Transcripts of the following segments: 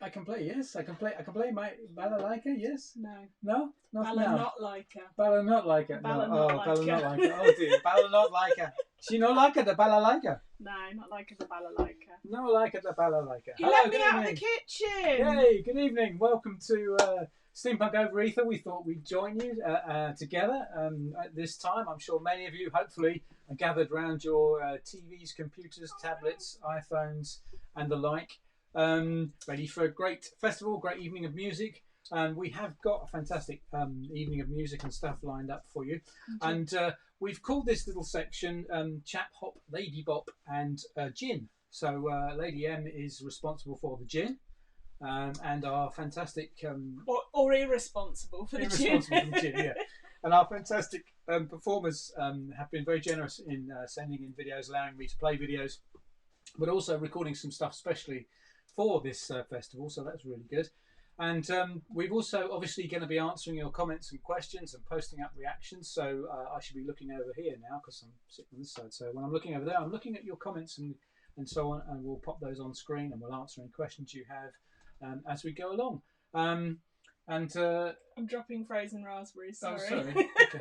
I can play. Yes, I can play. I can play my balalaika. Yes. No. No. Not Bala now. not like her. Bala not like it. Bala No. not Oh, like Bala her. not like it. Oh dear. Bala not like it. She not like it. The balalaika. No, not like her. The Bala like her. No like it. The balalaika. You let me out of the kitchen. Yay! Good evening. Welcome to SteamPunk Over Ether. We thought we'd join you together at this time. I'm sure many of you, hopefully, are gathered around your TVs, computers, tablets, iPhones, and the like, ready for a great festival, great evening of music. And we have got a fantastic evening of music and stuff lined up for you. And we've called this little section Chap, Hop, Lady Bop, and Gin. So Lady M is responsible for the gin. And our fantastic or irresponsible for the gin. Yeah. And our fantastic performers have been very generous in sending in videos, allowing me to play videos, but also recording some stuff specially for this festival. So that's really good. And we've also obviously going to be answering your comments and questions and posting up reactions. So I should be looking over here now because I'm sitting on this side. So when I'm looking over there, I'm looking at your comments and so on, and we'll pop those on screen and we'll answer any questions you have as we go along. I'm dropping frozen raspberries, sorry. Oh, sorry. Okay.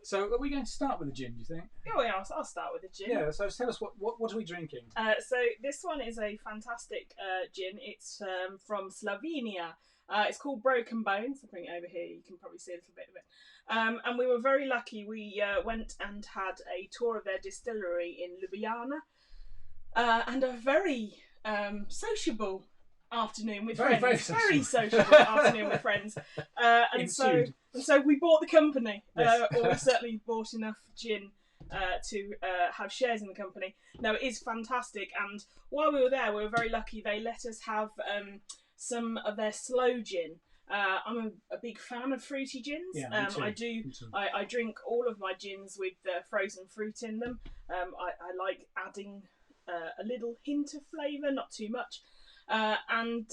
So are we going to start with the gin, do you think? Oh, yeah, I'll start with the gin. Yeah, so tell us, what are we drinking? So this one is a fantastic gin. It's from Slovenia. It's called Broken Bones. I'll bring it over here. You can probably see a little bit of it. And we were very lucky. We went and had a tour of their distillery in Ljubljana. And a very sociable afternoon with friends. Very sociable afternoon with friends. And so we bought the company, yes. or we certainly bought enough gin to have shares in the company. No, it is fantastic. And while we were there, we were very lucky. They let us have some of their slow gin. I'm a big fan of fruity gins. Yeah, me too. I do. I drink all of my gins with frozen fruit in them. I like adding a little hint of flavour, not too much. And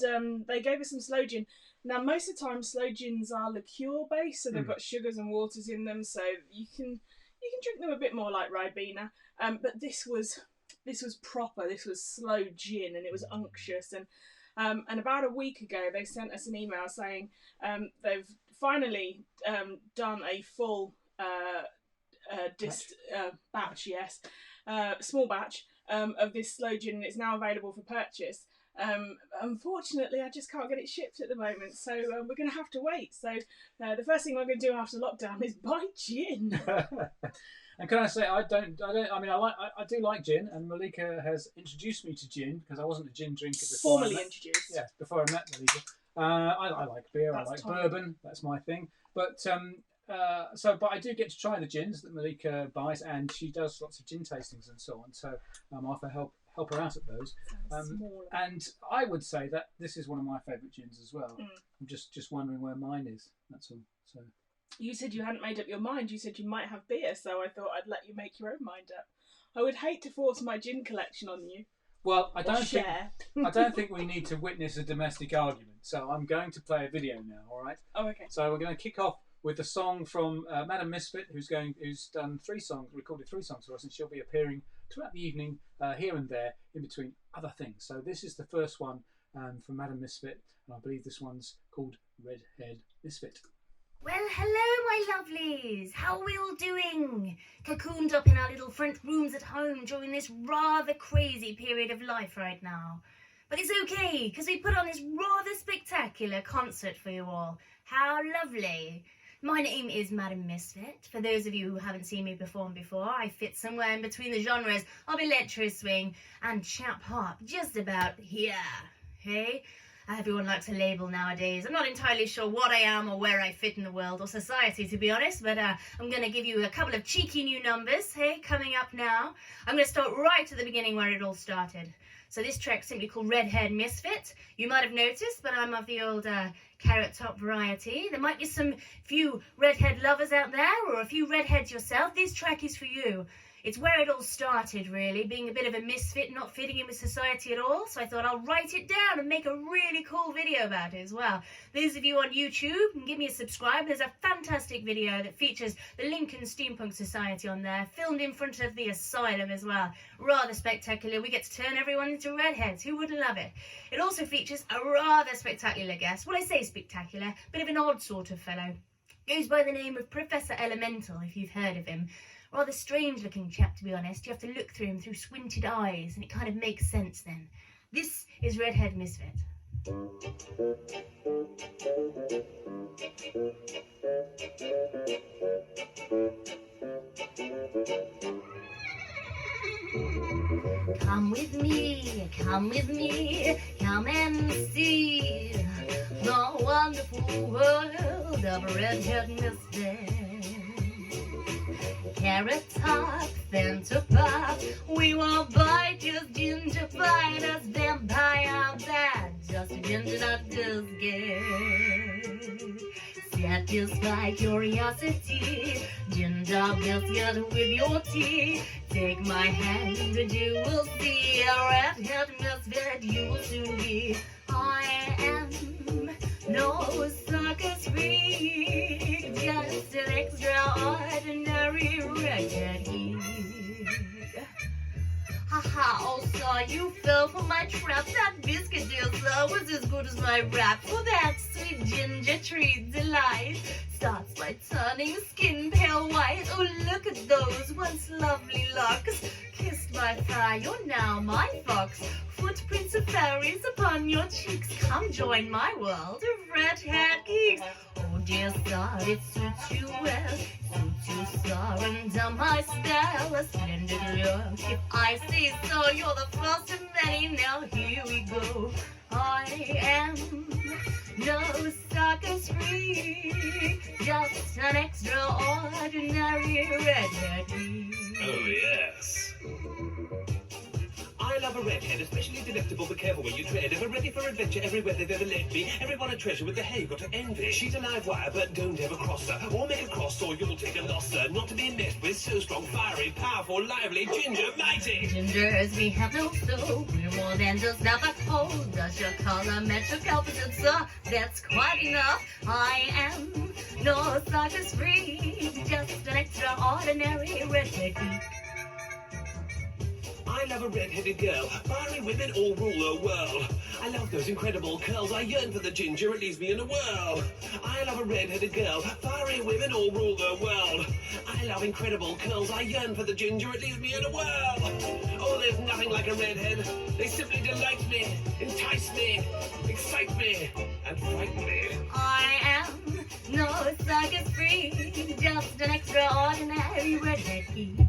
they gave us some slow gin. Now, most of the time, slow gins are liqueur based, so they've got sugars and waters in them, so you can drink them a bit more like Ribena. But this was proper. This was slow gin, and it was unctuous. And about a week ago, they sent us an email saying they've finally done a full batch, yes, small batch of this slow gin, and it's now available for purchase. Unfortunately, I just can't get it shipped at the moment, so we're going to have to wait. So the first thing we're going to do after lockdown is buy gin. And can I say, I do like gin, and Malika has introduced me to gin because I wasn't a gin drinker before. Formally introduced. Yeah, before I met Malika. I like beer. I like bourbon. That's my thing. But but I do get to try the gins that Malika buys, and she does lots of gin tastings and so on. So I'm often help her out at those. And I would say that this is one of my favourite gins as well. I'm just wondering where mine is. That's all. So you said you hadn't made up your mind. You said you might have beer, so I thought I'd let you make your own mind up. I would hate to force my gin collection on you. Well, I don't think we need to witness a domestic argument. So I'm going to play a video now. All right. Oh, okay. So we're going to kick off with a song from Madam Misfit, who's done recorded 3 songs for us, and she'll be appearing throughout the evening, here and there, in between other things. So this is the first one from Madam Misfit, and I believe this one's called Red-Haired Misfit. Well, hello, my lovelies. How are we all doing? Cocooned up in our little front rooms at home during this rather crazy period of life right now. But it's okay, because we put on this rather spectacular concert for you all. How lovely. My name is Madam Misfit. For those of you who haven't seen me perform before, I fit somewhere in between the genres of electro swing and chap hop, just about here. Hey? Everyone likes a label nowadays. I'm not entirely sure what I am or where I fit in the world or society, to be honest, but I'm going to give you a couple of cheeky new numbers, hey, coming up now. I'm going to start right at the beginning where it all started. So this track's simply called Red-Haired Misfit. You might have noticed, but I'm of the old carrot top variety. There might be few redhead lovers out there, or a few redheads yourself. This track is for you. It's where it all started, really, being a bit of a misfit, not fitting in with society at all. So I thought I'll write it down and make a really cool video about it as well. Those of you on YouTube can give me a subscribe. There's a fantastic video that features the Lincoln Steampunk Society on there, filmed in front of the asylum as well. Rather spectacular. We get to turn everyone into redheads. Who wouldn't love it? It also features a rather spectacular guest. Well, I say spectacular, bit of an odd sort of fellow. Goes by the name of Professor Elemental, if you've heard of him. Rather strange looking chap, to be honest. You have to look through him through squinted eyes and it kind of makes sense then. This is Redhead Misfit. Come with me, come and see the wonderful world of Redhead Misfit. Carrot top, Fanta pop, we won't bite, just ginger bite us, vampire bad, just ginger not just scared. Satisfy curiosity, ginger biscuit with your tea. Take my hand and you will see a redhead misfit you will soon be. I am no circus freak, just an extraordinary redhead geek. Haha, oh saw you fell for my trap. That biscuit deal, sir, was as good as my rap. For that sweet ginger treat delight starts by turning skin pale white. Oh, look at those once lovely locks, kissed by fire, you're now my fox. Footprints of fairies upon your cheeks, come join my world of redhead geeks. Oh dear sir, it suits you well, suits you sir, and my style, a splendid look. If I say so, you're the first of many, now here we go. I am no circus freak, just an extraordinary redhead geek. Oh yes. I love a redhead, especially delectable, but careful where you tread. Ever ready for adventure everywhere they've ever led me. Everyone a treasure with the hay got to envy. She's a live wire, but don't ever cross her, or make a cross, or you'll take a loss, sir. Not to be messed with, so strong, fiery, powerful, lively, ginger, mighty. Gingers, we have no soul. We're more than just alcohol. Does your color match your opposite, sir? That's quite enough. I am no circus freak, just an extraordinary redhead geek. I love a red-headed girl. Fiery women all rule the world. I love those incredible curls. I yearn for the ginger, it leaves me in a whirl. I love a red-headed girl. Fiery women all rule the world. I love incredible curls. I yearn for the ginger, it leaves me in a whirl. Oh, there's nothing like a redhead. They simply delight me, entice me, excite me, and frighten me. I am no circus freak, just an extraordinary redhead geek.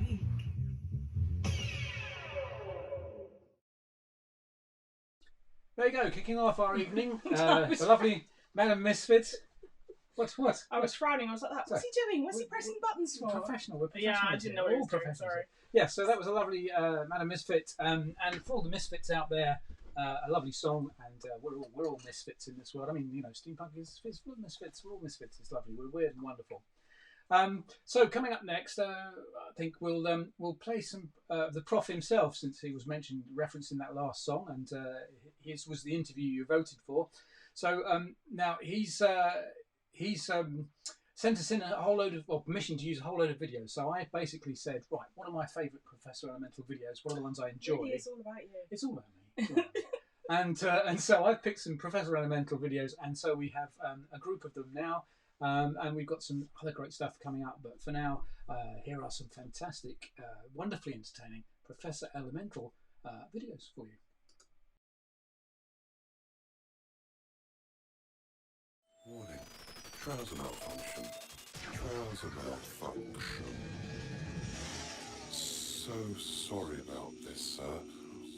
There you go, kicking off our evening. The lovely Madam Misfit. What? I was frowning. I was like, what's he doing? What's he pressing buttons for? We're professional. Yeah, I didn't know what he was doing, sorry. Yeah, so that was a lovely Madam Misfit. And for all the misfits out there, a lovely song. And we're all misfits in this world. I mean, you know, steampunk is full of misfits. We're all misfits. It's lovely. We're weird and wonderful. So coming up next, I think we'll play some the Prof himself, since he was mentioned, referencing that last song, and his was the interview you voted for. So now he's sent us in a whole load of, or permission to use a whole load of videos. So I basically said, right, what are my favourite Professor Elemental videos? What are the ones I enjoy? Really, it's all about you. It's all about me. It's all about me. And so I've picked some Professor Elemental videos, and so we have a group of them now. And we've got some other great stuff coming up, but for now, here are some fantastic, wonderfully entertaining Professor Elemental videos for you. Warning. Trouser malfunction. Trouser malfunction. So sorry about this, sir.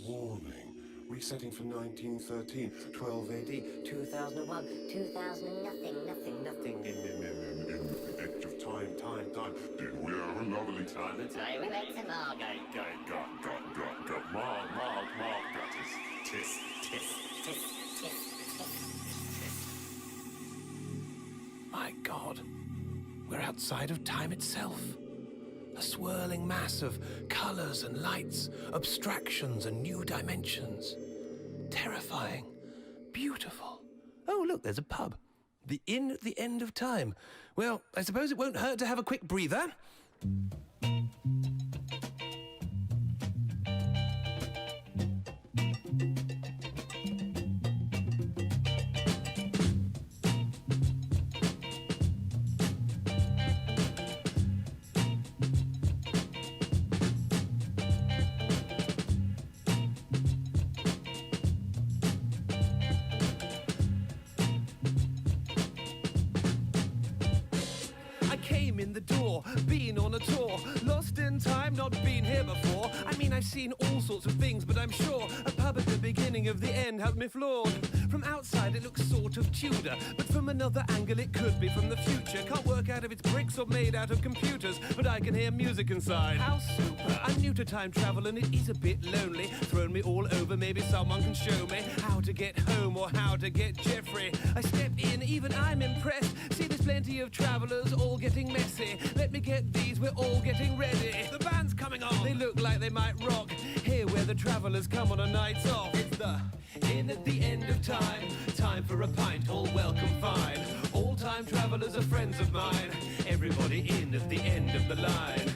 Warning. Resetting for 1913, 12 AD, 2001, 2000, nothing. in the edge of time. Did we have a lovely time? Today we went to Margate. Mark, tis. My God, we're outside of time itself. A swirling mass of colours and lights, abstractions and new dimensions. Terrifying. Beautiful. Oh, look, there's a pub. The inn at the end of time. Well, I suppose it won't hurt to have a quick breather. In the door, been on a tour, lost in time, not been here before. I mean, I've seen all sorts of things, but I'm sure a pub at the beginning of the end has me floored. From outside it looks sort of Tudor, but from another angle it could be from the future. Can't work out if it's bricks or made out of computers, but I can hear music inside. How super! I'm new to time travel and it is a bit lonely. Thrown me all over, maybe someone can show me how to get home or how to get Jeffrey. I step in, even I'm impressed. See, there's plenty of travellers all getting messy. Let me get these, we're all getting ready. The band's coming on, they look like they might rock. Here where the travellers come on a night off. It's the inn at the end of time. Time for a pint, all welcome fine. All time travellers are friends of mine. Everybody in at the end of the line.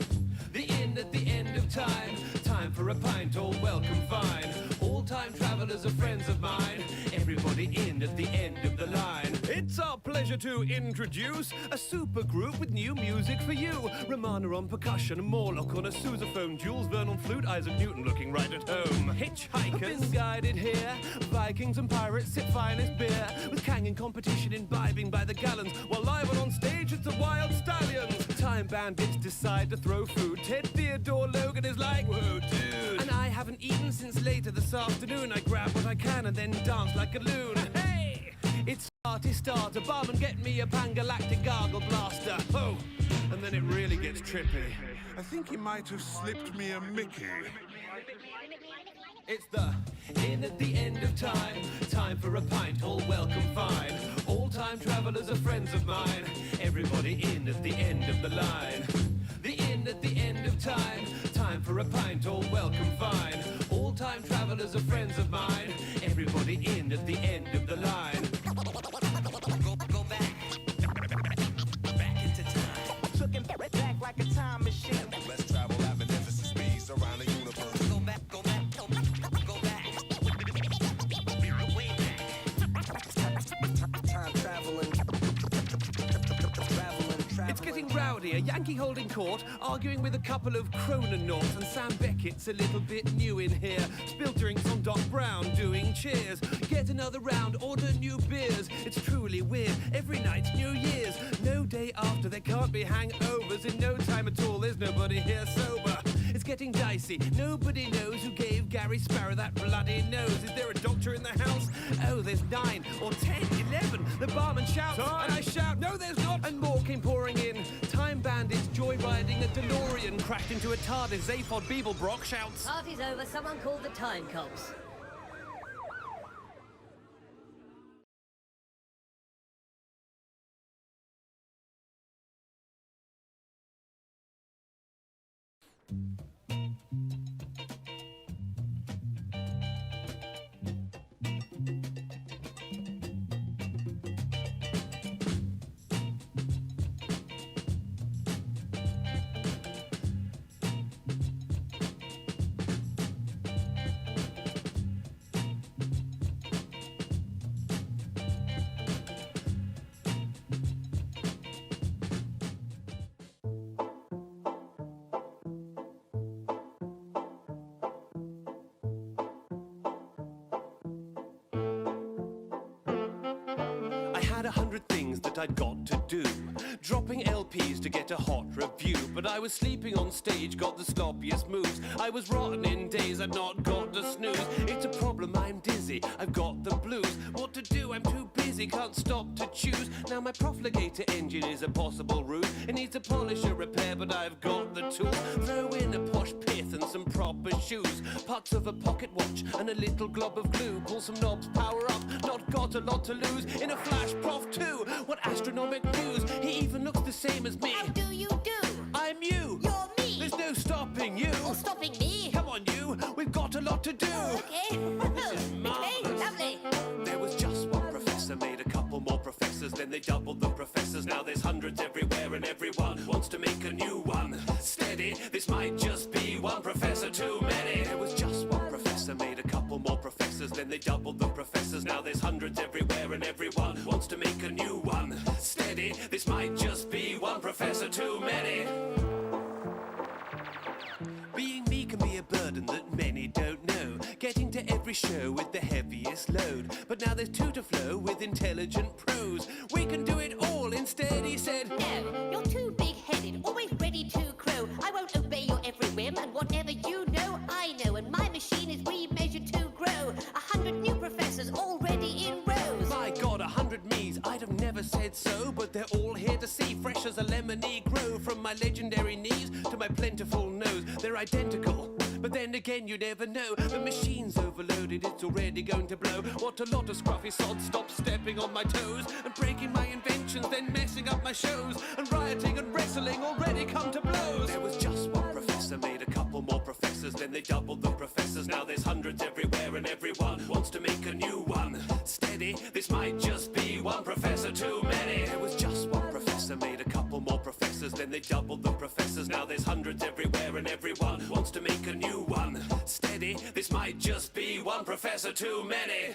The inn at the end of time. Time for a pint, all welcome fine. All time travellers are friends of mine. Everybody in at the end of the line. It's our pleasure to introduce a super group with new music for you. Romana on percussion, Morlock on a sousaphone, Jules Verne on flute, Isaac Newton looking right at home. Hitchhikers guided here, Vikings and pirates sip finest beer, with Kang in competition imbibing by the gallons, while live and on stage it's the Wild Stallions. Time bandits decide to throw food. Ted Theodore Logan is like, whoa dude. And I haven't eaten since later this afternoon. I grab what I can and then dance like a loon. Hey! It's Arty Starter, barman get me a Pan-Galactic Gargle Blaster. Oh! And then it really gets trippy. I think he might have slipped me a Mickey. It's the inn at the end of time. Time for a pint, all welcome fine. All time travellers are friends of mine. Everybody in at the end of the line. The inn at the end of time. Time for a pint, all welcome fine. All time travellers are friends of mine. Everybody in at the end of the line. Go back. Back into time. Looking back like a time machine. Let's travel at magnificent speeds around the universe. Go back. Go back. Way back. Time traveling. It's getting rowdy, a Yankee holding court, arguing with a couple of chrononauts, and Sam Beckett's a little bit new in here. Spilled drinks on Doc Brown, doing cheers. Get another round, order new beers. It's truly weird, every night's New Year's. No day after, there can't be hangovers. In no time at all, there's nobody here sober. It's getting dicey, nobody knows who gave Gary Sparrow that bloody nose. Is there a doctor in the house? Oh, there's 9 or 10, 11. The barman shouts, and I shout, no there's not. And more came pouring in. Time bandits joyriding a DeLorean crashed into a TARDIS. Zaphod Beeblebrock shouts, Party's over, someone called the time cops. had 100 things that I'd got to do. Dropping LPs to get a hot review. But I was sleeping on stage, got the sloppiest moves. I was rotten in days I'd not got to snooze. It's a problem, I'm dizzy, I've got the blues. What to do, I'm too busy, can't stop to choose. Now my profligator engine is a possible route. It needs a polish or repair, but I've got the tools. Throw in a posh pith and some proper shoes. Parts of a pocket watch and a little glob of glue. Pull some knobs, power up, not got a lot to lose. In a flash, Prof 2, what astronomic news. He even looks the same as me. How do you do? I'm you. You're me. to do. Okay. Okay, lovely. There was just one professor, made a couple more professors, then they doubled the professors. Now there's hundreds everywhere and everyone wants to make a new one. Steady, this might just be one professor too many. There was just one professor, made a couple more professors, then they doubled the professors. Now there's hundreds everywhere and everyone wants to make a new one. Steady, this might just be one professor too many. Being me can be a burden that many don't know. Getting to every show with the heaviest load. But now there's two to flow with intelligent pros. We can do it all, instead he said. No, you're too big-headed, always ready to crow. I won't obey your every whim, and whatever you know, I know. And my machine is remeasured to grow. 100 new professors already in rows. My God, 100 me's, I'd have never said so. But they're all here to see, fresh as a lemony grow. From my legendary knees to my plentiful nose, they're identical. But then again, you never know. The machine's overloaded, it's already going to blow. What a lot of scruffy sods, stop stepping on my toes and breaking my inventions, then messing up my shows. And rioting and wrestling already come to blows. There was just one professor, made a couple more professors, then they doubled the professors. Now there's hundreds everywhere and everyone wants to make a new one. Steady, this might just be one professor too many. There was just one professor, made a couple more professors, then they doubled the professors. Now there's hundreds everywhere and everyone wants to make a new one. Steady, this might just be one professor too many.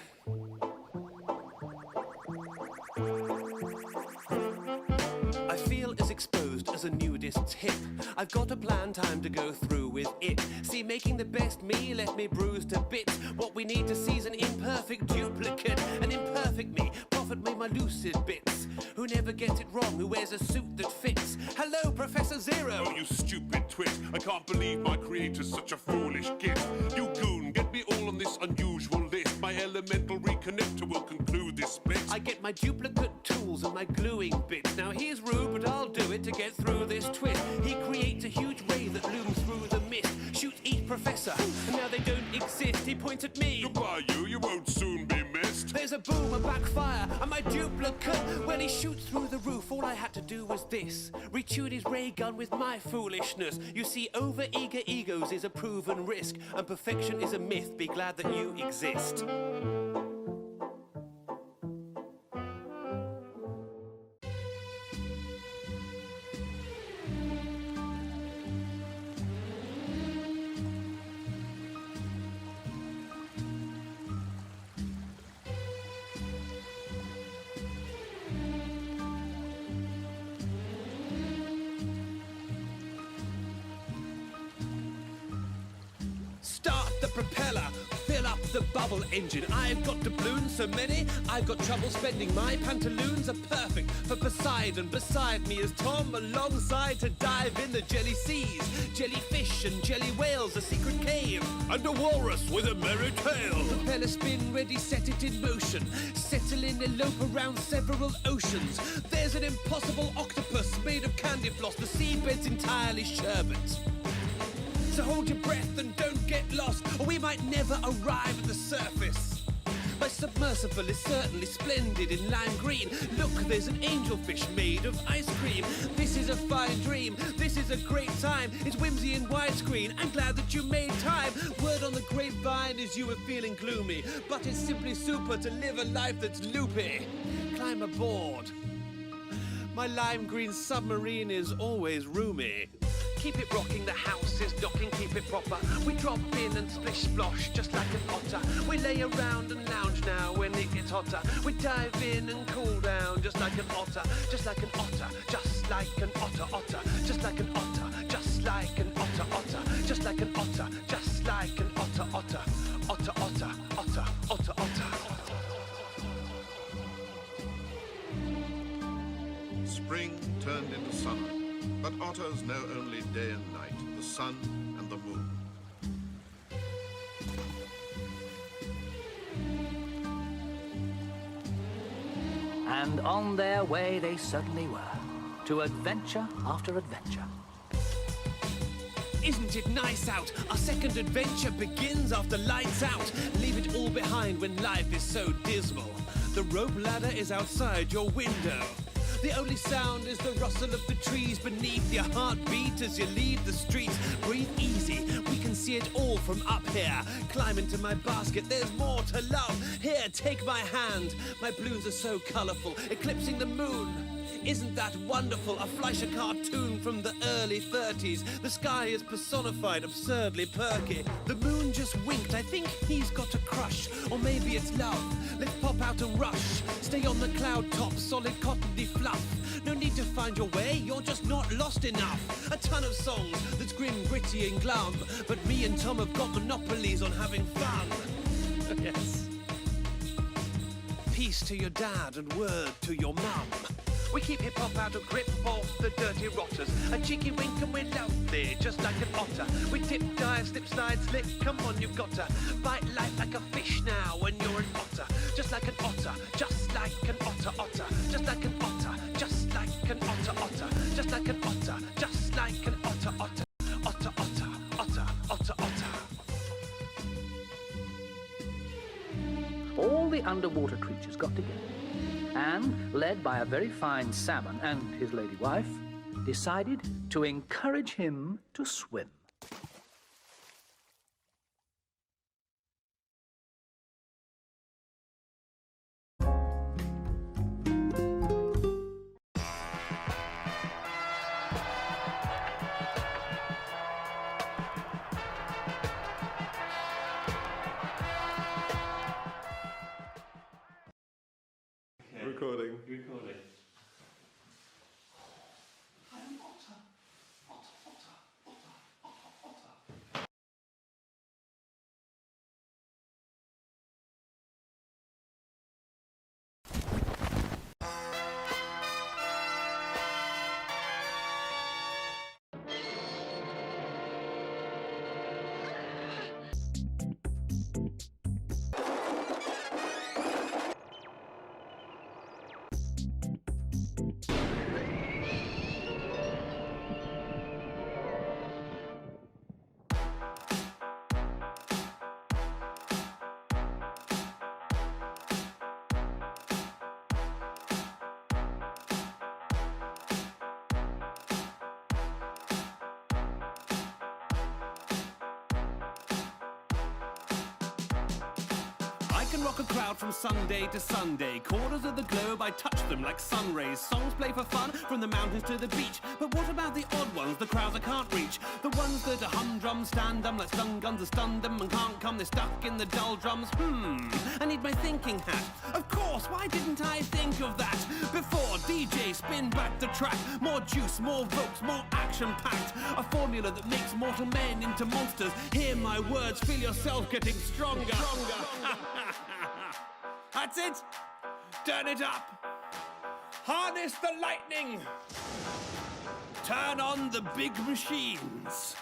I feel as exposed as a nudist's hip. I've got a plan, time to go through with it. See, making the best me left me bruised to bits. What we need to see is an imperfect duplicate. An imperfect me, profit me my lucid bits. Who never gets it wrong, who wears a suit that fits. Hello, Professor Zero. Oh, you stupid twit. I can't believe my creator's such a foolish git. You goon, get me all on this unusual list. My elemental reconnector will conclude this split. I get my duplicate tools and my gluing bits. Now here's rude, but I'll do it to get through this twist. He creates a huge ray that looms through the mist. Shoots each professor, and now they don't exist. He points at me. Goodbye, you won't soon be missed. There's a boom, a backfire, and my duplicate. When he shoots through the roof, all I had to do was this. Retune his ray gun with my foolishness. You see, over-eager egos is a proven risk, and perfection is a myth. Be glad that you exist. Start the propeller, fill up the bubble engine. I've got doubloons so many, I've got trouble spending. My pantaloons are perfect for Poseidon. Beside me is Tom, alongside to dive in the jelly seas. Jellyfish and jelly whales, a secret cave. And a walrus with a merry tail. Propeller spin, ready, set it in motion. Settle in, elope around several oceans. There's an impossible octopus made of candy floss. The seabed's entirely sherbet. So hold your breath and don't get lost, or we might never arrive at the surface. My submersible is certainly splendid in lime green. Look, there's an angelfish made of ice cream. This is a fine dream, this is a great time. It's whimsy in widescreen, I'm glad that you made time. Word on the grapevine is you were feeling gloomy, but it's simply super to live a life that's loopy. Climb aboard. My lime green submarine is always roomy. Keep it rocking, the house is docking, keep it proper. We drop in and splish splosh just like an otter. We lay around and lounge now when it gets hotter. We dive in and cool down just like an otter, just like an otter, just like an otter, otter, just like an otter, just like an otter, otter, just like an otter, just like an otter, otter, otter, otter, otter, otter, otter. Spring turned into summer, but otters know only day and night, the sun and the moon. And on their way they certainly were, to adventure after adventure. Isn't it nice out? Our second adventure begins after lights out. Leave it all behind when life is so dismal. The rope ladder is outside your window. The only sound is the rustle of the trees beneath your heartbeat as you leave the streets. Breathe easy, we can can see it all from up here. Climb into my basket, there's more to love. Here, take my hand. My blues are so colourful, eclipsing the moon. Isn't that wonderful? A Fleischer cartoon from the early 30s. The sky is personified, absurdly perky. The moon just winked, I think he's got a crush. Or maybe it's love. Let's pop out and rush. Stay on the cloud top, solid cottony fluff. No need to find your way, you're just not lost enough. A ton of songs that's grim, gritty and glum. But me and Tom have got monopolies on having fun. Yes. Peace to your dad and word to your mum. We keep hip-hop out of grip of the dirty rotters. A cheeky wink and we're lovely, just like an otter. We dip, dive, slip, slide, slip. Come on, you've got to bite life like a fish now when you're an otter. Just like an otter, just like an otter, otter. Just like an otter, just like an otter, otter. Just like an otter, just like an otter, otter. Otter, otter, otter, otter, otter. All the underwater creatures got together and, led by a very fine salmon and his lady wife, decided to encourage him to swim. Recording. I can rock a crowd from Sunday to Sunday. Corners of the globe, I touch them like sun rays. Songs play for fun, from the mountains to the beach. But what about the odd ones, the crowds I can't reach? The ones that are humdrum, stand them like stun guns and stun them and can't come, they're stuck in the dull drums. I need my thinking hat. Of course, why didn't I think of that before? DJ, spin back the track. More juice, more vocals, more action-packed. A formula that makes mortal men into monsters. Hear my words, feel yourself getting stronger. That's it! Turn it up! Harness the lightning! Turn on the big machines!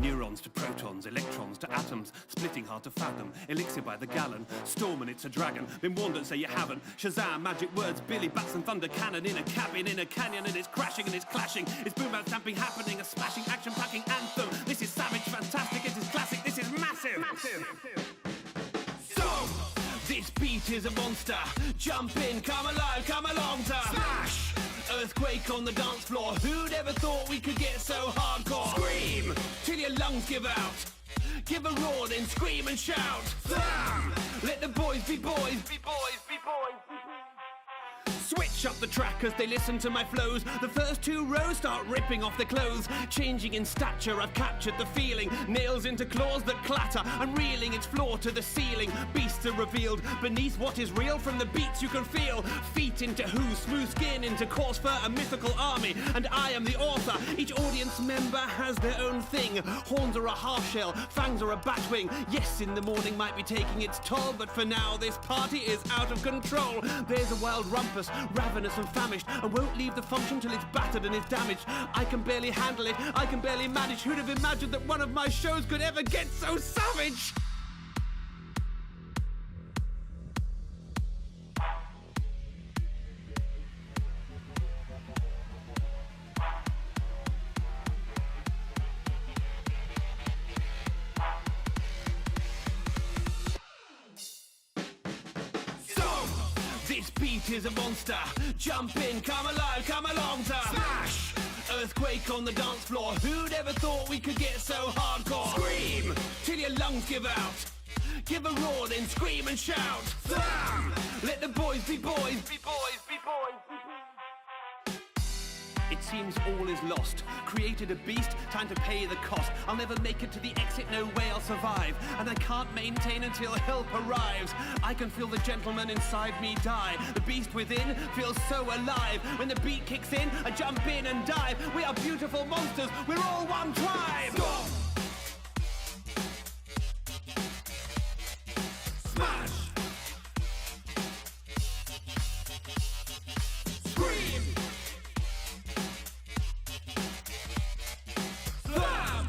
Neurons to protons, electrons to atoms, splitting hard to fathom, elixir by the gallon, storm and it's a dragon, been warned and say you haven't, Shazam, magic words, Billy Bats and thunder cannon, in a cabin, in a canyon, and it's crashing and it's clashing, it's boom bap stamping happening, a smashing action packing anthem, this is savage, fantastic, it is classic, this is massive! So, this beat is a monster, jump in, come alive, come along to smash! Earthquake on the dance floor. Who'd ever thought we could get so hardcore? Scream till your lungs give out. Give a roar, then scream and shout. Slam! Let the boys be boys. Be boys, be boys, be boys. Switch up the track as they listen to my flows. The first two rows start ripping off their clothes. Changing in stature, I've captured the feeling. Nails into claws that clatter. I'm reeling its floor to the ceiling. Beasts are revealed beneath what is real. From the beats you can feel. Feet into who, smooth skin into coarse fur, a mythical army. And I am the author. Each audience member has their own thing. Horns are a half shell, fangs are a batwing. Yes, in the morning might be taking its toll, but for now this party is out of control. There's a wild rumpus, ravenous and famished, and won't leave the function till it's battered and it's damaged. I can barely handle it, I can barely manage. Who'd have imagined that one of my shows could ever get so savage? This beat is a monster. Jump in, come alive, come along to smash. Earthquake on the dance floor. Who'd ever thought we could get so hardcore? Scream till your lungs give out. Give a roar, then scream and shout. Slam! Let the boys be boys, be boys, be boys, be boys. It seems all is lost. Created a beast, time to pay the cost. I'll never make it to the exit, no way I'll survive. And I can't maintain until help arrives. I can feel the gentleman inside me die. The beast within feels so alive. When the beat kicks in, I jump in and dive. We are beautiful monsters, we're all one tribe. Stop! Smash! Scream! Slam!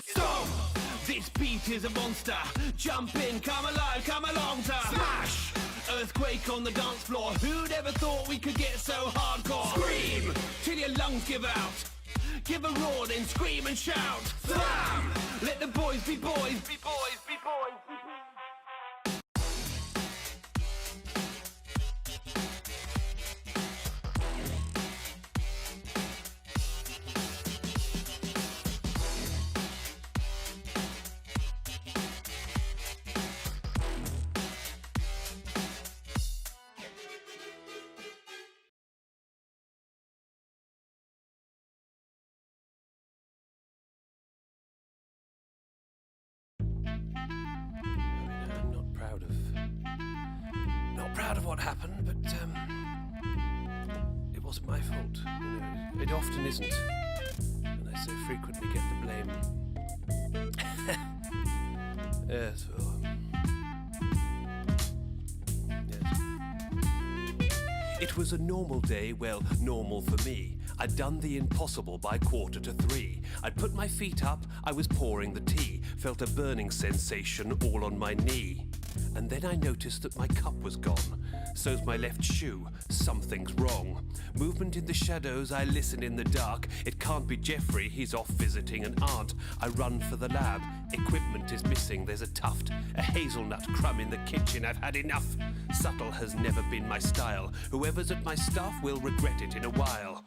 Stop! This beat is a monster. Jump in, come alive, come along to smash! Earthquake on the dance floor. Who'd ever thought we could get so hardcore? Scream till your lungs give out. Give a roar, then scream and shout. Slam! Let the boys be boys, be boys, be boys, be boys. I'm not proud of what happened, but it wasn't my fault. You know, it often isn't, and I so frequently get the blame. Yes, well, yes. It was a normal day, well, normal for me. I'd done the impossible by 2:45. I'd put my feet up, I was pouring the tea, felt a burning sensation all on my knee. And then I noticed that my cup was gone. So's my left shoe, something's wrong. Movement in the shadows, I listen in the dark. It can't be Jeffrey, he's off visiting an aunt. I run for the lab, equipment is missing, there's a tuft, a hazelnut crumb in the kitchen, I've had enough. Subtle has never been my style. Whoever's at my stuff will regret it in a while.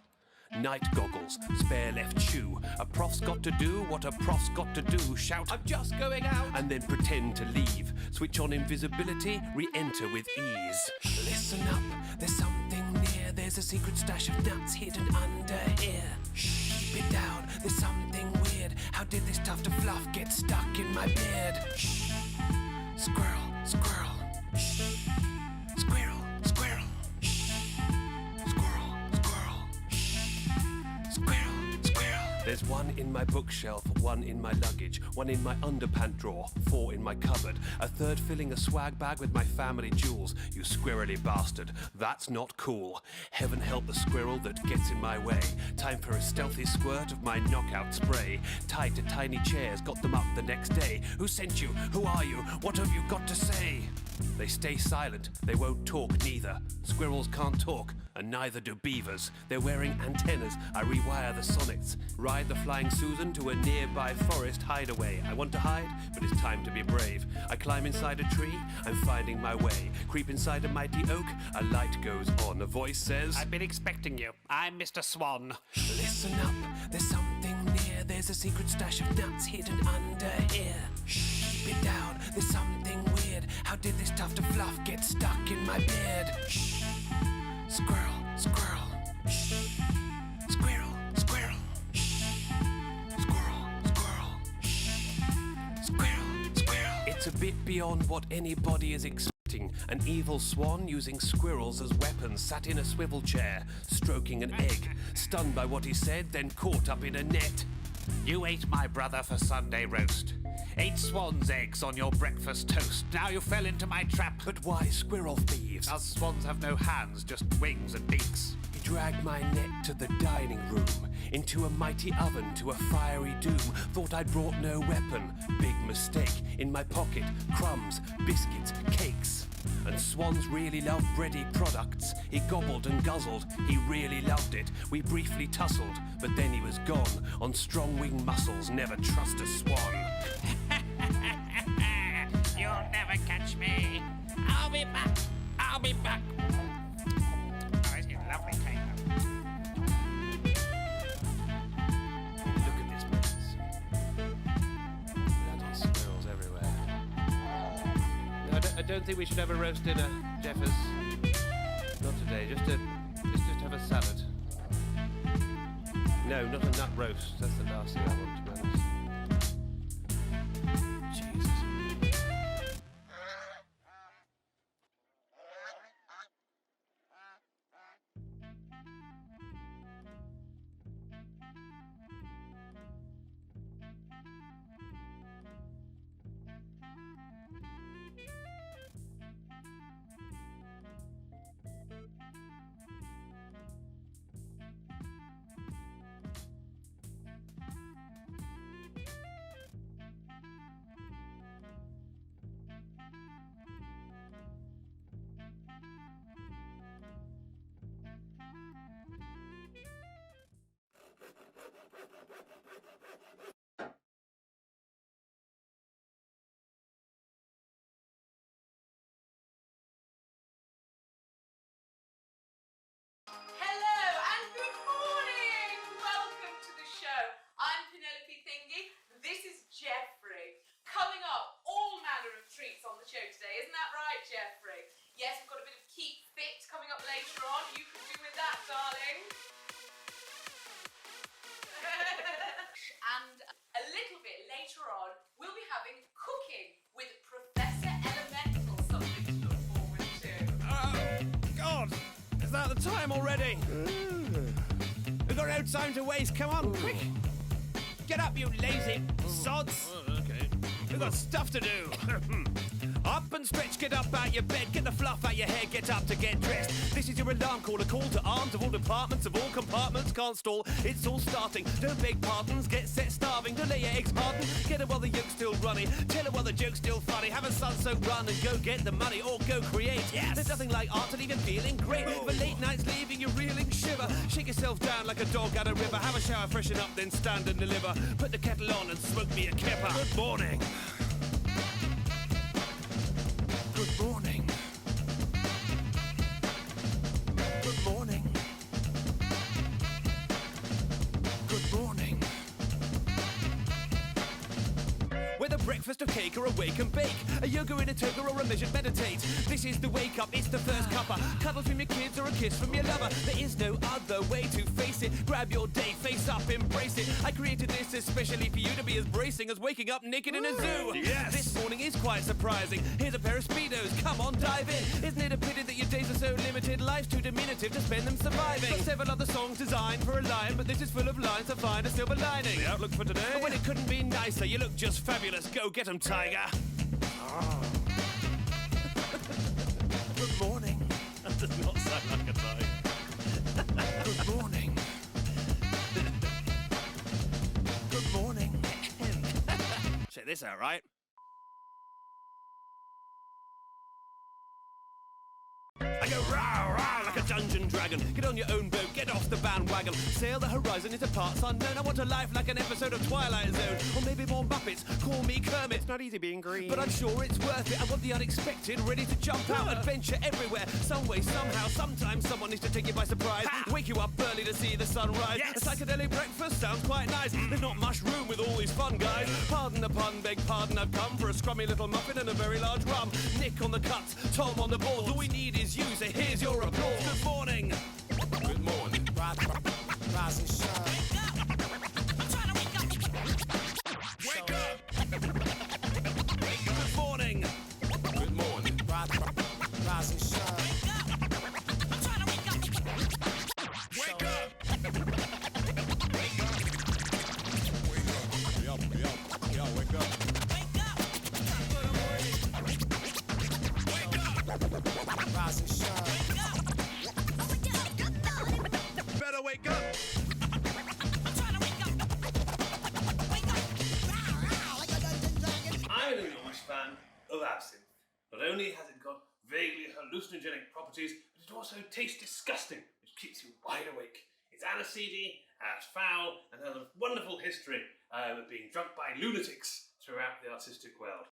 Night goggles, spare left shoe. A prof's got to do what a prof's got to do. Shout, I'm just going out, and then pretend to leave. Switch on invisibility, re-enter with ease. Listen up, there's something near. There's a secret stash of nuts hidden under here. Shh, keep it down, there's something weird. How did this tuft of fluff get stuck in my beard? Shh, squirrel, squirrel. Shh, squirrel, squirrel. There's one in my bookshelf, one in my luggage, one in my underpant drawer, 4 in my cupboard, a third filling a swag bag with my family jewels. You squirrely bastard, that's not cool. Heaven help the squirrel that gets in my way. Time for a stealthy squirt of my knockout spray. Tied to tiny chairs, got them up the next day. Who sent you? Who are you? What have you got to say? They stay silent, they won't talk neither. Squirrels can't talk, and neither do beavers. They're wearing antennas, I rewire the sonnets. Ride the Flying Susan to a nearby forest hideaway. I want to hide, but it's time to be brave. I climb inside a tree, I'm finding my way. Creep inside a mighty oak, a light goes on. A voice says, I've been expecting you, I'm Mr. Swan. Listen up, there's something near. There's a secret stash of nuts hidden under here. Shh, keep it down, there's something weird. How did this tuft of fluff get stuck in my beard? Shh, squirrel, squirrel. Shh, squirrel, squirrel. Shh, squirrel, squirrel. Shh, squirrel, squirrel. It's a bit beyond what anybody is expecting. An evil swan using squirrels as weapons sat in a swivel chair, stroking an egg. Stunned by what he said, then caught up in a net. You ate my brother for Sunday roast. 8 swan's eggs on your breakfast toast. Now you fell into my trap. But why squirrel thieves? Us swans have no hands, just wings and beaks. He dragged my net to the dining room, into a mighty oven, to a fiery doom. Thought I'd brought no weapon. Big mistake. In my pocket, crumbs, biscuits, cakes. And swans really love bready products. He gobbled and guzzled, he really loved it. We briefly tussled, but then he was gone. On strong wing muscles, never trust a swan. You'll never catch don't think we should have a roast dinner, Jeffers. Not today, just have a salad. No, not a nut roast. That's the last thing I want, to be honest. Jesus. Hello and good morning! Welcome to the show. I'm Penelope Thingy. This is Jeffrey. Coming up, all manner of treats on the show today. Isn't that right, Jeffrey? Yes, we've got a bit of Keep Fit coming up later on. You can do with that, darling. And a little bit later on, we'll be having cooking with Professor Elemental, something to look forward to. Oh, God! Is that the time already? We've got no time to waste. Come on, quick! Get up, you lazy sods! Okay. We've got stuff to do. Up and stretch, get up out your bed, get the fluff out your hair, get up to get dressed. This is your alarm call, a call to arms of all departments, of all compartments, can't stall, it's all starting. Don't beg pardons, get set starving, don't lay your eggs harden, get her while the yolk's still running, tell her while the joke's still funny, have a sun so run and go get the money or go create. Yes. There's nothing like art to leave you feeling great, but late nights leaving you reeling shiver. Shake yourself down like a dog out a river, have a shower, freshen up, then stand and deliver. Put the kettle on and smoke me a kipper. Good morning. Good morning. Good morning. Good morning. Whether breakfast or cake or a wake and bake, a yoga in a toga or a measured meditate, this is the wake up, it's the first cuppa. Cuddle from your kids or a kiss from your lover. There is no other way to face it. Grab your day, face up, embrace it. I created this especially for you to be as bracing as waking up naked in a zoo. Yes. This morning is quite surprising. Here's a pair of speedos, come on, dive in. Isn't it a pity that your days are so limited? Life's too diminutive to spend them surviving. Got several other songs designed for a line, but this is full of lines to find a silver lining. The outlook for today? But when it couldn't be nicer, you look just fabulous. Go get 'em, tiger. Oh. Good morning. That does not sound like a tiger. Good morning. Good morning. Check this out, right? I go rah, rah, like a dungeon dragon. Get on your own boat, get off the bandwagon. Sail the horizon into parts unknown. I want a life like an episode of Twilight Zone. Or maybe more Muppets, call me Kermit. It's not easy being green, but I'm sure it's worth it. I want the unexpected, ready to jump out. Adventure everywhere, some way, somehow. Sometimes someone needs to take you by surprise. Wake you up early to see the sunrise. Yes. A psychedelic breakfast sounds quite nice. There's not much room with all these fun guys. Pardon the pun, beg pardon, I've come for a scrummy little muffin and a very large rum. Nick on the cuts, Tom on the boards. All we need is you, so here's your applause. Good morning. Good morning. Rise and shine. Wake up. I'm trying to wake up. Wake up. Wake up. Good morning. Good morning. Rise and shine. Wake up. I'm trying to wake up. Wake up. Wake up. Wake up. Yo, wake up. Wake up. Wake up. Rise and shine. Wake up. Better wake up. I'm trying to wake up. Wake up. Like a dungeon dragon. I'm an enormous fan of absinthe. Not only has it got vaguely hallucinogenic properties, but it also tastes disgusting, which keeps you wide awake. It's aniseedy, it's foul, and has a wonderful history of being drunk by lunatics throughout the artistic world.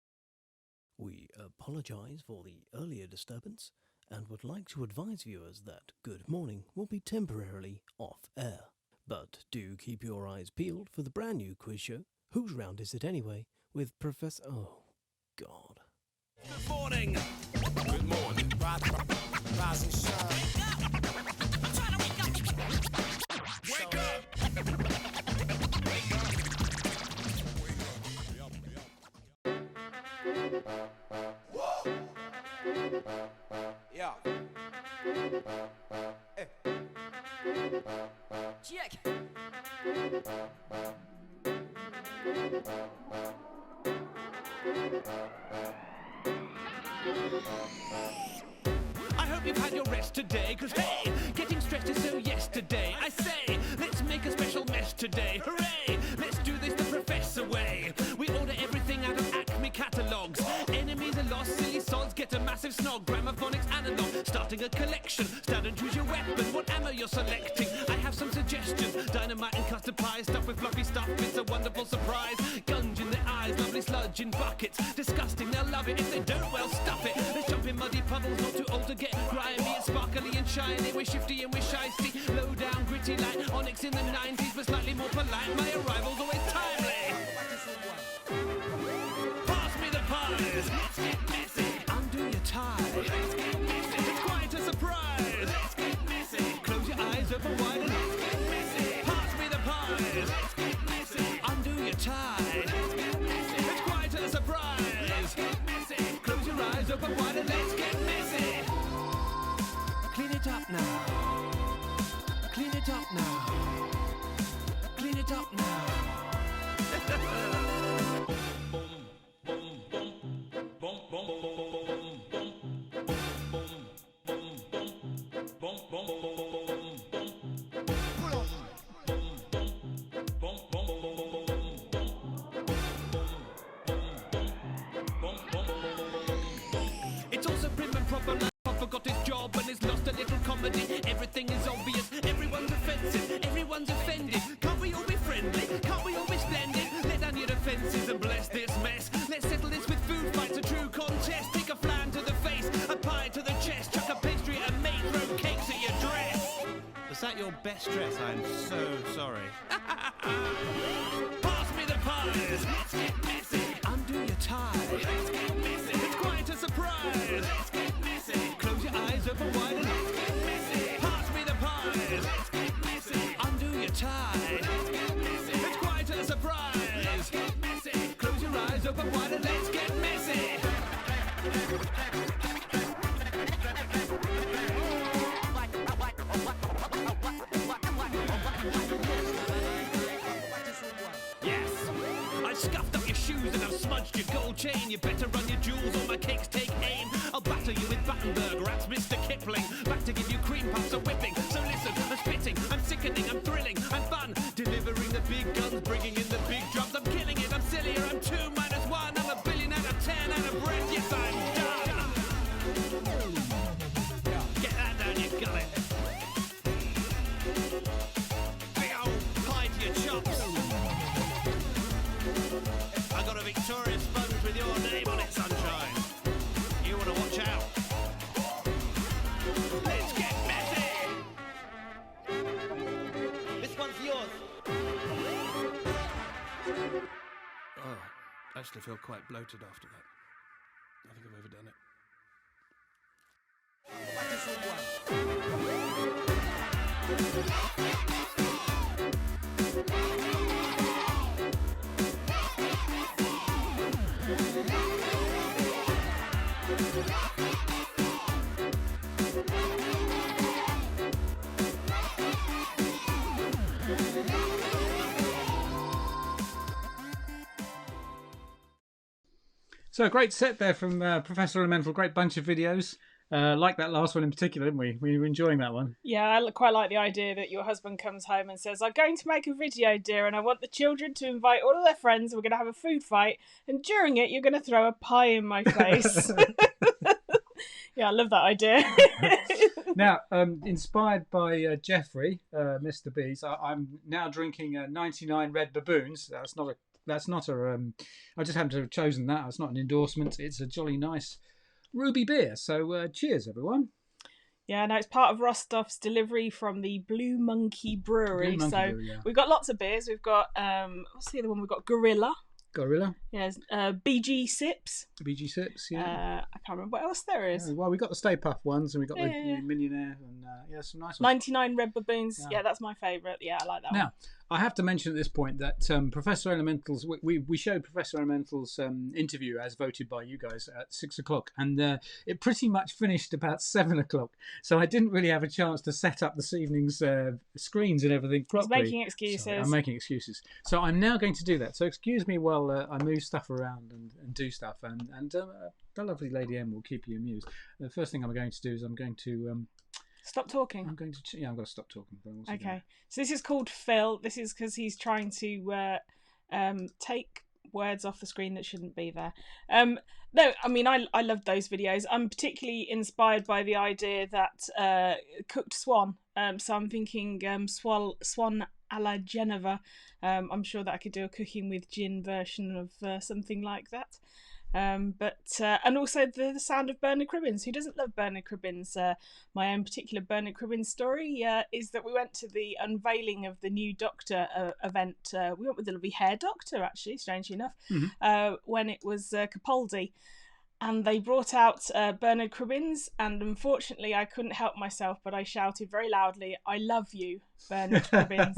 We apologise for the earlier disturbance and would like to advise viewers that Good Morning will be temporarily off air. But do keep your eyes peeled for the brand new quiz show, Whose Round Is It Anyway? With Professor... Oh, God. Good morning. Good morning. Rise and shine. I'm trying to wake up. Wake up. Yeah. Hey. Check. I hope you've had your rest today, cause hey, getting stressed is so yesterday. I say, let's make a special mess today. Hooray! Let's do this the professor way. We order everything out of Acme catalogues. Enemies are lost, silly sods get a massive snog. Gramophonics analog, starting a collection. Start and choose your weapon, what ammo you're selecting. I have some suggestions. Dynamite and custard pie, stuffed with fluffy stuff, it's a wonderful surprise. Gunge in the eyes, lovely sludge in buckets. Disgusting, they'll love it. If they don't, well, stuff it. Let's jump in muddy puddles, not too old to get grimy and sparkly and shiny. We're shifty and we're shiesty. Low down, gritty like Onyx in the 90s, but slightly more polite. My arrival's always timely. Pass me the pies. Let's get messy. Undo your tie. Let's get messy. It's quite a surprise. Let's get messy. Close your eyes, open wide and let's get messy. Pass me the pies. Let's get messy. Undo your tie. Let's get messy. It's quite a surprise. Let's get messy. Close your eyes, open wide and let's get messy. Clean it up now. Clean it up now. Clean it up now. It's also prim and proper. Forgot his job and has lost a little comedy. Everything is obvious, everyone's offensive, everyone's offended. Can't we all be friendly? Can't we all be splendid? Let down your defences and bless this mess. Let's settle this with food fights, a true contest. Take a flan to the face, a pie to the chest. Chuck a pastry at a mate, throw cakes at your dress. Was that your best dress? I'm so sorry. Pass me the pies. Let's get messy. Undo your tie. Let's get messy. It's quite a surprise. Let's get messy. Close your eyes, open wide and let's get messy. Pass me the pies. Let's get messy. Undo your tie. Let's get messy. It's quite a surprise. Let's get messy. Close your eyes, open wide and let's get messy. Yes, I've scuffed up your shoes and I've smudged your gold chain. You better run your jewels or my cakes take aim. I'll batter you with Battenberg, rats Mr. Kipling. Back to give you cream puffs, a whipping. So listen, I'm spitting, I'm sickening, I'm thrilling, I'm fun. Delivering the big guns, bringing in the big drums. I'm killing it, I'm sillier, I'm 2 minus 1. I'm a billion out of 10, out of breath, yes I'm done. Get that down your gullet. Big old pie to your chops. I got a Victoria sponge with your name on it, sunshine. You want to watch out. Let's get messy. This one's yours. Oh, I actually feel quite bloated after that. I think I've overdone it. So a great set there from Professor Elemental. Great bunch of videos. Like that last one in particular, didn't we? We were enjoying that one. Yeah, I quite like the idea that your husband comes home and says, I'm going to make a video, dear, and I want the children to invite all of their friends. We're going to have a food fight, and during it, you're going to throw a pie in my face. Yeah, I love that idea. Now, inspired by Jeffrey, Mr.B's, I'm now drinking 99 Red Baboons. That's not a. I just happen to have chosen that. It's not an endorsement. It's a jolly nice ruby beer. So cheers, everyone. Yeah, no, it's part of Rostov's delivery from the Blue Monkey Brewery. We've got lots of beers. We've got what's the other one? We've got Gorilla. Gorilla. Yes, BG Sips. BG Sips, yeah. I can't remember what else there is. Yeah, well, we got the Stay Puft ones, and we got the Millionaire, and some nice ones. 99 Red Baboons. Yeah, that's my favourite. Yeah, I like that one. Now, I have to mention at this point that Professor Elemental's, we showed Professor Elemental's interview as voted by you guys at 6 o'clock, and it pretty much finished about 7 o'clock. So I didn't really have a chance to set up this evening's screens and everything properly. He's making excuses. Sorry, I'm making excuses. So I'm now going to do that. So excuse me while I move stuff around and do stuff, and the lovely Lady M will keep you amused. The first thing I'm going to do is I'm going to... Stop talking. I'm going to. Yeah, I'm going to stop talking. Okay. So this is called Phil. This is because he's trying to take words off the screen that shouldn't be there. No, I mean I love those videos. I'm particularly inspired by the idea that cooked swan. So I'm thinking swan a la Geneva. I'm sure that I could do a cooking with gin version of something like that. And also the sound of Bernard Cribbins. Who doesn't love Bernard Cribbins? My own particular Bernard Cribbins story is that we went to the unveiling of the new Doctor event. We went with the lovely hair doctor, actually, strangely enough, when it was Capaldi. And they brought out Bernard Cribbins, and unfortunately I couldn't help myself, but I shouted very loudly, "I love you, Bernard Cribbins,"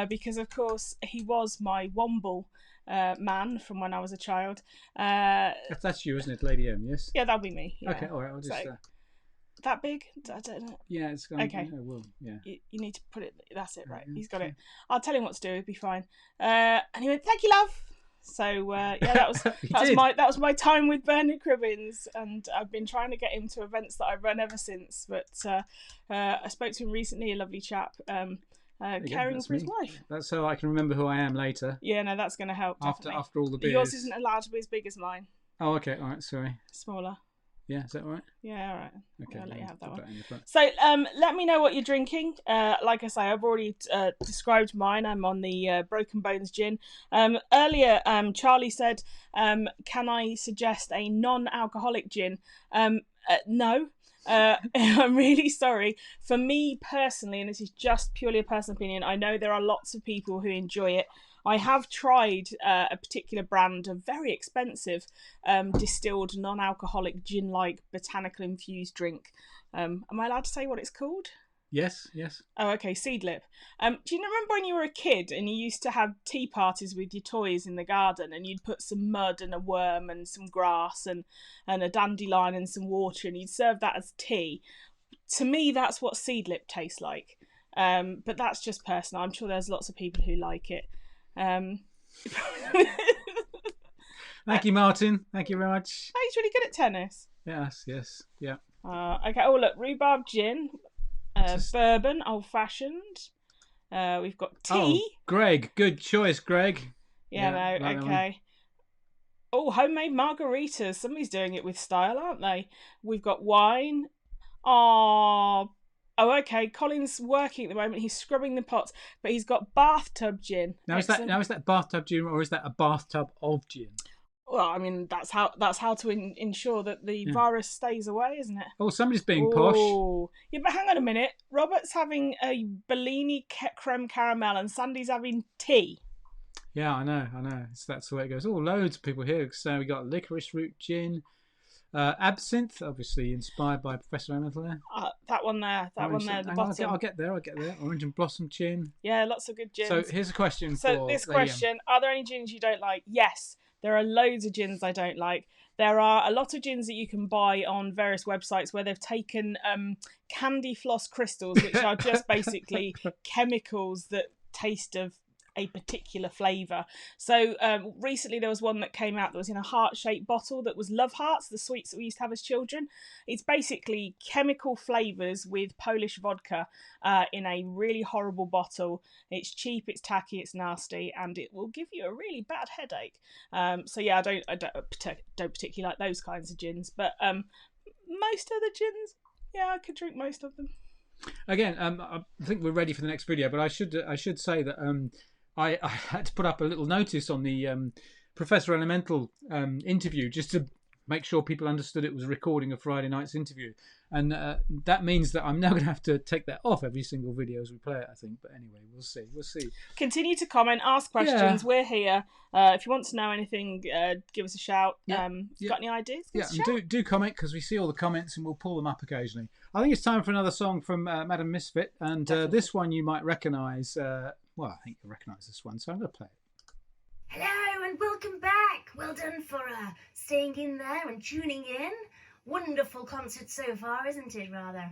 because of course he was my Womble man from when I was a child. That's you, isn't it, Lady M? Yes. Yeah, that'll be me. Yeah. Okay, all right. I'll just. That big? I don't know. Yeah, it's going. Okay. Yeah, well, yeah. You need to put it. That's it, right? He's got it. I'll tell him what to do. It'll be fine. And he went, "Thank you, love." So yeah, that was my time with Bernard Cribbins, and I've been trying to get him to events that I've run ever since. But I spoke to him recently, a lovely chap. Caring for his wife. That's so I can remember who I am later. Yeah, no, that's going to help. After all the beers. Yours isn't allowed to be as big as mine. Oh, okay. All right. Sorry. Smaller. Yeah, is that all right? Yeah, all right. Okay. I'll let you have that one. That so, let me know what you're drinking. Like I say, I've already described mine. I'm on the Broken Bones gin. Earlier, Charlie said, "Can I suggest a non-alcoholic gin?" No. I'm really sorry. For me personally, and this is just purely a personal opinion, I know there are lots of people who enjoy it. I have tried a particular brand of very expensive distilled non-alcoholic gin-like botanical infused drink. Am I allowed to say what it's called? Yes. Oh, okay, Seedlip. Do you remember when you were a kid and you used to have tea parties with your toys in the garden, and you'd put some mud and a worm and some grass and a dandelion and some water, and you'd serve that as tea? To me, that's what Seedlip tastes like. But that's just personal. I'm sure there's lots of people who like it. Thank you, Martin. Thank you very much. Oh, he's really good at tennis. Yes, yeah. Okay. Oh, look, rhubarb gin, bourbon, old fashioned. We've got tea. Oh, Greg, good choice, Greg. Yeah, no, okay. Oh, homemade margaritas. Somebody's doing it with style, aren't they? We've got wine. Oh, okay. Colin's working at the moment. He's scrubbing the pots, but he's got bathtub gin. Now is that bathtub gin, or is that a bathtub of gin? Well, I mean, that's how to ensure that the virus stays away, isn't it? Oh, somebody's being posh. Yeah, but hang on a minute. Robert's having a Bellini creme caramel, and Sandy's having tea. Yeah, I know. That's the way it goes. Oh, loads of people here. So we got licorice root gin. Absinthe, obviously inspired by Professor Elemental there. That one there, the bottom. I'll get there. Orange and blossom gin. Yeah, lots of good gins. So here's a question for this question: are there any gins you don't like? Yes, there are loads of gins I don't like. There are a lot of gins that you can buy on various websites where they've taken candy floss crystals, which are just basically chemicals that taste of a particular flavour. So recently there was one that came out that was in a heart-shaped bottle that was Love Hearts, the sweets that we used to have as children. It's basically chemical flavours with Polish vodka in a really horrible bottle. It's cheap, it's tacky, it's nasty, and it will give you a really bad headache. So yeah, I don't particularly like those kinds of gins, but most of the gins, yeah, I could drink most of them. Again, I think we're ready for the next video, but I should say that I had to put up a little notice on the Professor Elemental interview just to make sure people understood it was a recording of Friday night's interview. And that means that I'm now going to have to take that off every single video as we play it, I think. But anyway, we'll see. Continue to comment, ask questions. Yeah. We're here. If you want to know anything, give us a shout. Got any ideas? Give us a shout. And do comment, because we see all the comments and we'll pull them up occasionally. I think it's time for another song from Madam Misfit. And this one you might recognise. I think you'll recognise this one, so I'm going to play it. Hello and welcome back. Well done for staying in there and tuning in. Wonderful concert so far, isn't it, rather?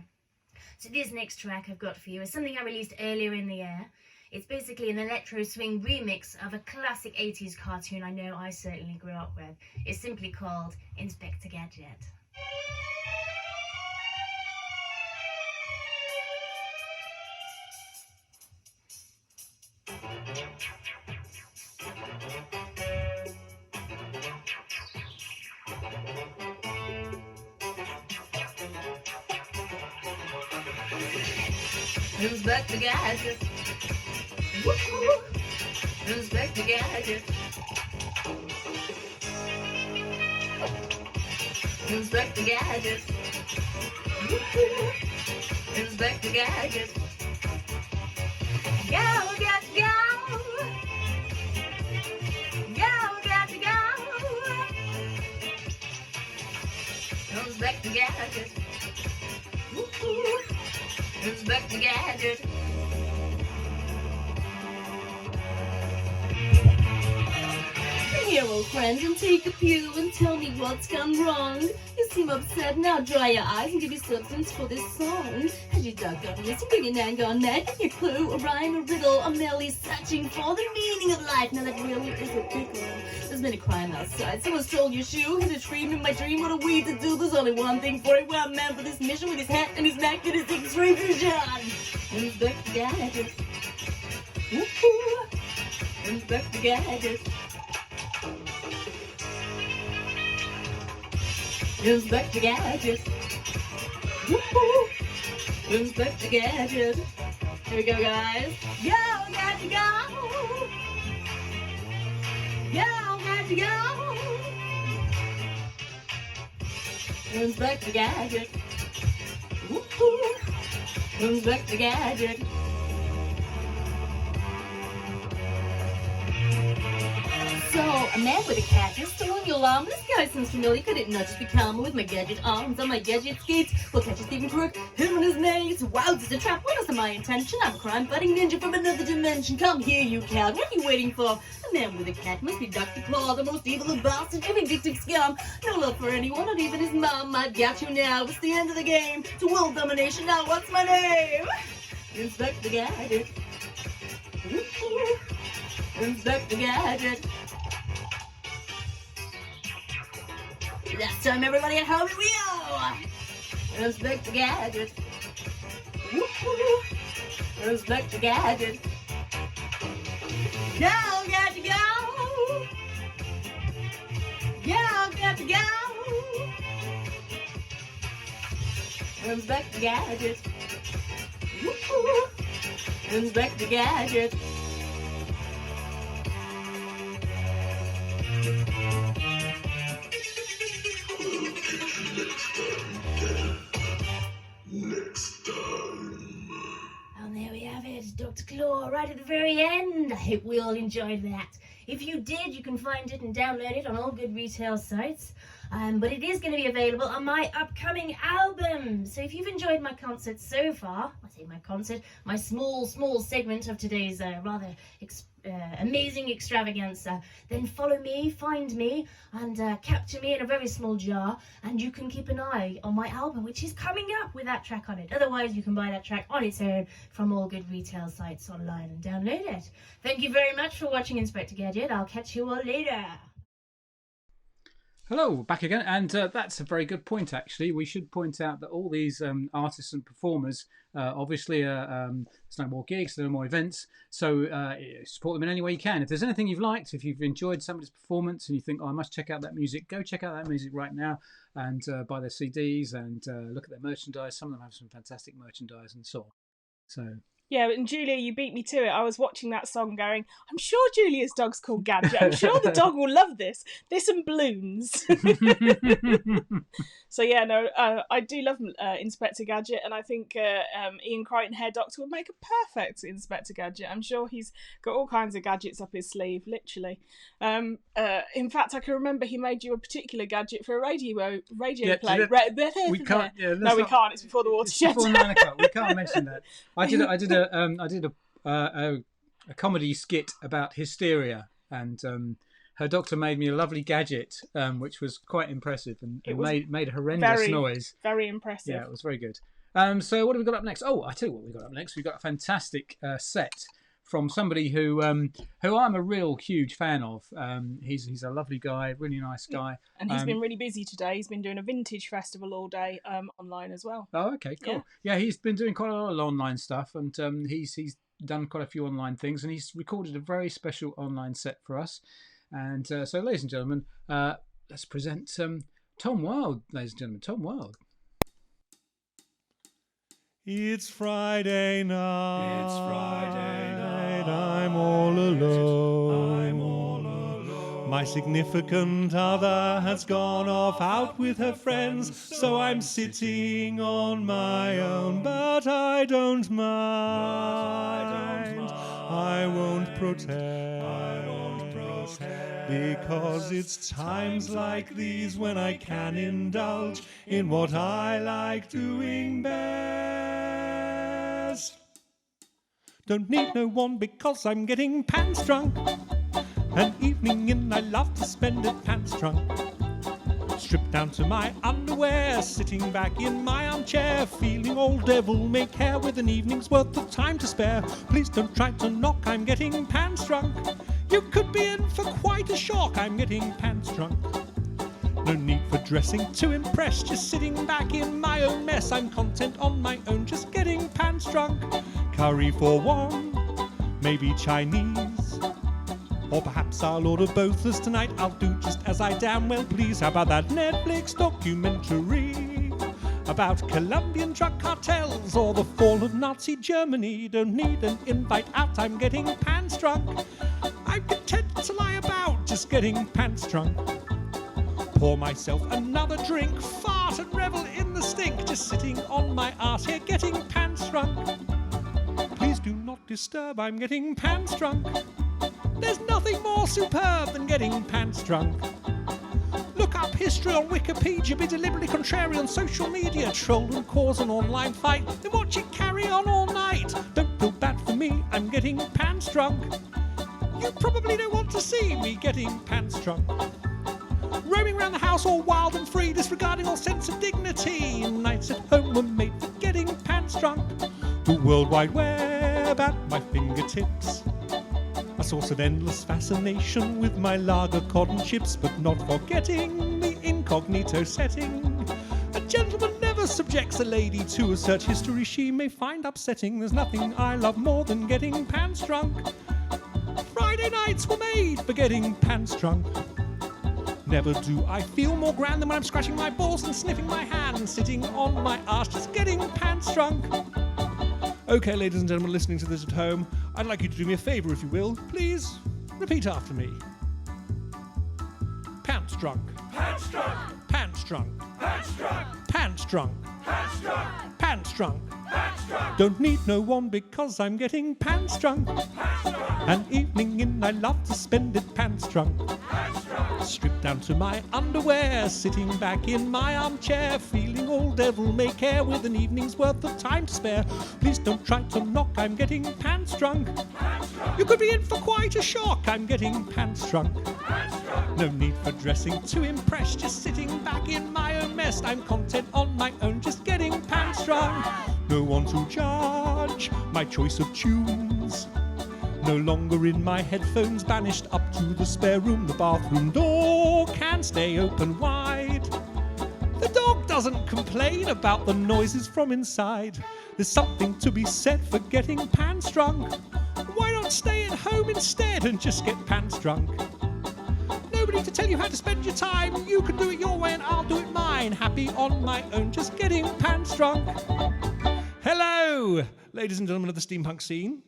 So this next track I've got for you is something I released earlier in the year. It's basically an electro swing remix of a classic 80s cartoon I know I certainly grew up with. It's simply called Inspector Gadget. Inspector Gadget. Woo-hoo. Inspector Gadget. Inspector Gadget. Woo-hoo. Inspector Gadget. Go, got to go. Go, got to go. Inspector Gadget. Woo-hoo. Inspector Gadget. Come here, old friend, and take a pew and tell me what's gone wrong. You seem upset, now dry your eyes and give your substance for this song. Has your dog got missing, bring your nan gone mad? Give your clue, a rhyme, a riddle, or merely searching for the meaning of life? Now that really is a big one. There's been a crime outside, someone stole your shoe, hit a tree in my dream, what a weed to do. There's only one thing for it, well, man for this mission with his hat and his neck and his X-ray vision. Inspector Gadget. Woo-hoo. Inspector Gadget. Inspector Gadget. Woo-hoo. Inspector Gadget. Here we go, guys. Go, got to go. Go, got to go. Inspector Gadget. Woo-hoo. Inspector Gadget. So, a man with a cat is stealing your alarm. This guy seems familiar, could it not just be calmer with my gadget arms on my gadget skates? We'll catch a Stephen Crook, him and his mates. Wow, this is a trap, what is my intention? I'm a crime-fighting ninja from another dimension. Come here, you cat, what are you waiting for? A man with a cat must be Dr. Claw, the most evil of bastards, a vindictive scum. No love for anyone, not even his mom. I've got you now, it's the end of the game. To world domination, now what's my name? Inspector Gadget. Inspector Gadget. Last time, everybody at home, here we go! Inspector Gadget. Woo-hoo. Inspector Gadget. Go, got to go! Go, got to go! Inspector Gadget. Woo-hoo. Inspector Gadget. Next time. And there we have it, Dr. Claw, right at the very end. I hope we all enjoyed that. If you did, you can find it and download it on all good retail sites. But it is going to be available on my upcoming album. So if you've enjoyed my concert so far, my small segment of today's rather amazing extravaganza, then follow me, find me, and capture me in a very small jar, and you can keep an eye on my album, which is coming up with that track on it. Otherwise, you can buy that track on its own from all good retail sites online and download it. Thank you very much for watching Inspector Gadget. I'll catch you all later. Hello, back again, and that's a very good point, actually. We should point out that all these artists and performers, obviously, there's no more gigs, there are no more events, so support them in any way you can. If there's anything you've liked, if you've enjoyed somebody's performance and you think, oh, I must check out that music, go check out that music right now and buy their CDs and look at their merchandise. Some of them have some fantastic merchandise and so on. So Yeah, and Julia, you beat me to it. I was watching that song going, I'm sure Julia's dog's called Gadget. I'm sure the dog will love this. This and balloons. So yeah, no, I do love Inspector Gadget, and I think Ian Crichton, Hair Doctor, would make a perfect Inspector Gadget. I'm sure he's got all kinds of gadgets up his sleeve, literally. In fact, I can remember he made you a particular gadget for a radio play. We can't. Yeah, we can't. It's before the watershed. Before 9 o'clock. We can't mention that. I did a comedy skit about hysteria, and her doctor made me a lovely gadget, which was quite impressive, and made a horrendous noise. Very impressive. Yeah, it was very good. So what have we got up next? Oh, I tell you what we got up next. We've got a fantastic set from somebody who I'm a real huge fan of. He's a lovely guy, really nice guy. And he's been really busy today. He's been doing a vintage festival all day online as well. Oh, okay, cool. Yeah, he's been doing quite a lot of online stuff, and he's done quite a few online things, and he's recorded a very special online set for us. And so, ladies and gentlemen, let's present Tom Wilde, ladies and gentlemen. Tom Wilde. It's Friday night. It's Friday night. I'm all alone. My significant other has gone off out with her friends, so I'm sitting on my own. But I don't mind. I won't protest. Because it's times like these when I can indulge in what I like doing best. Don't need no one because I'm getting pants drunk. An evening in I love to spend it pants drunk. Stripped down to my underwear, sitting back in my armchair, feeling old devil may care with an evening's worth of time to spare. Please don't try to knock, I'm getting pants drunk. You could be in for quite a shock, I'm getting pants drunk. No need for dressing to impress, just sitting back in my own mess. I'm content on my own, just getting pants drunk. Curry for one, maybe Chinese, or perhaps I'll order both, as tonight I'll do just as I damn well please. How about that Netflix documentary about Colombian drug cartels or the fall of Nazi Germany? Don't need an invite out, I'm getting pants drunk. I'm content to lie about, just getting pants drunk. Pour myself another drink, fart and revel in the stink, just sitting on my arse here getting pants drunk. Please do not disturb, I'm getting pants drunk. There's nothing more superb than getting pants drunk. Look up history on Wikipedia, be deliberately contrary on social media, troll and cause an online fight, then watch it carry on all night. Don't feel bad for me, I'm getting pants drunk. You probably don't want to see me getting pants drunk. Roaming around the house all wild and free, disregarding all sense of dignity. Nights at home were made for getting pants drunk. The World Wide Web at my fingertips, a source of endless fascination with my lager cotton chips, but not forgetting the incognito setting. A gentleman never subjects a lady to a search history she may find upsetting. There's nothing I love more than getting pants drunk. Friday nights were made for getting pants drunk. Never do I feel more grand than when I'm scratching my balls and sniffing my hand and sitting on my arse just getting pants drunk. Okay, ladies and gentlemen listening to this at home, I'd like you to do me a favour, if you will. Please repeat after me. Pants drunk. Pants drunk. Pants drunk. Pants drunk. Pants drunk. Pants drunk. Pants drunk. Pants drunk. Don't need no one because I'm getting pants drunk. An evening in I love to spend it pants drunk. Stripped down to my underwear, sitting back in my armchair, feeling all devil may care with an evening's worth of time to spare. Please don't try to knock, I'm getting pants drunk. You could be in for quite a shock, I'm getting pants drunk. No need for dressing to impress, just sitting back in my own mess. I'm content on my own, just getting pants drunk. No one to judge my choice of tunes. No longer in my headphones, banished up to the spare room. The bathroom door can stay open wide. The dog doesn't complain about the noises from inside. There's something to be said for getting pants drunk. Why not stay at home instead and just get pants drunk? Nobody to tell you how to spend your time. You can do it your way and I'll do it mine. Happy on my own, just getting pants drunk. Hello, Hello, ladies and gentlemen of the steampunk scene.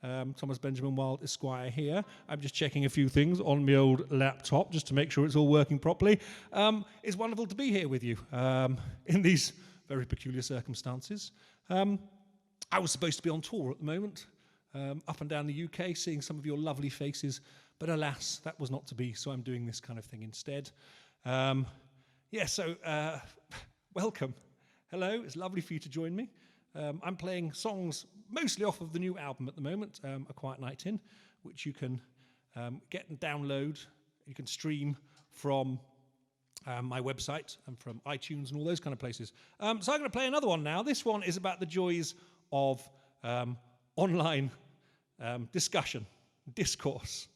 Thomas Benjamin Wilde Esquire here. I'm just checking a few things on my old laptop just to make sure it's all working properly. It's wonderful to be here with you in these very peculiar circumstances. I was supposed to be on tour at the moment, up and down the UK, seeing some of your lovely faces, but alas, that was not to be, so I'm doing this kind of thing instead. Welcome. Hello, it's lovely for you to join me. I'm playing songs mostly off of the new album at the moment, A Quiet Night In, which you can get and download. You can stream from my website and from iTunes and all those kind of places. So I'm going to play another one now. This one is about the joys of online discussion, discourse.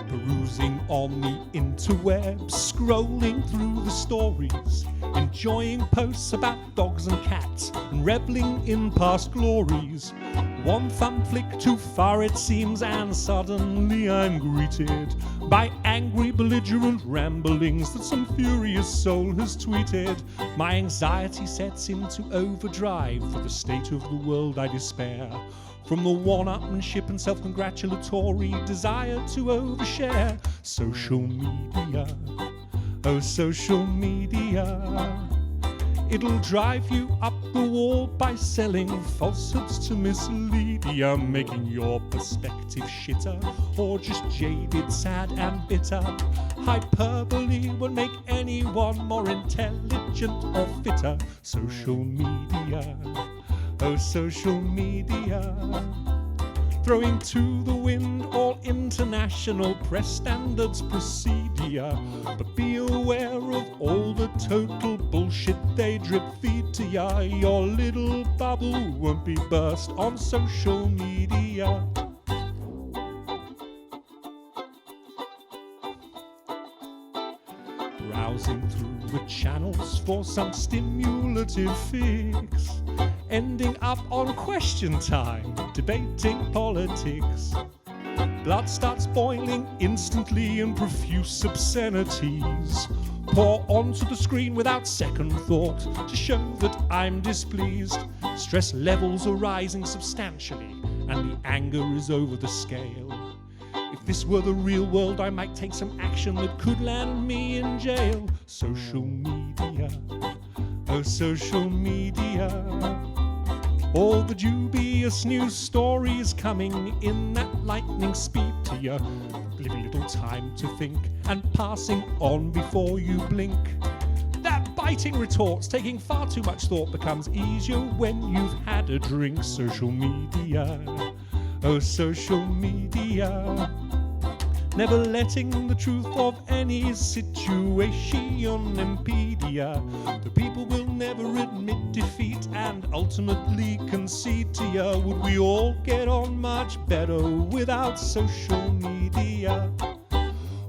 Perusing on the interwebs, scrolling through the stories, enjoying posts about dogs and cats, and reveling in past glories. One thumb flick too far it seems, and suddenly I'm greeted by angry, belligerent ramblings that some furious soul has tweeted. My anxiety sets into overdrive, for the state of the world I despair. From the one-upmanship and self-congratulatory desire to overshare. Social media, oh social media, it'll drive you up the wall by selling falsehoods to mislead ya, making your perspective shitter, or just jaded, sad and bitter. Hyperbole won't make anyone more intelligent or fitter. Social media, oh social media, throwing to the wind all international press standards procedure. But be aware of all the total bullshit they drip feed to ya. Your little bubble won't be burst on social media. Browsing through the channels for some stimulative fix, ending up on Question Time, debating politics. Blood starts boiling instantly and profuse obscenities pour onto the screen without second thought to show that I'm displeased. Stress levels are rising substantially and the anger is over the scale. If this were the real world, I might take some action that could land me in jail. Social media, oh social media, all the dubious news stories coming in at lightning speed to you, leaving little time to think and passing on before you blink. That biting retorts taking far too much thought becomes easier when you've had a drink. Social media, oh social media, never letting the truth of any situation impede ya. The people will never admit defeat and ultimately concede to ya. Would we all get on much better without social media?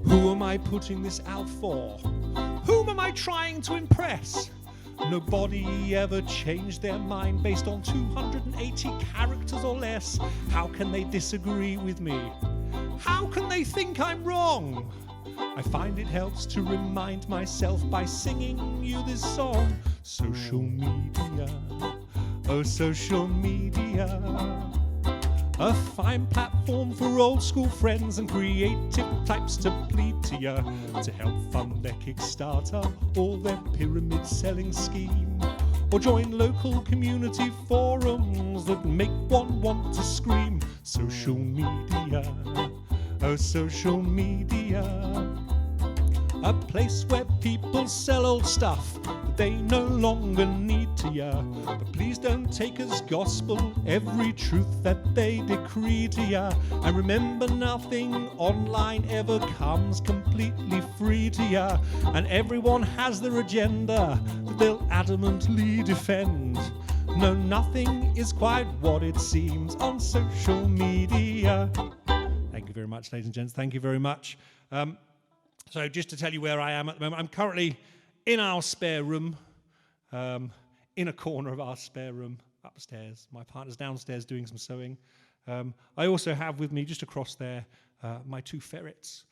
Who am I putting this out for? Whom am I trying to impress? Nobody ever changed their mind based on 280 characters or less. How can they disagree with me? How can they think I'm wrong? I find it helps to remind myself by singing you this song. Social media, oh social media, a fine platform for old school friends and creative types to plead to ya, to help fund their Kickstarter or their pyramid selling scheme, or join local community forums that make one want to scream. Social media, oh social media, a place where people sell old stuff that they no longer need to ya. But please don't take as gospel every truth that they decree to ya. And remember, nothing online ever comes completely free to ya. And everyone has their agenda that they'll adamantly defend. No, nothing is quite what it seems on social media. Thank you very much, ladies and gents. Thank you very much. So just to tell you where I am at the moment, I'm currently in our spare room, in a corner of our spare room upstairs. My partner's downstairs doing some sewing. I also have with me, just across there, my 2 ferrets,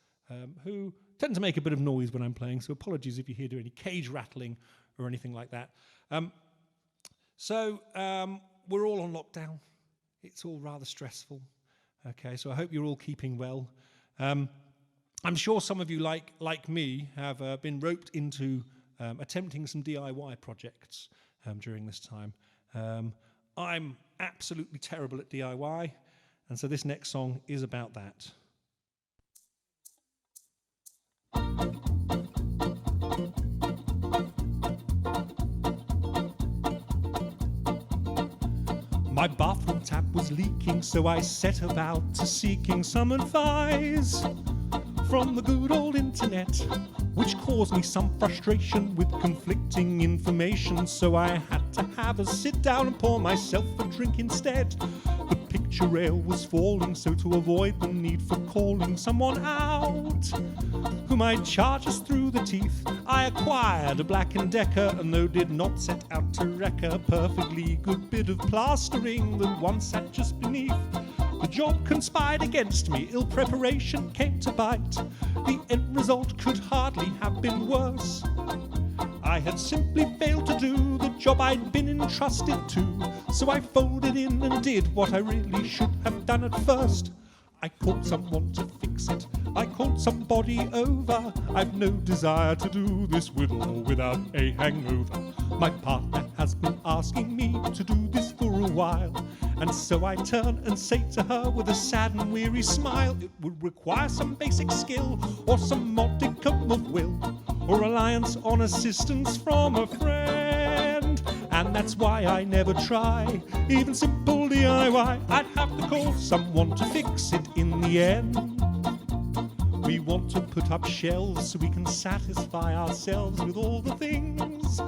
who tend to make a bit of noise when I'm playing, so apologies if you hear any cage rattling or anything like that. So we're all on lockdown. It's all rather stressful. Okay, so I hope you're all keeping well. I'm sure some of you, like me, have been roped into attempting some DIY projects during this time. I'm absolutely terrible at DIY, and so this next song is about that. My bathroom tap was leaking, so I set about to seeking some advice from the good old internet, which caused me some frustration with conflicting information, so I had to have a sit down and pour myself a drink instead. The picture rail was falling, so to avoid the need for calling someone out who might charge us through the teeth, I acquired a Black & Decker, and though did not set out to wreck a perfectly good bit of plastering that once sat just beneath, the job conspired against me, ill preparation came to bite. The end result could hardly have been worse. I had simply failed to do the job I'd been entrusted to, so I folded in and did what I really should have done at first. I called someone to fix it, I called somebody over. I've no desire to do this with or without a hangover. My partner has been asking me to do this for a while, and so I turn and say to her with a sad and weary smile, it would require some basic skill or some modicum of will, or reliance on assistance from a friend. And that's why I never try even simple DIY. I'd have to call someone to fix it in the end. We want to put up shelves so we can satisfy ourselves with all the things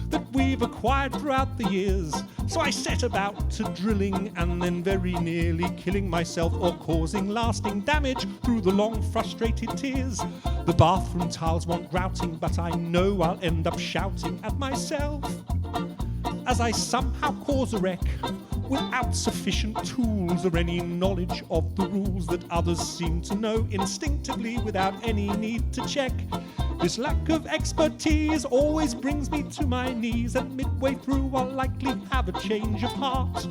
that we've acquired throughout the years. So I set about to drilling and then very nearly killing myself or causing lasting damage through the long frustrated tears. The bathroom tiles want grouting, but I know I'll end up shouting at myself as I somehow cause a wreck without sufficient tools or any knowledge of the rules that others seem to know instinctively without any need to check. This lack of expertise always brings me to my knees, and midway through I'll likely have a change of heart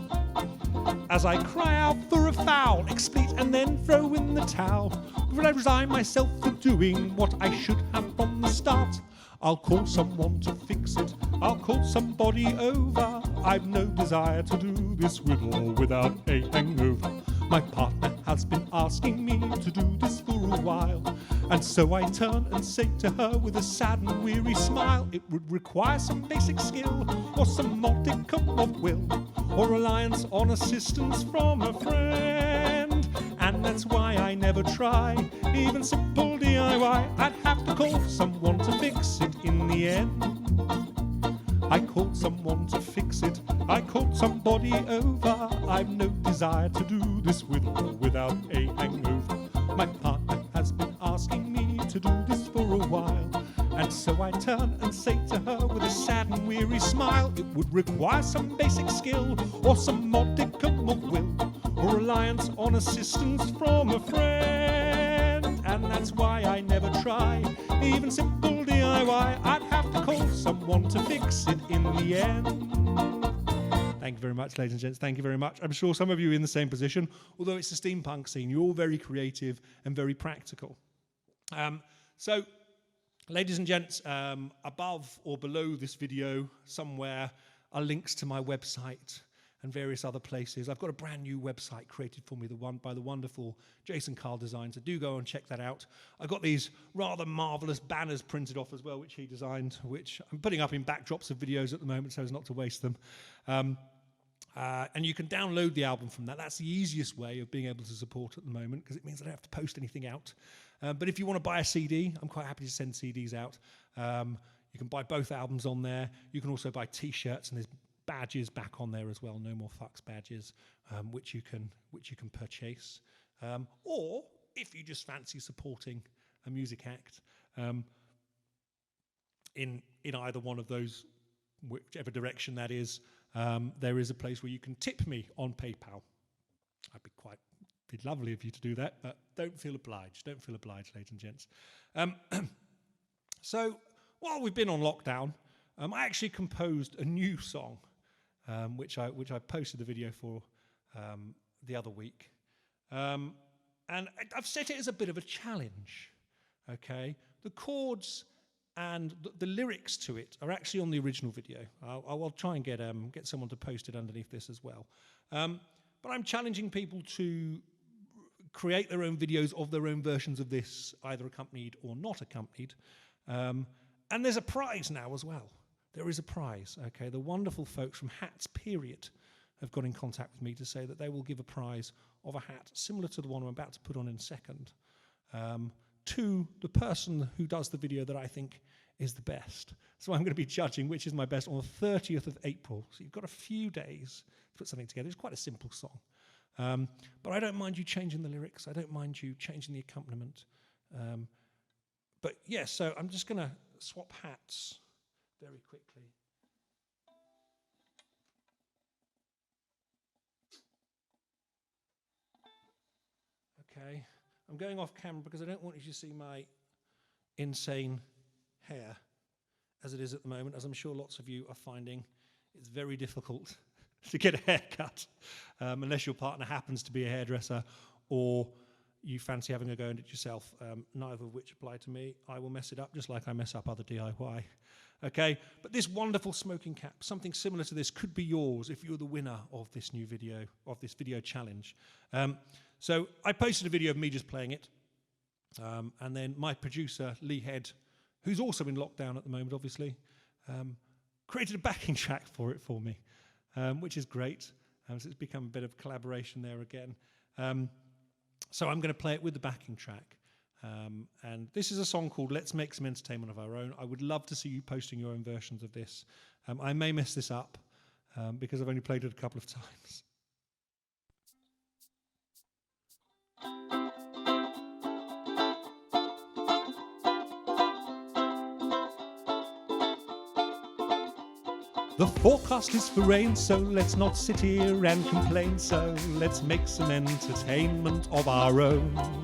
as I cry out for a foul, expleat and then throw in the towel. But I resign myself to doing what I should have from the start. I'll call someone to fix it, I'll call somebody over. I've no desire to do this with or without a hangover. My partner has been asking me to do this for a while, and so I turn and say to her with a sad and weary smile, it would require some basic skill or some modicum of will, or reliance on assistance from a friend. And that's why I never try even simple DIY. I'd have to call someone to fix it in the end. I called someone to fix it, I called somebody over. I've no desire to do this with or without a hangover. My partner has been asking me to do this for a while, and so I turn and say to her with a sad and weary smile, it would require some basic skill or some modicum of will, or reliance on assistance from a friend. And that's why I never try even simple DIY. I'd have to call someone to fix it in the end. Thank you very much, ladies and gents. Thank you very much. I'm sure some of you are in the same position, although it's the steampunk scene. You're all very creative and very practical. So, ladies and gents, above or below this video somewhere are links to my website and various other places. I've got a brand new website created for me, by the wonderful Jason Carl Design, so do go and check that out. I've got these rather marvellous banners printed off as well, which he designed, which I'm putting up in backdrops of videos at the moment so as not to waste them. And you can download the album from that. That's the easiest way of being able to support at the moment, because it means I don't have to post anything out. But if you want to buy a CD, I'm quite happy to send CDs out. You can buy both albums on there. You can also buy T-shirts, and there's badges back on there as well. No More Fucks badges, which you can purchase. Or if you just fancy supporting a music act in either one of those, whichever direction that is, there is a place where you can tip me on PayPal. Be lovely of you to do that, but don't feel obliged. Don't feel obliged, ladies and gents. So while we've been on lockdown, I actually composed a new song, which I posted the video for the other week, and I've set it as a bit of a challenge. Okay, the chords and the lyrics to it are actually on the original video. I'll try and get someone to post it underneath this as well. But I'm challenging people to create their own videos of their own versions of this, either accompanied or not accompanied. And there's a prize now as well. There is a prize, okay? The wonderful folks from Hats Period have got in contact with me to say that they will give a prize of a hat similar to the one I'm about to put on in a second to the person who does the video that I think is the best. So I'm going to be judging which is my best on the 30th of April. So you've got a few days to put something together. It's quite a simple song. But I don't mind you changing the lyrics. I don't mind you changing the accompaniment. But yeah, so I'm just going to swap hats very quickly. Okay, I'm going off camera because I don't want you to see my insane hair as it is at the moment, as I'm sure lots of you are finding it's very difficult to get a haircut unless your partner happens to be a hairdresser or you fancy having a go at it yourself, neither of which apply to me. I will mess it up just like I mess up other DIY. Okay, but this wonderful smoking cap, something similar to this, could be yours if you're the winner of this new video, of this video challenge. So I posted a video of me just playing it, and then my producer, Lee Head, who's also in lockdown at the moment, obviously, created a backing track for it for me, which is great. So it's become a bit of collaboration there again. So I'm going to play it with the backing track. And this is a song called Let's Make Some Entertainment of Our Own. I would love to see you posting your own versions of this. I may mess this up because I've only played it a couple of times. The forecast is for rain, so let's not sit here and complain. So let's make some entertainment of our own.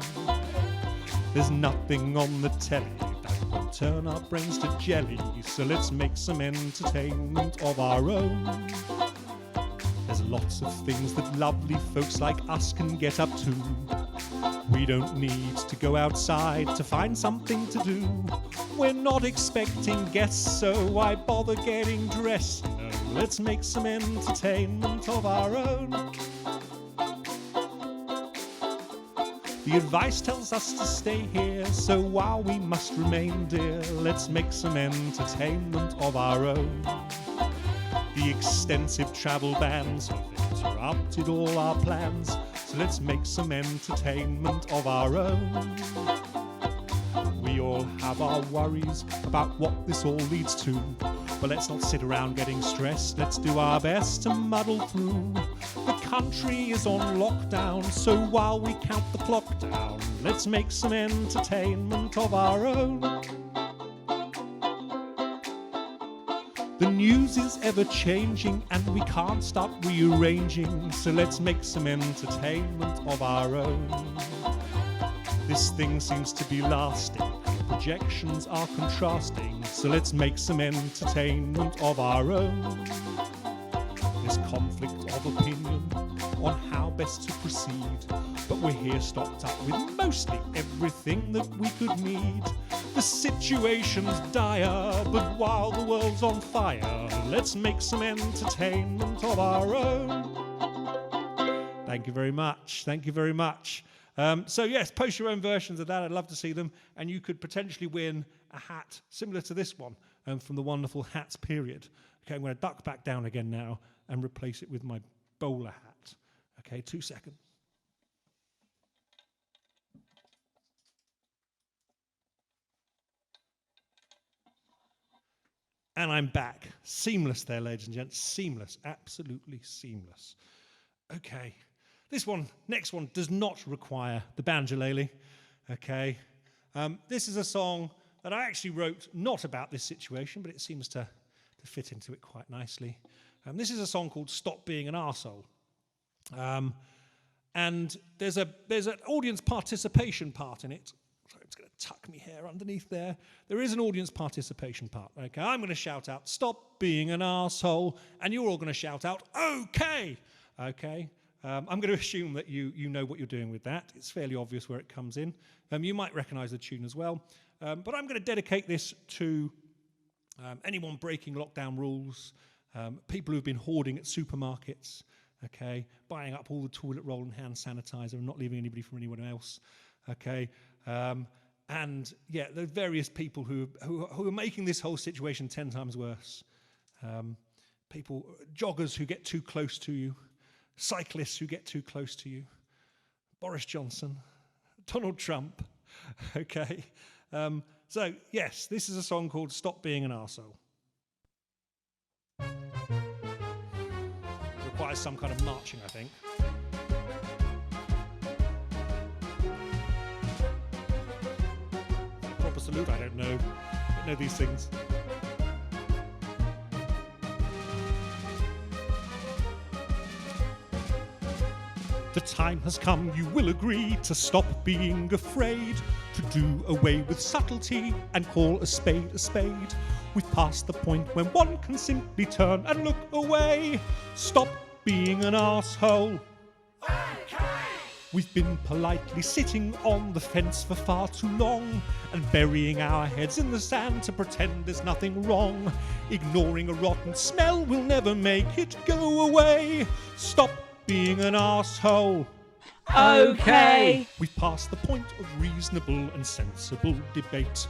There's nothing on the telly that will turn our brains to jelly. So let's make some entertainment of our own. There's lots of things that lovely folks like us can get up to. We don't need to go outside to find something to do. We're not expecting guests, so why bother getting dressed? No, let's make some entertainment of our own. The advice tells us to stay here, so while we must remain dear, let's make some entertainment of our own. The extensive travel bans have interrupted all our plans, so let's make some entertainment of our own. We all have our worries about what this all leads to, but let's not sit around getting stressed. Let's do our best to muddle through. The country is on lockdown, so while we count the clock down, let's make some entertainment of our own. The news is ever changing and we can't stop rearranging, so let's make some entertainment of our own. This thing seems to be lasting, projections are contrasting, so let's make some entertainment of our own. There's conflict of opinion on how best to proceed, but we're here stocked up with mostly everything that we could need. The situation's dire, but while the world's on fire, let's make some entertainment of our own. Thank you very much. Thank you very much. So yes, post your own versions of that. I'd love to see them. And you could potentially win a hat similar to this one from the wonderful Hats Period. Okay, I'm going to duck back down again now and replace it with my bowler hat. Okay, 2 seconds. And I'm back. Seamless there, ladies and gents. Seamless. Absolutely seamless. Okay. This one, next one, does not require the banjolele. Okay. This is a song that I actually wrote not about this situation, but it seems to fit into it quite nicely. This is a song called Stop Being an Arsehole. And there's an audience participation part in it. Sorry, I'm just going to tuck my hair underneath there. There is an audience participation part. Okay, I'm going to shout out, "Stop being an arsehole," and you're all going to shout out, "Okay." Okay. I'm going to assume that you know what you're doing with that. It's fairly obvious where it comes in. You might recognise the tune as well. But I'm going to dedicate this to anyone breaking lockdown rules, people who've been hoarding at supermarkets, okay, buying up all the toilet roll and hand sanitizer and not leaving anybody from anyone else, okay, and yeah, the various people who are making this whole situation 10 times worse. People, joggers who get too close to you, cyclists who get too close to you, Boris Johnson, Donald Trump, okay. So, yes, this is a song called "Stop Being an Arsehole." Requires some kind of marching, I think. A proper salute, I don't know. I don't know these things. The time has come, you will agree, to stop being afraid, to do away with subtlety and call a spade a spade. We've passed the point when one can simply turn and look away. Stop being an arsehole. Okay. We've been politely sitting on the fence for far too long and burying our heads in the sand to pretend there's nothing wrong. Ignoring a rotten smell will never make it go away. Stop being an arsehole. Okay. We've passed the point of reasonable and sensible debate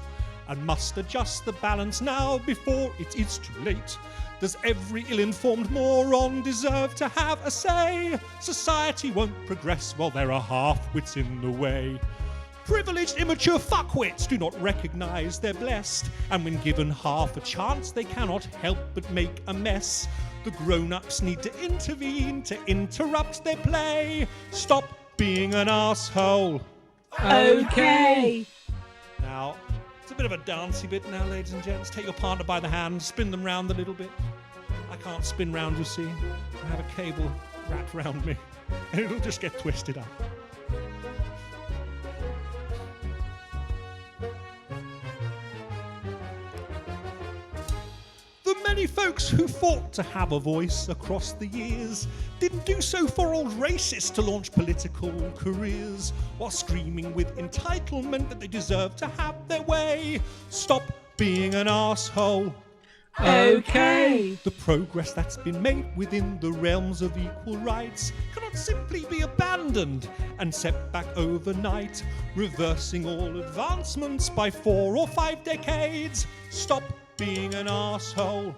and must adjust the balance now before it is too late. Does every ill-informed moron deserve to have a say? Society won't progress while there are half-wits in the way. Privileged, immature fuckwits do not recognise they're blessed, and when given half a chance they cannot help but make a mess. The grown-ups need to intervene to interrupt their play. Stop being an arsehole. Okay. Now, it's a bit of a dancey bit now, ladies and gents. Take your partner by the hand, spin them round a little bit. I can't spin round, you see. I have a cable wrapped round me, and it'll just get twisted up. The many folks who fought to have a voice across the years didn't do so for old racists to launch political careers, while screaming with entitlement that they deserve to have their way. Stop being an arsehole. Okay. The progress that's been made within the realms of equal rights cannot simply be abandoned and set back overnight, reversing all advancements by 4 or 5 decades. Stop being an arsehole.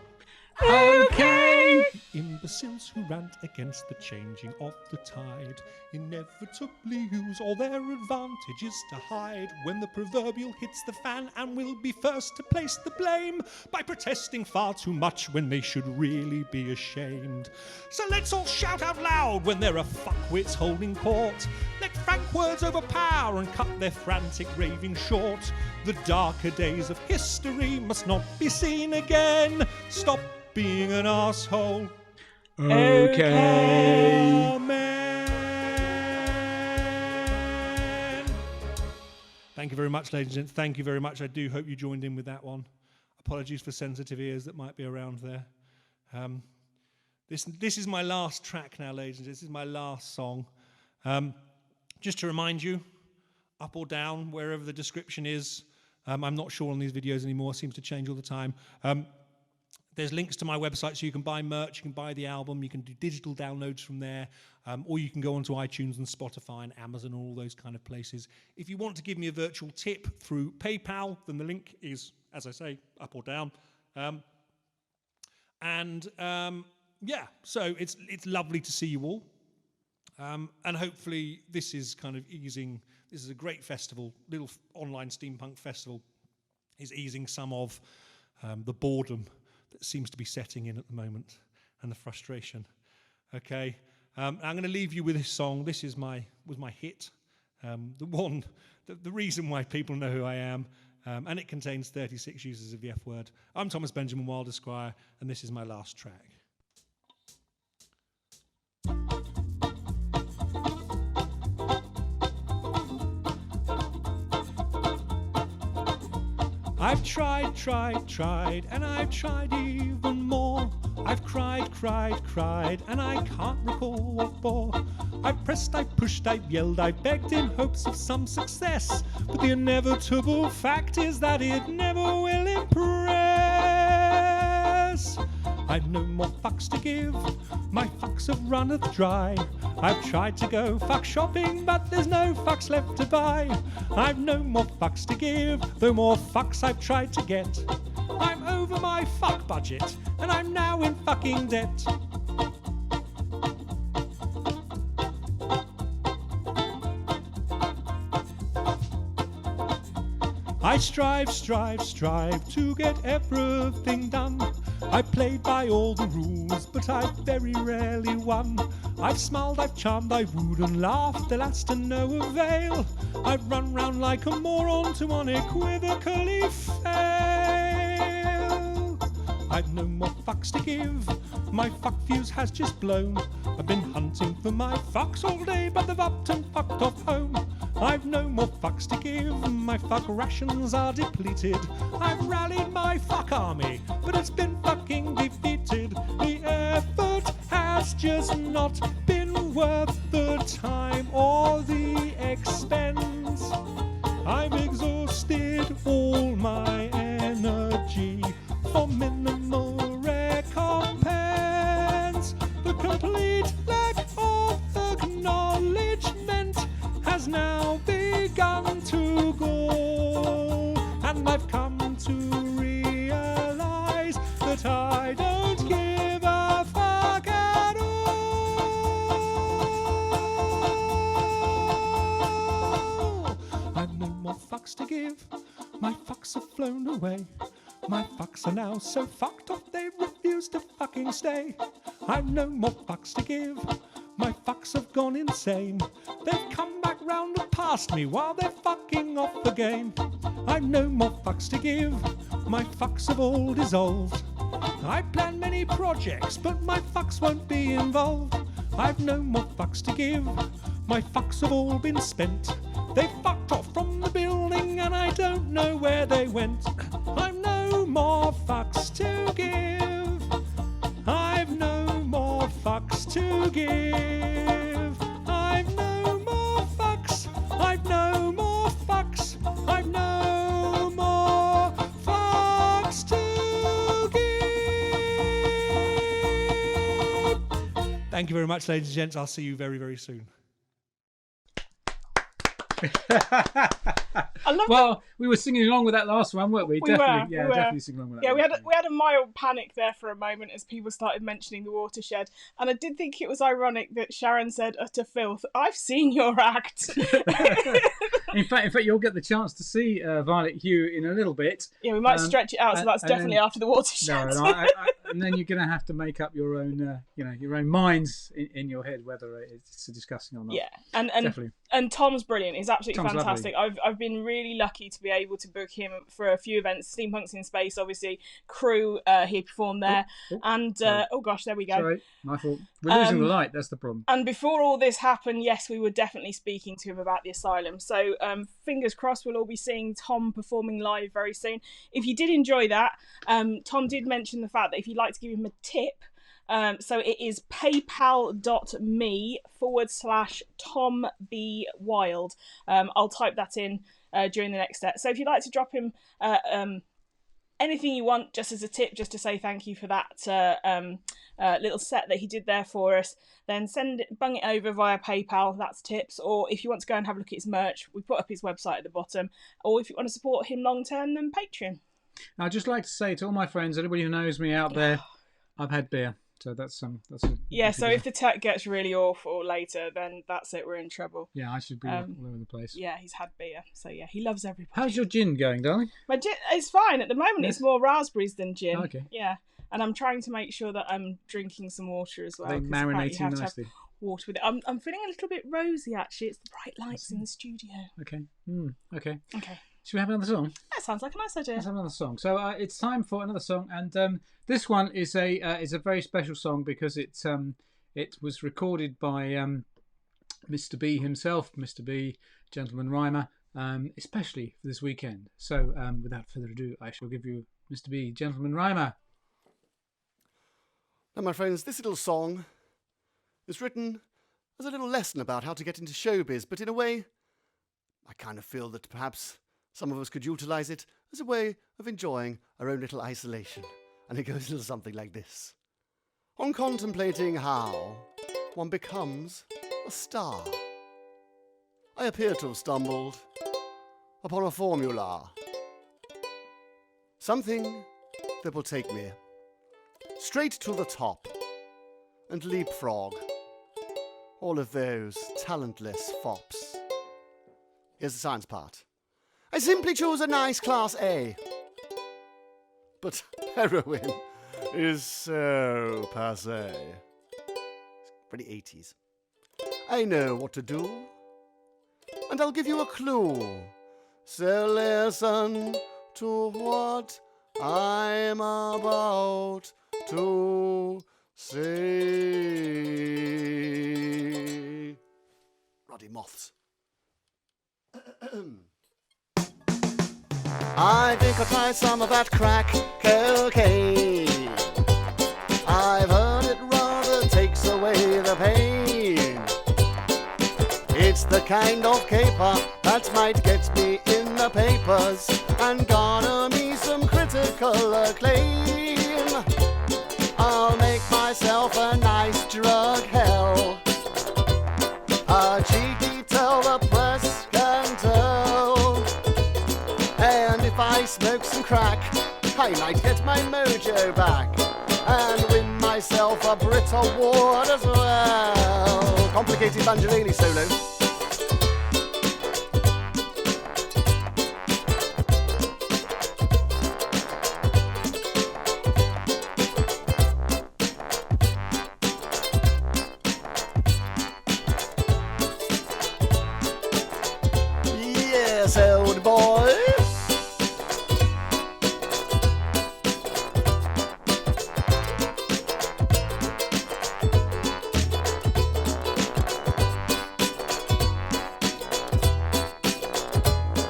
Okay. Imbeciles who rant against the changing of the tide inevitably use all their advantages to hide when the proverbial hits the fan, and will be first to place the blame by protesting far too much when they should really be ashamed. So let's all shout out loud when there are fuckwits holding court. Let frank words overpower and cut their frantic raving short. The darker days of history must not be seen again. Stop being an arsehole. Okay. Amen. Thank you very much, ladies and gents. Thank you very much. I do hope you joined in with that one. Apologies for sensitive ears that might be around there. This is my last track now, ladies and gents. This is my last song. Just to remind you, up or down, wherever the description is. I'm not sure on these videos anymore. It seems to change all the time. There's links to my website so you can buy merch, you can buy the album, you can do digital downloads from there, or you can go onto iTunes and Spotify and Amazon and all those kind of places. If you want to give me a virtual tip through PayPal, then the link is, as I say, up or down. Yeah, so it's lovely to see you all. And hopefully this is kind of easing, this is a great festival, little online steampunk festival, is easing some of the boredom that seems to be setting in at the moment, and the frustration. Okay, I'm going to leave you with this song. This was my hit, the reason why people know who I am, and it contains 36 uses of the F word. I'm Thomas Benjamin Wilde Esquire, and this is my last track. I've tried, and I've tried even more. I've cried, and I can't recall what for. I've pressed, I pushed, I yelled, I begged in hopes of some success. But the inevitable fact is that it never will impress. I've no more fucks to give, my fucks have runneth dry. I've tried to go fuck shopping, but there's no fucks left to buy. I've no more fucks to give, though more fucks I've tried to get. I'm over my fuck budget, and I'm now in fucking debt. I strive to get everything done. I played by all the rules, but I very rarely won. I've smiled, I've charmed, I've wooed and laughed, alas to no avail. I've run round like a moron to unequivocally fail. I've no more fucks to give, my fuck fuse has just blown. I've been hunting for my fucks all day, but they've upped and fucked off home. I've no more fucks to give, my fuck rations are depleted. I've rallied my fuck army, but it's been fucking defeated. The effort has just not been worth the time or the expense. I've exhausted all my energy for minimal recompense. The complete lack of acknowledgement has now begun to go, and I've come to realize that I don't give a fuck at all. I've no more fucks to give, my fucks have flown away. My fucks are now so fucked off they refuse to fucking stay. I've no more fucks to give, my fucks have gone insane. They've come back round and past me while they're fucking off again. I've no more fucks to give, my fucks have all dissolved. I plan many projects, but my fucks won't be involved. I've no more fucks to give, my fucks have all been spent. They fucked off from the building and I don't know where they went. I've no more fucks to give, I've no more fucks to give. I've no more fucks, I've no more fucks, I've no more fucks to give. Thank you very much, ladies and gents. I'll see you very, very soon. Well, we were singing along with that last one, weren't we? Definitely singing along with that. Yeah, we had a mild panic there for a moment as people started mentioning the watershed, and I did think it was ironic that Sharon said utter filth. I've seen your act. in fact, you'll get the chance to see Violet Hue in a little bit. Yeah, we might stretch it out, so that's definitely after the watershed. No, and then you're going to have to make up your own, your own minds in your head whether it's discussing or not. Yeah, and Tom's brilliant. He's absolutely fantastic. I've been really lucky to be able to book him for a few events. SteamPunk's in Space, obviously. Crew, he performed there, and oh gosh, there we go. Sorry, my fault. We're losing the light. That's the problem. And before all this happened, yes, we were definitely speaking to him about the asylum. So fingers crossed, we'll all be seeing Tom performing live very soon. If you did enjoy that, Tom did mention the fact that if you'd like to give him a tip. So it is paypal.me/Tom B Wild. I'll type that in during the next set. So if you'd like to drop him anything you want, just as a tip, just to say thank you for that little set that he did there for us, then bung it over via PayPal. That's tips. Or if you want to go and have a look at his merch, we put up his website at the bottom. Or if you want to support him long term, then Patreon. I'd just like to say to all my friends, anybody who knows me out there, I've had beer. So that's yeah. So if the tech gets really awful later, then that's it. We're in trouble. Yeah, I should be all over the place. Yeah, he's had beer, so yeah, he loves everybody. How's your gin going, darling? My gin is fine at the moment. It's more raspberries than gin. Oh, okay. Yeah, and I'm trying to make sure that I'm drinking some water as well. Are they marinating nicely? Water with it. I'm feeling a little bit rosy actually. It's the bright lights in the studio. Okay. Okay. Okay. Should we have another song? That sounds like a nice idea. Let's have another song. So it's time for another song, and this one is a very special song because it was recorded by Mr.B himself, Mr.B Gentleman Rhymer, especially for this weekend. So, without further ado, I shall give you Mr.B Gentleman Rhymer. Now, my friends, this little song is written as a little lesson about how to get into showbiz, but in a way, I kind of feel that perhaps some of us could utilise it as a way of enjoying our own little isolation. And it goes a little something like this. On contemplating how one becomes a star, I appear to have stumbled upon a formula. Something that will take me straight to the top and leapfrog all of those talentless fops. Here's the science part. I simply choose a nice class A. But heroin is so passé. It's pretty 80s. I know what to do, and I'll give you a clue. So listen to what I'm about to say. Bloody moths. I think I'll try some of that crack cocaine. I've heard it rather takes away the pain. It's the kind of caper that might get me in the papers and garner me some critical acclaim. I'll make myself a nice drug hell, a cheeky tell the press can tell. And if I smoke some crack, I might get my mojo back and win myself a Brit Award as well. Complicated banjolini solo. Yes, old boy.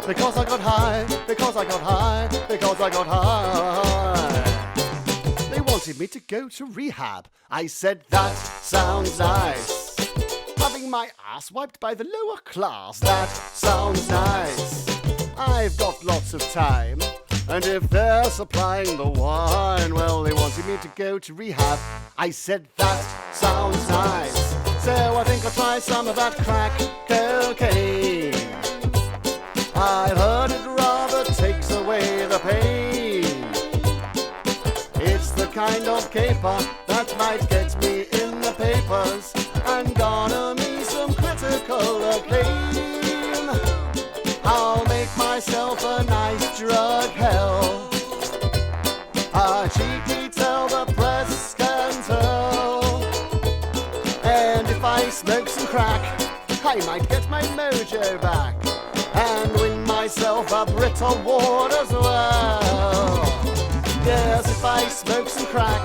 Because I got high, because I got high, because I got high. They wanted me to go to rehab. I said that sounds nice. Having my ass wiped by the lower class, that sounds nice. I've got lots of time, and if they're supplying the wine, well, they wanted me to go to rehab. I said that sounds nice. So I think I'll try some of that crack cocaine. I've heard it rather takes away the pain. It's the kind of caper that might get me in the papers and garner me some critical acclaim. I'll make myself a nice drug hell, a cheeky tell the press can tell. And if I smoke some crack, I might get my mojo back and win myself a Brit Award as well. Yes, if I smoke some crack,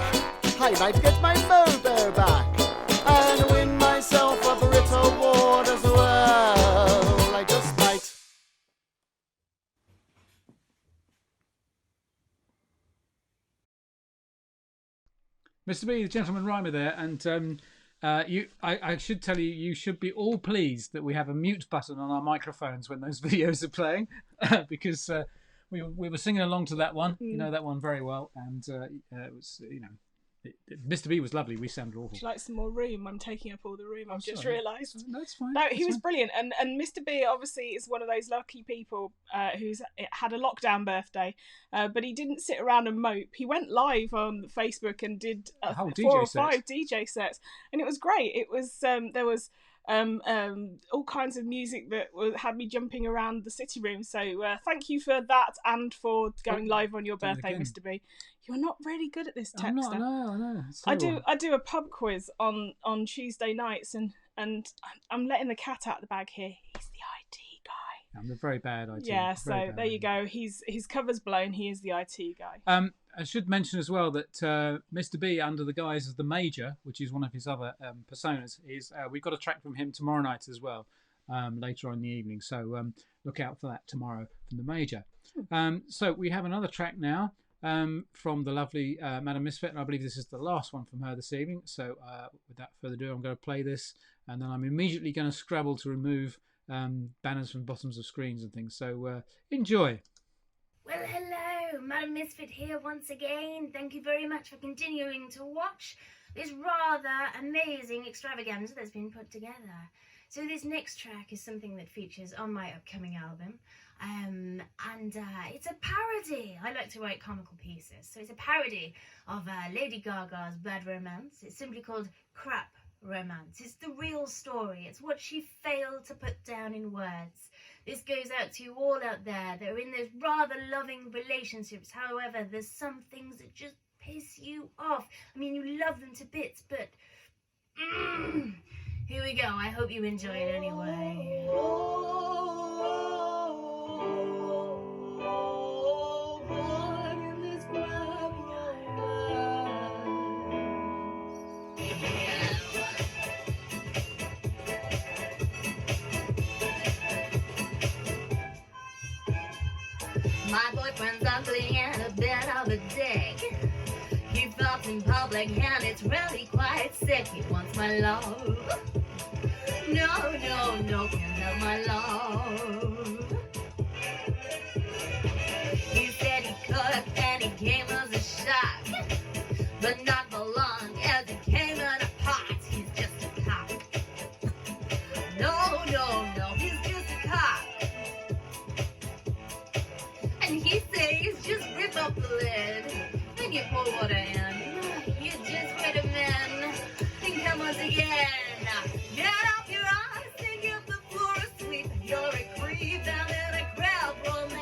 I might get my mojo back and win myself a Brit Award as well. I just might. Mr.B the Gentleman Rhymer there, and I should tell you, you should be all pleased that we have a mute button on our microphones when those videos are playing, because we were singing along to that one. You know that one very well, and it was, Mr.B was lovely. We sounded awful. Would you like some more room? I'm taking up all the room. I've just sorry. realised. No, it's fine. No, he It's was fine. brilliant, and Mr.B obviously is one of those lucky people who's had a lockdown birthday, but he didn't sit around and mope. He went live on Facebook and did A whole 4 or DJ set. 5 DJ sets, and it was great. It was there was all kinds of music that had me jumping around the city room. So thank you for that and for going live on your Do it birthday, again. You're not really good at this tech I'm not. stuff. I know. It's I terrible. do a pub quiz on Tuesday nights, and I'm letting the cat out of the bag here. He's the IT guy. I'm a very bad idea. Yeah, so there you go. His cover's blown. He is the IT guy. I should mention as well that Mr. B, under the guise of the Major, which is one of his other personas, is we've got a track from him tomorrow night as well. later on in the evening. So look out for that tomorrow from the Major. So we have another track now from the lovely Madam Misfit, and I believe this is the last one from her this evening. So without further ado, I'm going to play this, and then I'm immediately going to scrabble to remove banners from bottoms of screens and things. So enjoy. Well, hello, Madam Misfit here once again. Thank you very much for continuing to watch this rather amazing extravaganza that's been put together. So this next track is something that features on my upcoming album, and it's a parody. I like to write comical pieces, so it's a parody of Lady Gaga's Bad Romance. It's simply called Crap Romance. It's the real story. It's what she failed to put down in words. This goes out to you all out there that are in those rather loving relationships. However, there's some things that just piss you off. I mean, you love them to bits, but here we go. I hope you enjoy it anyway. My boyfriend's ugly and a bit of a dick. He fucks in public and it's really quite sick. He wants my love. No, can't have my love. He said he could and he came as a shock, but not for long as he came in a pot. He's just a cock. No, he's just a cock. And he says, just rip up the lid and you pour water in. You just wait a minute and come once again. Get off your eyes, take up the floor asleep. You're a creep and in a crowd romance.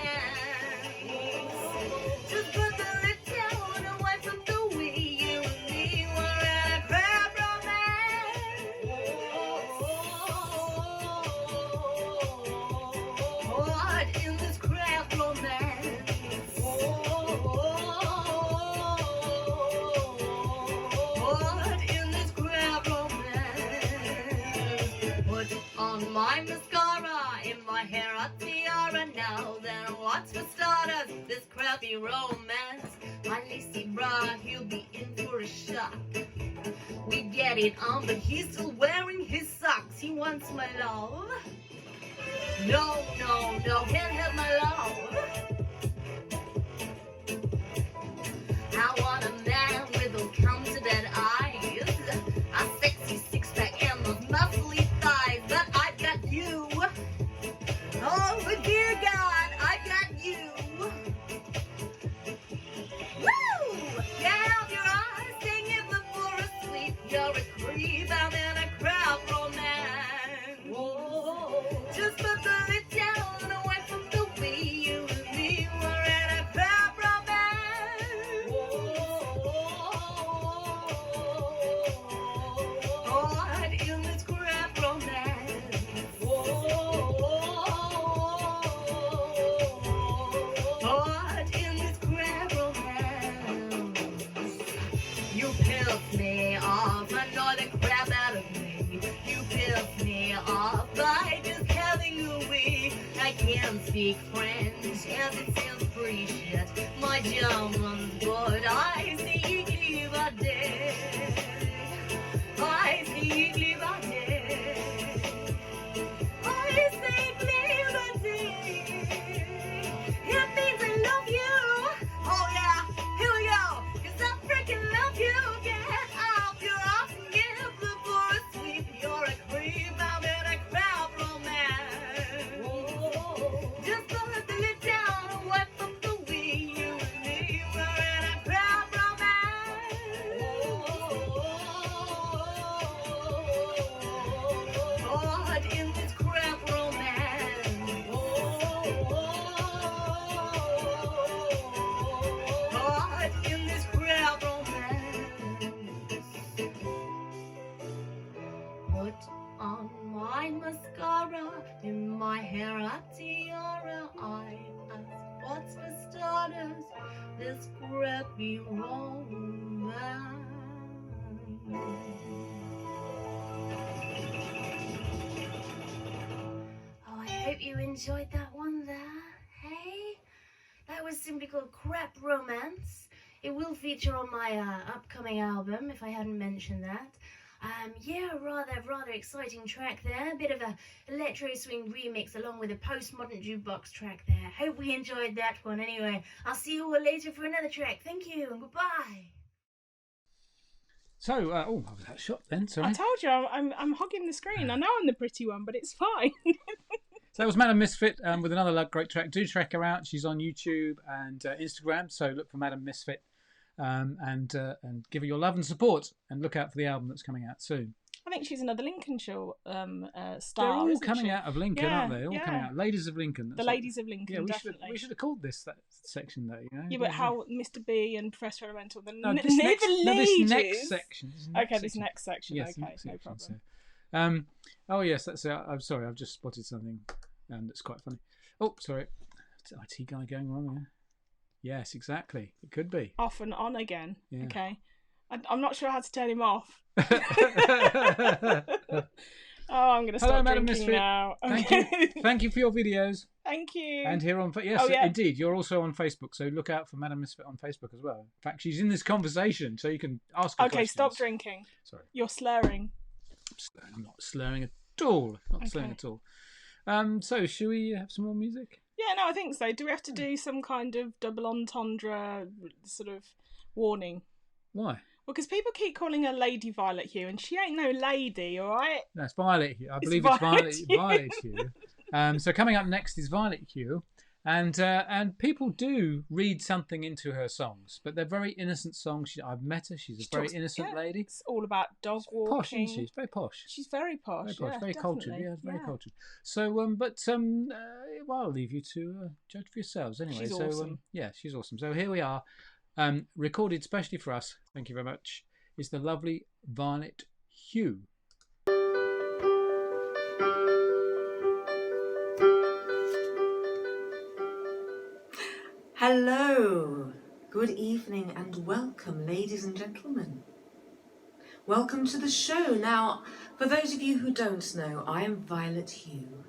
Just put the lid down and wipe from the way you and me were in a crowd romance. What in this crowd romance? What in this crowd romance? Put on my mascara, in my hair a tiara. Now then, what's for starters? This crappy romance. My lacy bra, he'll be in for a shock. We get it on, but he's still wearing his socks. He wants my love. No, can't have my love. I want a man with those come-to-bed eyes, a sexy six-pack and those muscly thighs. But I've got you. Oh, but dear God, I've got you. Woo! Get out your eyes, sing it before asleep. You're a creep, I'm in a crowd romance. Whoa. Just put the lid down away from the way you and me were in a crowd romance. What in this crap romance? What in this crap romance? You pissed me off, annoy the crap out of me. You pissed me off by just having a wee. I can't speak French, and it sounds pretty shit. My German's good, I speak liberty. I speak liberty. I speak liberty. It means I love you. Oh yeah, here we go. 'Cause I freaking love you. Get off your ass and give the floor a sweep. You're a creep, I'm in a crowd romance. Just put the lid down and wipe from the way you and me were in a crowd romance. What in this crap romance? What in this crap romance? Put on my mascara, in my hair a tiara. I ask what's for starters, this crappy romance. hope you enjoyed that one there. Hey? That was simply called Crap Romance. It will feature on my upcoming album, if I hadn't mentioned that. Yeah, rather exciting track there. A bit of a electro swing remix along with a postmodern jukebox track there. Hope we enjoyed that one anyway. I'll see you all later for another track. Thank you and goodbye. So, I was out of shot then, sorry. I told you, I'm hogging the screen. I know I'm the pretty one, but it's fine. So that was Madam Misfit with another great track. Do check her out. She's on YouTube and Instagram. So look for Madam Misfit and give her your love and support. And look out for the album that's coming out soon. I think she's another Lincolnshire star. They're all isn't coming she? out of Lincoln, Yeah, aren't they? All coming out. Ladies of Lincoln. The Ladies of Lincoln, yeah, definitely. We should have called this that section though. You know? Yeah, but how Mr.B and Professor Elemental, this ladies. next section. This next section. Yes, okay, next no section, problem. So, oh yes, that's it. I'm sorry, I've just spotted something, and it's quite funny. Oh, sorry, IT guy going wrong there. Yes, exactly. It could be Off and on again. Yeah. Okay, I'm not sure how to turn him off. Oh, I'm going to stop Madam drinking Misfit. now. Thank you for your videos. Thank you. And here on indeed, you're also on Facebook, so look out for Madam Misfit on Facebook as well. In fact, she's in this conversation, so you can ask her Okay, questions. stop drinking. Sorry, you're slurring. I'm not slurring at all. Slurring at all. So should we have some more music? Yeah, no, I think so. Do we have to do some kind of double entendre sort of warning? Why? Well, because people keep calling her Lady Violet Hue, and she ain't no lady, all right? No, it's Violet Hue. I believe it's Violet Hue. So coming up next is Violet Hue, and people do read something into her songs, but they're very innocent songs. I've met her. She's a very innocent lady. It's all about dog walking. Posh, isn't she? She's very posh. She's very posh. Very posh, very cultured. Yeah, very yeah. cultured. So, well, I'll leave you to judge for yourselves. Anyway, She's awesome. Yeah, she's awesome. So here we are. Recorded specially for us, thank you very much, is the lovely Violet Hue. Hello, good evening and welcome, ladies and gentlemen. Welcome to the show. Now, for those of you who don't know, I am Violet Hue,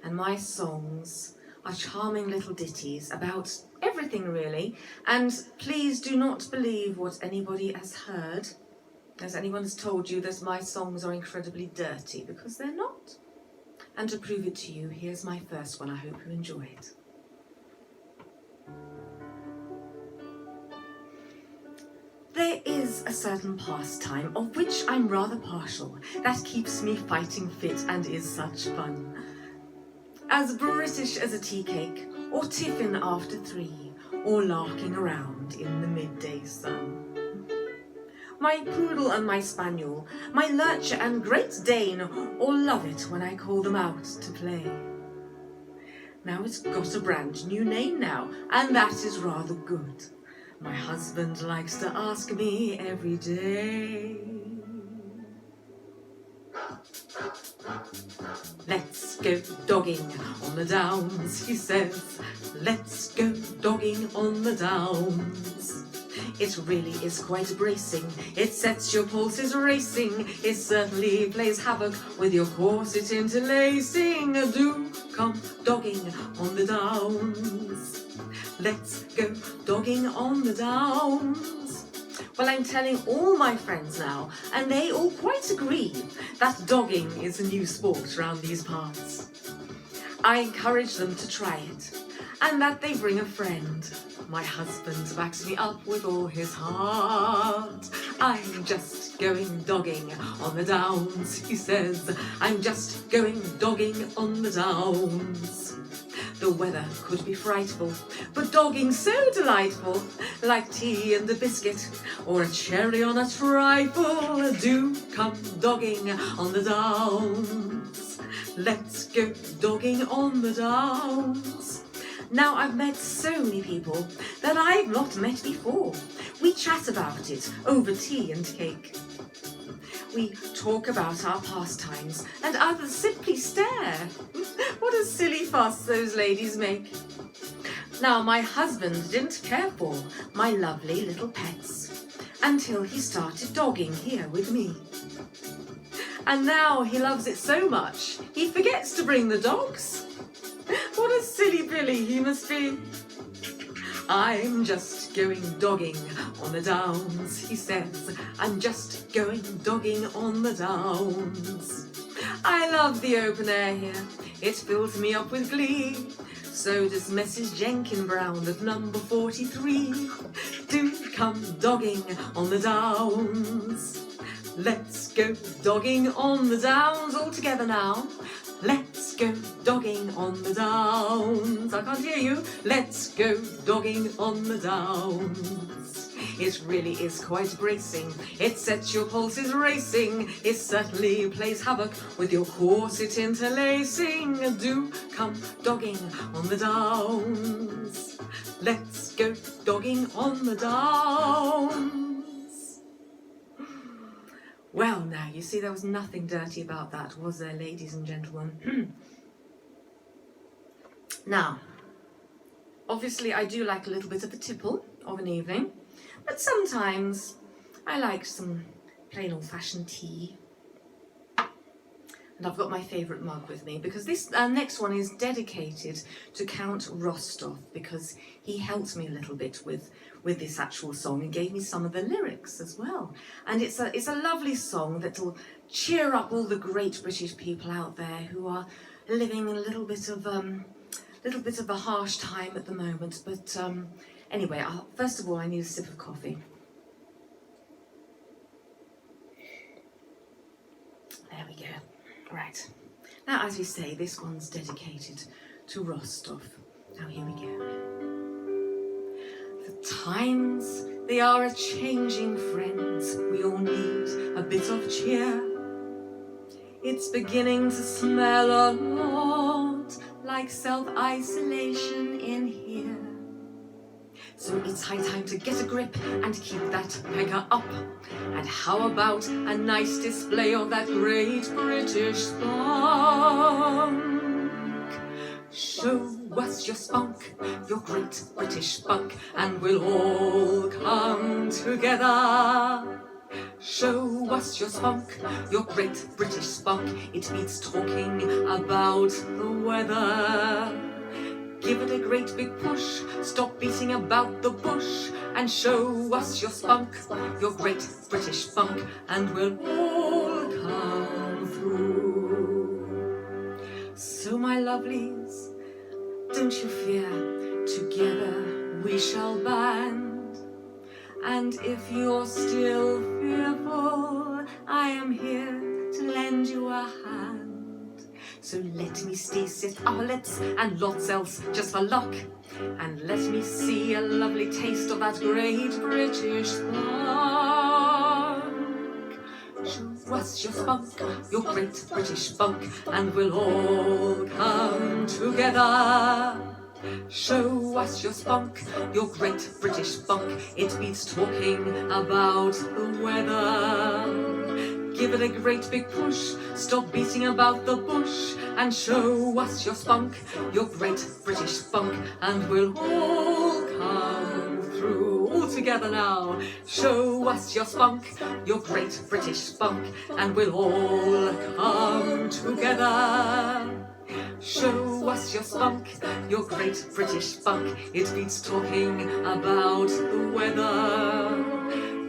and my songs are charming little ditties about everything really, and please do not believe what anybody has heard, as anyone has told you that my songs are incredibly dirty, because they're not. And to prove it to you, here's my first one. I hope you enjoy it. There is a certain pastime of which I'm rather partial, that keeps me fighting fit and is such fun. As British as a tea cake, or tiffin after 3, or larking around in the midday sun. My poodle and my spaniel, my lurcher and Great Dane, all love it when I call them out to play. Now it's got a brand new name now, and that is rather good. My husband likes to ask me every day. Let's go dogging on the downs, he says. Let's go dogging on the downs. It really is quite bracing. It sets your pulses racing. It certainly plays havoc with your corset interlacing. Do come dogging on the downs. Let's go dogging on the downs. Well, I'm telling all my friends now, and they all quite agree that dogging is a new sport round these parts. I encourage them to try it, and that they bring a friend. My husband backs me up with all his heart. I'm just going dogging on the downs, he says. I'm just going dogging on the downs. The weather could be frightful, but dogging so delightful, like tea and a biscuit, or a cherry on a trifle. Do come dogging on the downs. Let's go dogging on the downs. Now I've met so many people that I've not met before. We chat about it over tea and cake. We talk about our pastimes, and others simply stare. What a silly fuss those ladies make. Now, my husband didn't care for my lovely little pets until he started dogging here with me. And now he loves it so much, he forgets to bring the dogs. silly Billy he must be. I'm just going dogging on the downs, he says. I'm just going dogging on the downs. I love the open air here, it fills me up with glee. So does Mrs. Jenkin Brown at number 43. Do come dogging on the downs. Let's go dogging on the downs all together now. Let's go dogging on the downs. I can't hear you. Let's go dogging on the downs. It really is quite bracing. It sets your pulses racing. It certainly plays havoc with your corset interlacing. Do come dogging on the downs. Let's go dogging on the downs. Well, now, you see there was nothing dirty about that, was there, ladies and gentlemen? Now, obviously I do like a little bit of a tipple of an evening, but sometimes I like some plain old-fashioned tea. And I've got my favourite mug with me, because this next one is dedicated to Count Rostov, because he helped me a little bit with this actual song and gave me some of the lyrics as well. And it's a lovely song that will cheer up all the great British people out there who are living in a little bit of a harsh time at the moment. But anyway, first of all, I need a sip of coffee. There we go. Right. Now, as we say, this one's dedicated to Rostov. Now, here we go. The times, they are a-changing, friends. We all need a bit of cheer. It's beginning to smell a lot like self-isolation in here. So it's high time to get a grip and keep that pegger up. And how about a nice display of that great British spunk? Show us your spunk, your great British spunk, and we'll all come together. Show us your spunk, your great British spunk. It needs talking about the weather. Give it a great big push, stop beating about the bush, and show us your spunk, your great British spunk, and we'll all come through. So my lovelies, don't you fear, together we shall band. And if you're still fearful, I am here to lend you a hand. So let me sit our lips and lots else just for luck, and let me see a lovely taste of that great British spunk. Show us your spunk, your great British spunk, and we'll all come together. Show us your spunk, your great British spunk. It beats talking about the weather. Give it a great big push, stop beating about the bush, and show us your spunk, your great British spunk, and we'll all come through. All together now. Show us your spunk, your great British spunk, and we'll all come together. Show us your spunk, your great British spunk. It beats talking about the weather.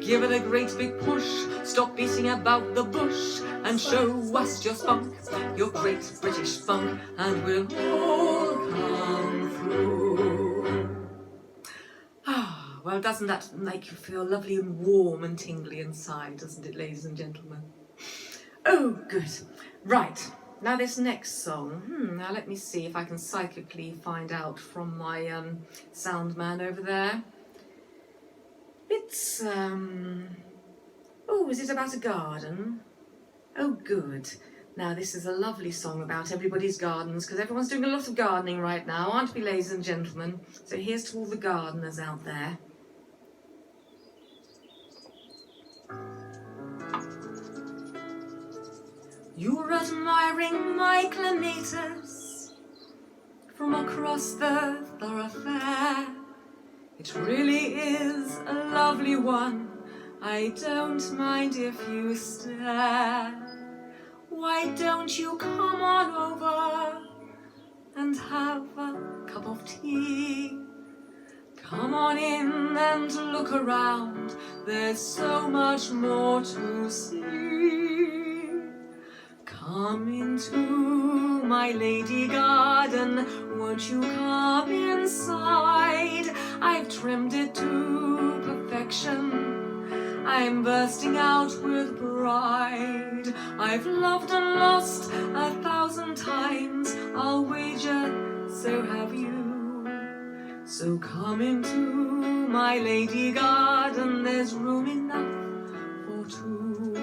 Give it a great big push, stop beating about the bush, and show us your spunk, your great British spunk, and we'll all come through. Ah, well, doesn't that make you feel lovely and warm and tingly inside, doesn't it, ladies and gentlemen? Oh, good. Right. Now this next song, now let me see if I can psychically find out from my sound man over there. It's, oh, is it about a garden? Oh, good. Now this is a lovely song about everybody's gardens, because everyone's doing a lot of gardening right now, aren't we, ladies and gentlemen? So here's to all the gardeners out there. You're admiring my clematis from across the thoroughfare. It really is a lovely one, I don't mind if you stare. Why don't you come on over and have a cup of tea. Come on in and look around, there's so much more to see. Come into my lady garden, won't you come inside? I've trimmed it to perfection, I'm bursting out with pride. I've loved and lost 1,000 times, I'll wager so have you. So come into my lady garden, there's room enough for two.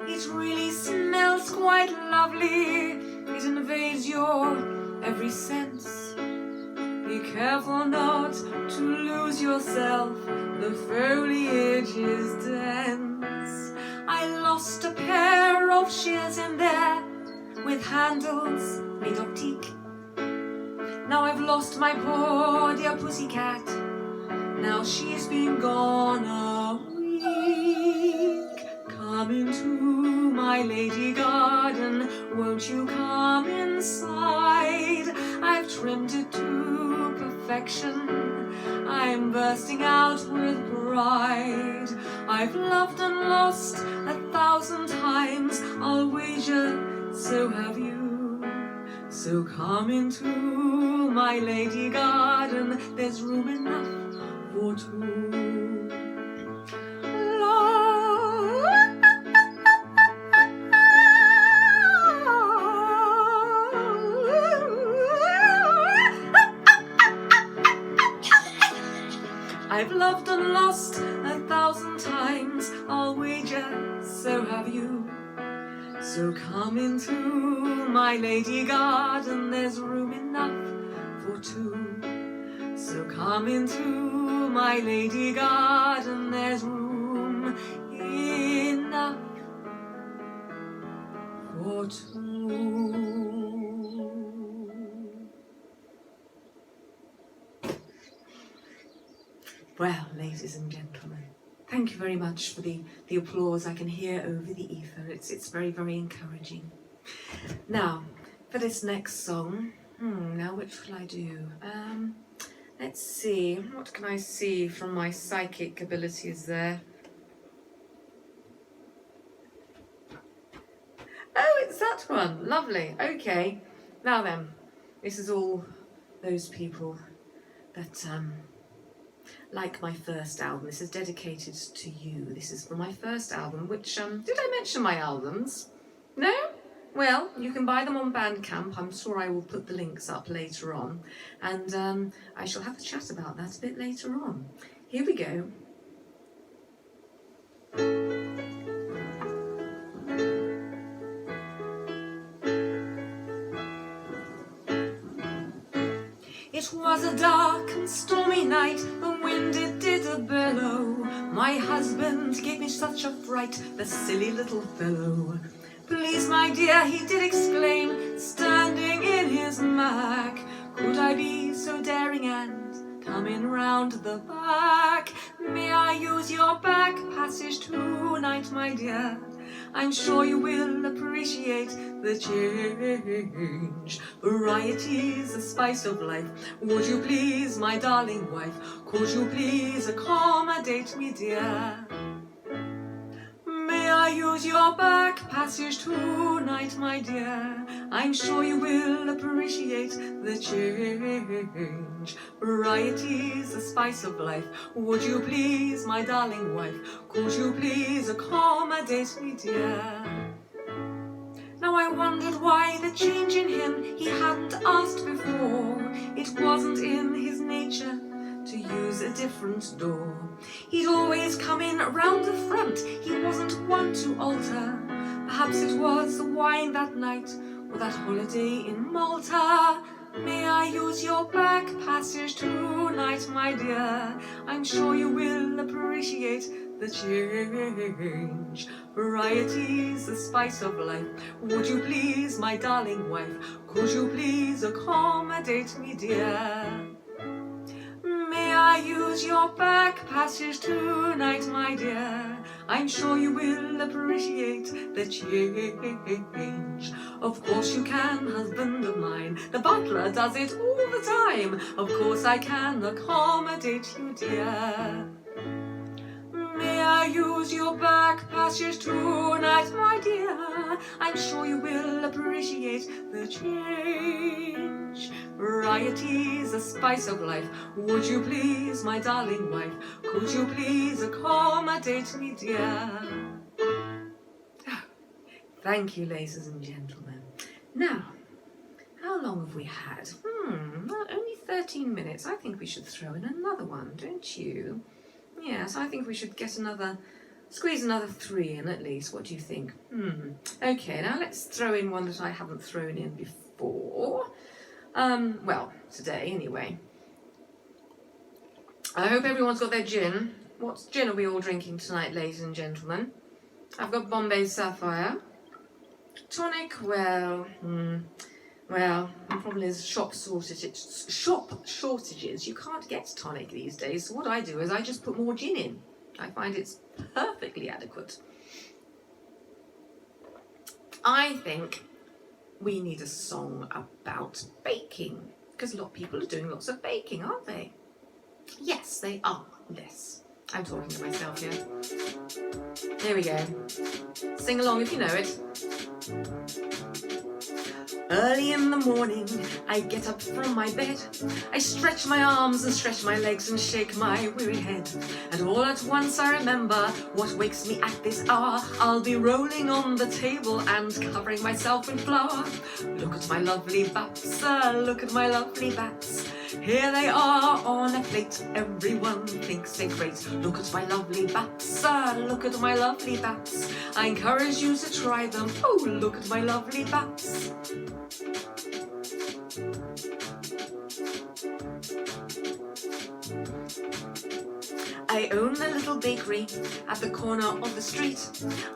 It really smells quite lovely, it invades your every sense. Be careful not to lose yourself, the foliage is dense. I lost a pair of shears in there with handles made of teak. Now I've lost my poor dear pussycat, now she's been gone a week. Come into my lady garden, won't you come inside? I've trimmed it to perfection, I'm bursting out with pride. I've loved and lost 1,000 times, I'll wager so have you. So come into my lady garden, there's room enough for two. I've loved and lost 1,000 times, I'll wager so have you. So come into my lady garden, there's room enough for two. So come into my lady garden, there's room enough for two. Well, ladies and gentlemen, thank you very much for the applause I can hear over the ether. It's very, very encouraging. Now, for this next song, now which will I do? Let's see, what can I see from my psychic abilities there? Oh, it's that one, lovely, okay. Now then, this is all those people that, like my first album. This is dedicated to you. This is from my first album, which, did I mention my albums? No? Well, you can buy them on Bandcamp. I'm sure I will put the links up later on. And I shall have a chat about that a bit later on. Here we go. It was a dark and stormy night, the wind it did a bellow. My husband gave me such a fright, the silly little fellow. Please, my dear, he did exclaim, standing in his Mac, could I be so daring and come in round the back? May I use your back passage tonight, my dear? I'm sure you will appreciate the change. Variety's the spice of life. Would you please, my darling wife, could you please accommodate me, dear? May I use your back passage tonight, my dear? I'm sure you will appreciate the change. Variety's the spice of life. Would you please, my darling wife, could you please accommodate me, dear? Now I wondered why the change in him he hadn't asked before. It wasn't in his nature to use a different door. He'd always come in round the front, he wasn't one to alter. Perhaps it was the wine that night, or that holiday in Malta. May I use your back passage tonight, my dear? I'm sure you will appreciate the change. Variety's the spice of life. Would you please, my darling wife, could you please accommodate me, dear? May I use your back passage tonight, my dear? I'm sure you will appreciate the change. Of course you can, husband of mine. The butler does it all the time. Of course I can accommodate you, dear. May I use your back passage tonight, my dear? I'm sure you will appreciate the change. Variety's the spice of life. Would you please, my darling wife? Could you please accommodate me, dear? Thank you, ladies and gentlemen. Now, how long have we had? Well, only 13 minutes. I think we should throw in another one, don't you? Yes, I think we should get squeeze another 3 in at least. What do you think? Okay, now let's throw in one that I haven't thrown in before. Well, today anyway. I hope everyone's got their gin. What gin are we all drinking tonight, ladies and gentlemen? I've got Bombay Sapphire. Tonic, well, the problem is shop shortages. You can't get tonic these days. So what I do is I just put more gin in. I find it's perfectly adequate. I think we need a song about baking, because a lot of people are doing lots of baking, aren't they? Yes, they are. Yes. I'm talking to myself here. Here we go. Sing along if you know it. Early in the morning, I get up from my bed. I stretch my arms and stretch my legs and shake my weary head. And all at once I remember what wakes me at this hour. I'll be rolling on the table and covering myself in flour. Look at my lovely baps, look at my lovely baps. Here they are on a plate, everyone thinks they're great. Look at my lovely baps, look at my lovely baps. I encourage you to try them, oh look at my lovely baps. I own a little bakery at the corner of the street.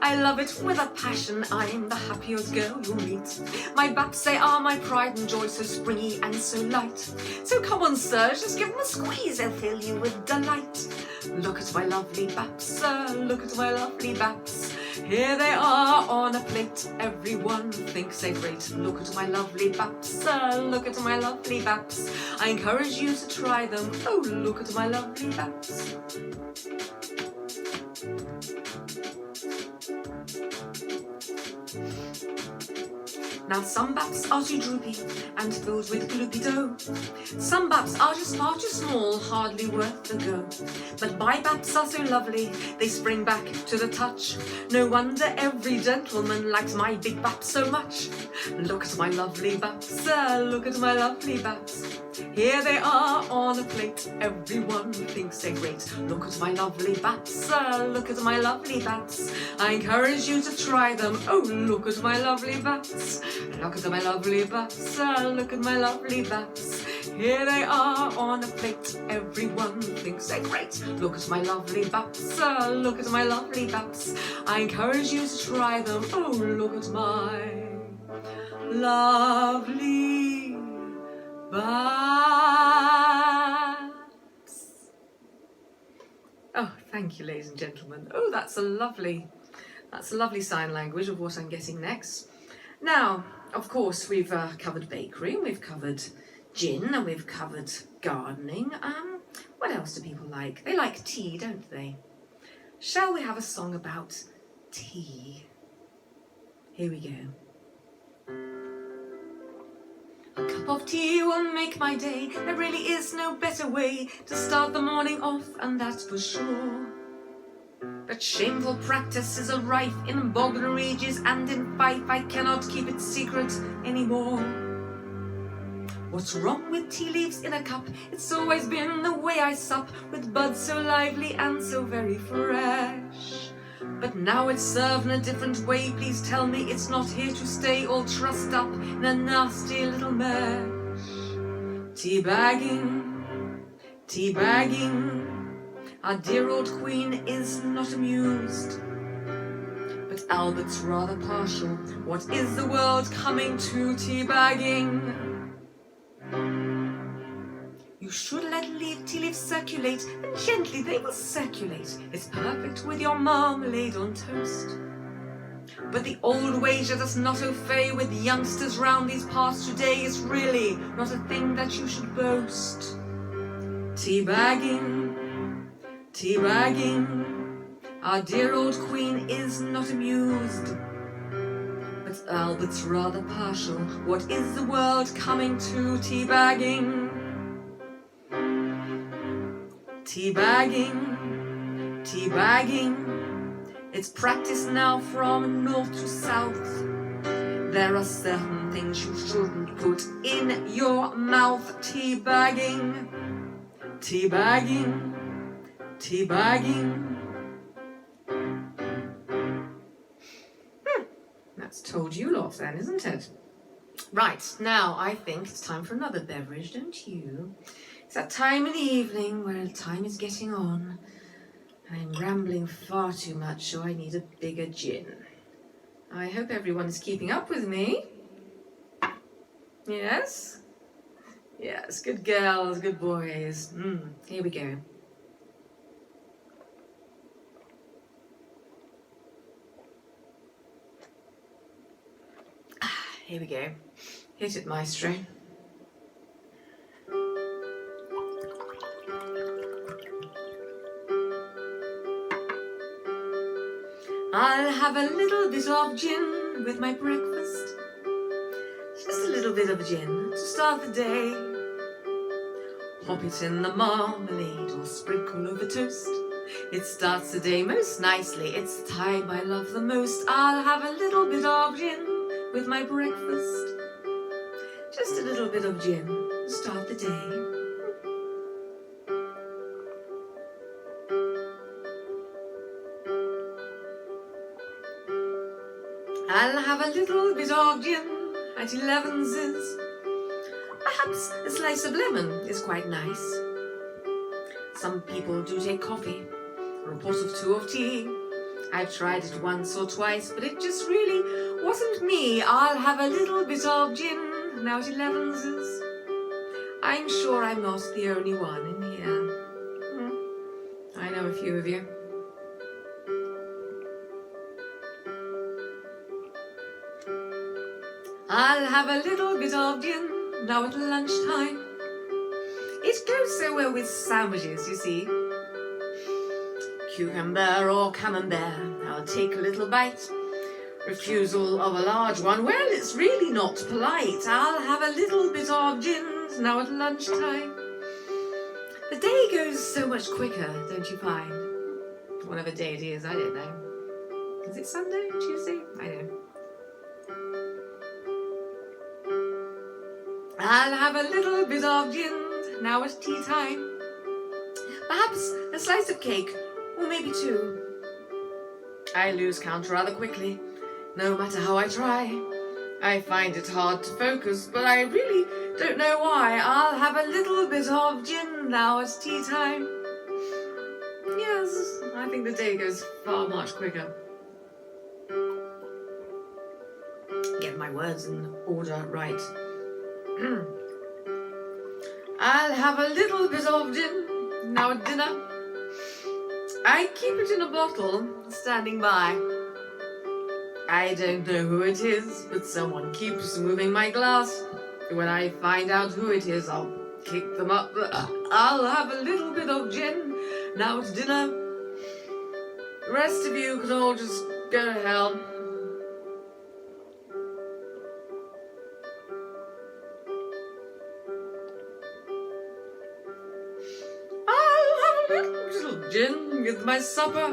I love it with a passion, I'm the happiest girl you'll meet. My baps, they are my pride and joy, so springy and so light. So come on sirs, just give them a squeeze, they'll fill you with delight. Look at my lovely baps, look at my lovely baps. Here they are on a plate, everyone thinks they're great. Look at my lovely baps, look at my lovely baps. I encourage you to try them, oh look at my lovely baps. Now some baps are too droopy and filled with gloopy dough. Some baps are just far too small, hardly worth the go. But my baps are so lovely, they spring back to the touch. No wonder every gentleman likes my big baps so much. Look at my lovely baps, look at my lovely baps. Here they are on a plate, everyone thinks they're great. Look at my lovely baps, look at my lovely baps. I encourage you to try them, oh look at my lovely baps. Look at my lovely baps, look at my lovely baps. Here they are on a plate, everyone thinks they're great. Look at my lovely baps, look at my lovely baps. I encourage you to try them, oh look at my lovely baps. Oh, thank you, ladies and gentlemen. Oh, that's a lovely sign language of what I'm getting next. Now, of course, we've covered bakery, we've covered gin, and we've covered gardening. What else do people like? They like tea, don't they? Shall we have a song about tea? Here we go. A cup of tea will make my day. There really is no better way to start the morning off, and that's for sure. But shameful practices are rife in Bognor Regis and in Fife. I cannot keep it secret anymore. What's wrong with tea leaves in a cup? It's always been the way I sup, with buds so lively and so very fresh. But now it's served in a different way. Please tell me it's not here to stay, all trussed up in a nasty little mesh. Teabagging, teabagging. Our dear old queen is not amused, but Albert's rather partial. What is the world coming to, teabagging? You You should let tea leaves circulate, and gently they will circulate. It's perfect with your marmalade on toast. But the old wager does not au fait with youngsters round these parts today. It's really not a thing that you should boast. Teabagging, teabagging, our dear old queen is not amused. But Albert's rather partial. What is the world coming to? Teabagging, teabagging, teabagging. It's practice now from north to south. There are certain things you shouldn't put in your mouth. Teabagging, teabagging, teabagging. That's told you lot then, isn't it? Right, now I think it's time for another beverage, don't you? It's that time in the evening where time is getting on. I'm rambling far too much, so I need a bigger gin. I hope everyone is keeping up with me. Yes? Yes, good girls, good boys. Here we go. Here we go. Hit it, maestro. I'll have a little bit of gin with my breakfast. Just a little bit of gin to start the day. Pop it in the marmalade or sprinkle over toast. It starts the day most nicely. It's the time I love the most. I'll have a little bit of gin with my breakfast. Just a little bit of gin to start the day. I'll have a little bit of gin at 11's. Perhaps a slice of lemon is quite nice. Some people do take coffee or a pot of 2 of tea. I've tried it once or twice, but it just really wasn't me. I'll have a little bit of gin now at 11's. I'm sure I'm not the only one in here. I know a few of you. I'll have a little bit of gin now at lunchtime. It goes so well with sandwiches, you see. Cucumber or camembert, I'll take a little bite. Refusal of a large one, well, it's really not polite. I'll have a little bit of gin now at lunchtime. The day goes so much quicker, don't you find? Whatever day it is, I don't know. Is it Sunday, Tuesday? I don't know. I'll have a little bit of gin now at tea time. Perhaps a slice of cake, or maybe 2. I lose count rather quickly, no matter how I try. I find it hard to focus, but I really don't know why. I'll have a little bit of gin now at tea time. Yes, I think the day goes far much quicker. Get my words in order right. I'll have a little bit of gin now at dinner. I keep it in a bottle, standing by. I don't know who it is, but someone keeps moving my glass. When I find out who it is, I'll kick them up. I'll have a little bit of gin now at dinner. The rest of you can all just go to hell. Gin with my supper.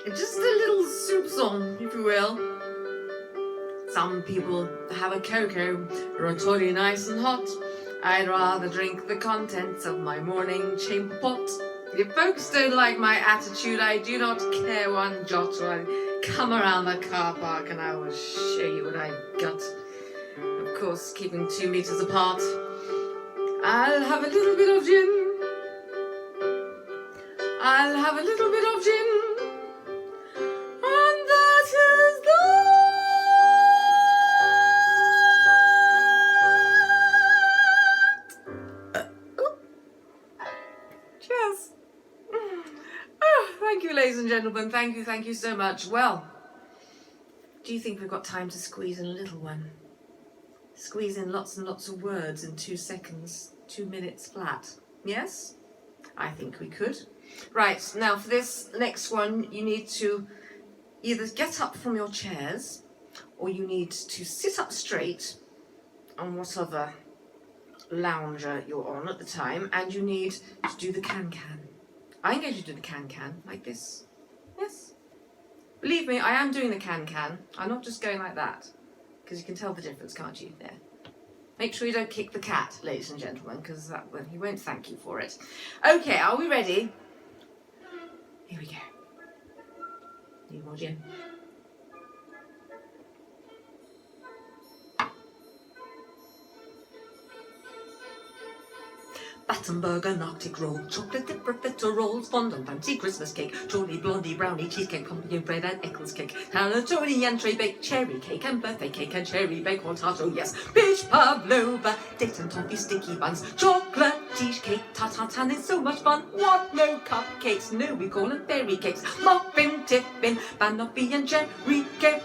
Just a little soupçon, if you will. Some people have a cocoa or a toddy nice and hot. I'd rather drink the contents of my morning chamber pot. If folks don't like my attitude, I do not care one jot. So I come around the car park and I will show you what I've got. Of course, keeping 2 meters apart. I'll have a little bit of gin. I'll have a little bit of gin, and that is that. and gentlemen. Thank you so much. Well, do you think we've got time to squeeze in a little one? Squeeze in lots and lots of words in 2 seconds, 2 minutes flat. Yes? I think we could. Right, now for this next one, you need to either get up from your chairs or you need to sit up straight on whatever lounger you're on at the time, and you need to do the can-can. I'm going to do the can-can like this. Yes? Believe me, I am doing the can-can. I'm not just going like that, because you can tell the difference, can't you? There. Make sure you don't kick the cat, ladies and gentlemen, because he won't thank you for it. Okay, are we ready? Here we go. Need more gin. Battenberg, Arctic roll, chocolate dip, fritter rolls, fondant, fancy Christmas cake, Jolly blondie, brownie, cheesecake, pumpkin bread and Eccles cake, panettone and tray bake, cherry cake and birthday cake and cherry bake, potato, yes, peach pavlova, date and toffee sticky buns, chocolate cheesecake, tartatan is so much fun. What? No cupcakes? No, we call them berry cakes, muffin, tiffin, banoffee and cherry cake.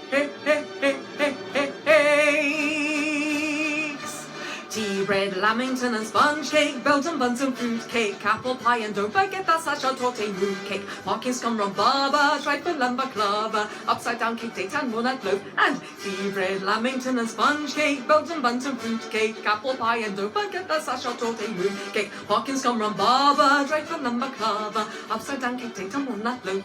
Tea bread, lamington and sponge cake, Belgian buns and fruit cake, apple pie and don't forget that sacha torte root cake, Parkin scum rhubarba, trifle and baklava, upside down cake, date and walnut loaf, and tea bread, lamington and sponge cake, Belgian buns and fruit cake, apple pie and don't forget that sacha torte root cake, Parkin scum rhubarba, trifle and baklava, upside down cake, date and walnut loaf,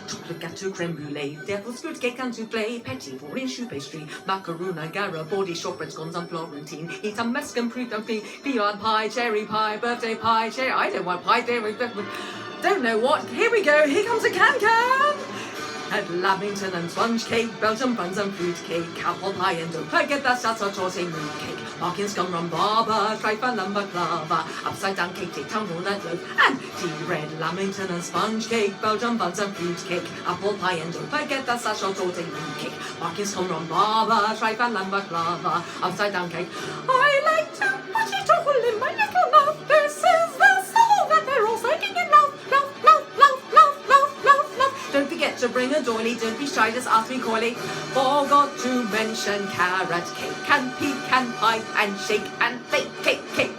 chocolate gâteau creme brulee, devil's fruit cake and soufflé, petit four inch choux pastry, macaroon, Garibaldi, shortbread scones and Florentine, eat a mesque fruit and peon pie, cherry pie, birthday pie, cherry. I don't want pie, dairy, don't know what. Here we go. Here comes a can-can. And lamington and sponge cake, Belgian buns and fruit cake, apple pie and don't forget that salsa torte moon cake, Parkin scum rhubarba, trifle and baklava, upside down cake, take down walnut loaf, and tea bread, lamington and sponge cake, Belgian buns and fruit cake, apple pie and don't forget that salsa torte moon cake, Parkin scum rhubarba, trifle and baklava, upside down cake. I like to put it all in my little mouth. This is the song that they're all singing in love. Don't forget to bring a doily, don't be shy, just ask me coyly. Forgot to mention carrot cake and pecan pie and shake and bake, cake.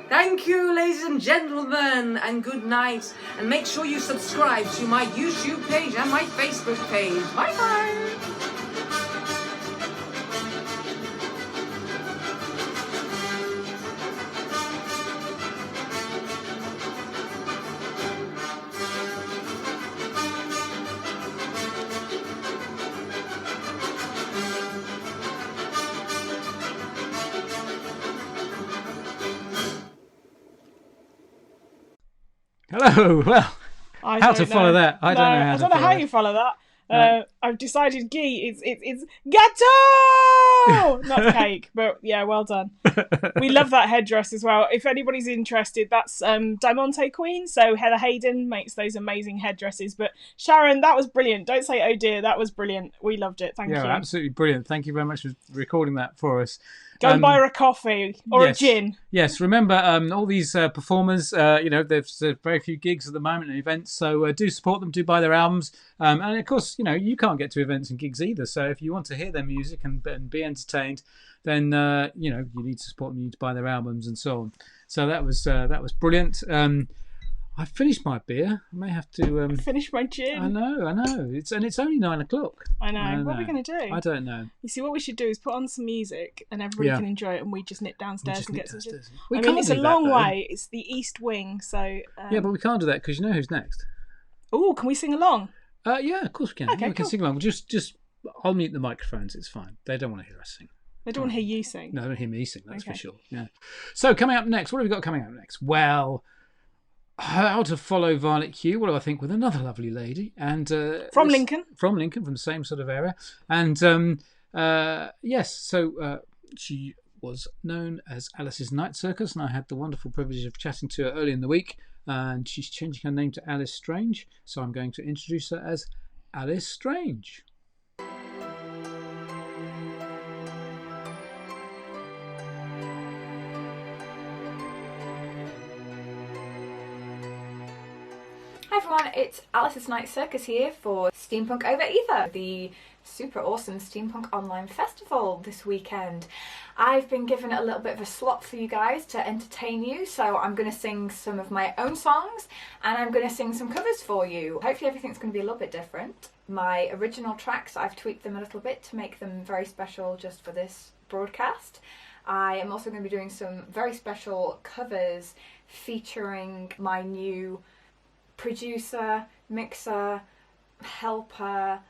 Thank you, ladies and gentlemen, and good night. And make sure you subscribe to my YouTube page and my Facebook page. Bye-bye. Hello. Well, how to follow that? I don't know how. I don't know how you follow that. I've decided ghee. It's gâteau, not cake. But yeah, well done. We love that headdress as well. If anybody's interested, that's Diamante Queen. So Heather Hayden makes those amazing headdresses. But Sharon, that was brilliant. Don't say oh dear, that was brilliant. We loved it. Thank you. Yeah, absolutely brilliant. Thank you very much for recording that for us. Go and buy her a coffee or a gin. Yes, remember all these performers, there's very few gigs at the moment and events, so do support them, do buy their albums. And of course, you can't get to events and gigs either, so if you want to hear their music and be entertained, then, you need to support them, you need to buy their albums and so on. So that was brilliant. I finished my beer. I may have to finish my gin. I know. It's only 9 o'clock. I know. What are we going to do? I don't know. You see, what we should do is put on some music, and everybody can enjoy it, and we just nip downstairs and get some gin. It's a long way. It's the East Wing, so. Yeah, but we can't do that because you know who's next. Oh, can we sing along? Yeah, of course we can. Okay, we can sing along. Just I'll mute the microphones. It's fine. They don't want to hear us sing. They don't want to hear you sing. No, they don't hear me sing. That's for sure. Yeah. So coming up next, what have we got coming up next? Well, how to follow Violet Hugh. What do I think with another lovely lady and from Lincoln, from the same sort of area, and yes, so she was known as Alice's Night Circus, and I had the wonderful privilege of chatting to her early in the week, and she's changing her name to Alice Strange, so I'm going to introduce her as Alice Strange. everyone, it's Alice's Night Circus here for SteamPunk Over Ether, the super awesome Steampunk Online Festival this weekend. I've been given a little bit of a slot for you guys to entertain you, so I'm going to sing some of my own songs and I'm going to sing some covers for you. Hopefully everything's going to be a little bit different. My original tracks, I've tweaked them a little bit to make them very special just for this broadcast. I am also going to be doing some very special covers featuring my new producer, mixer, helper,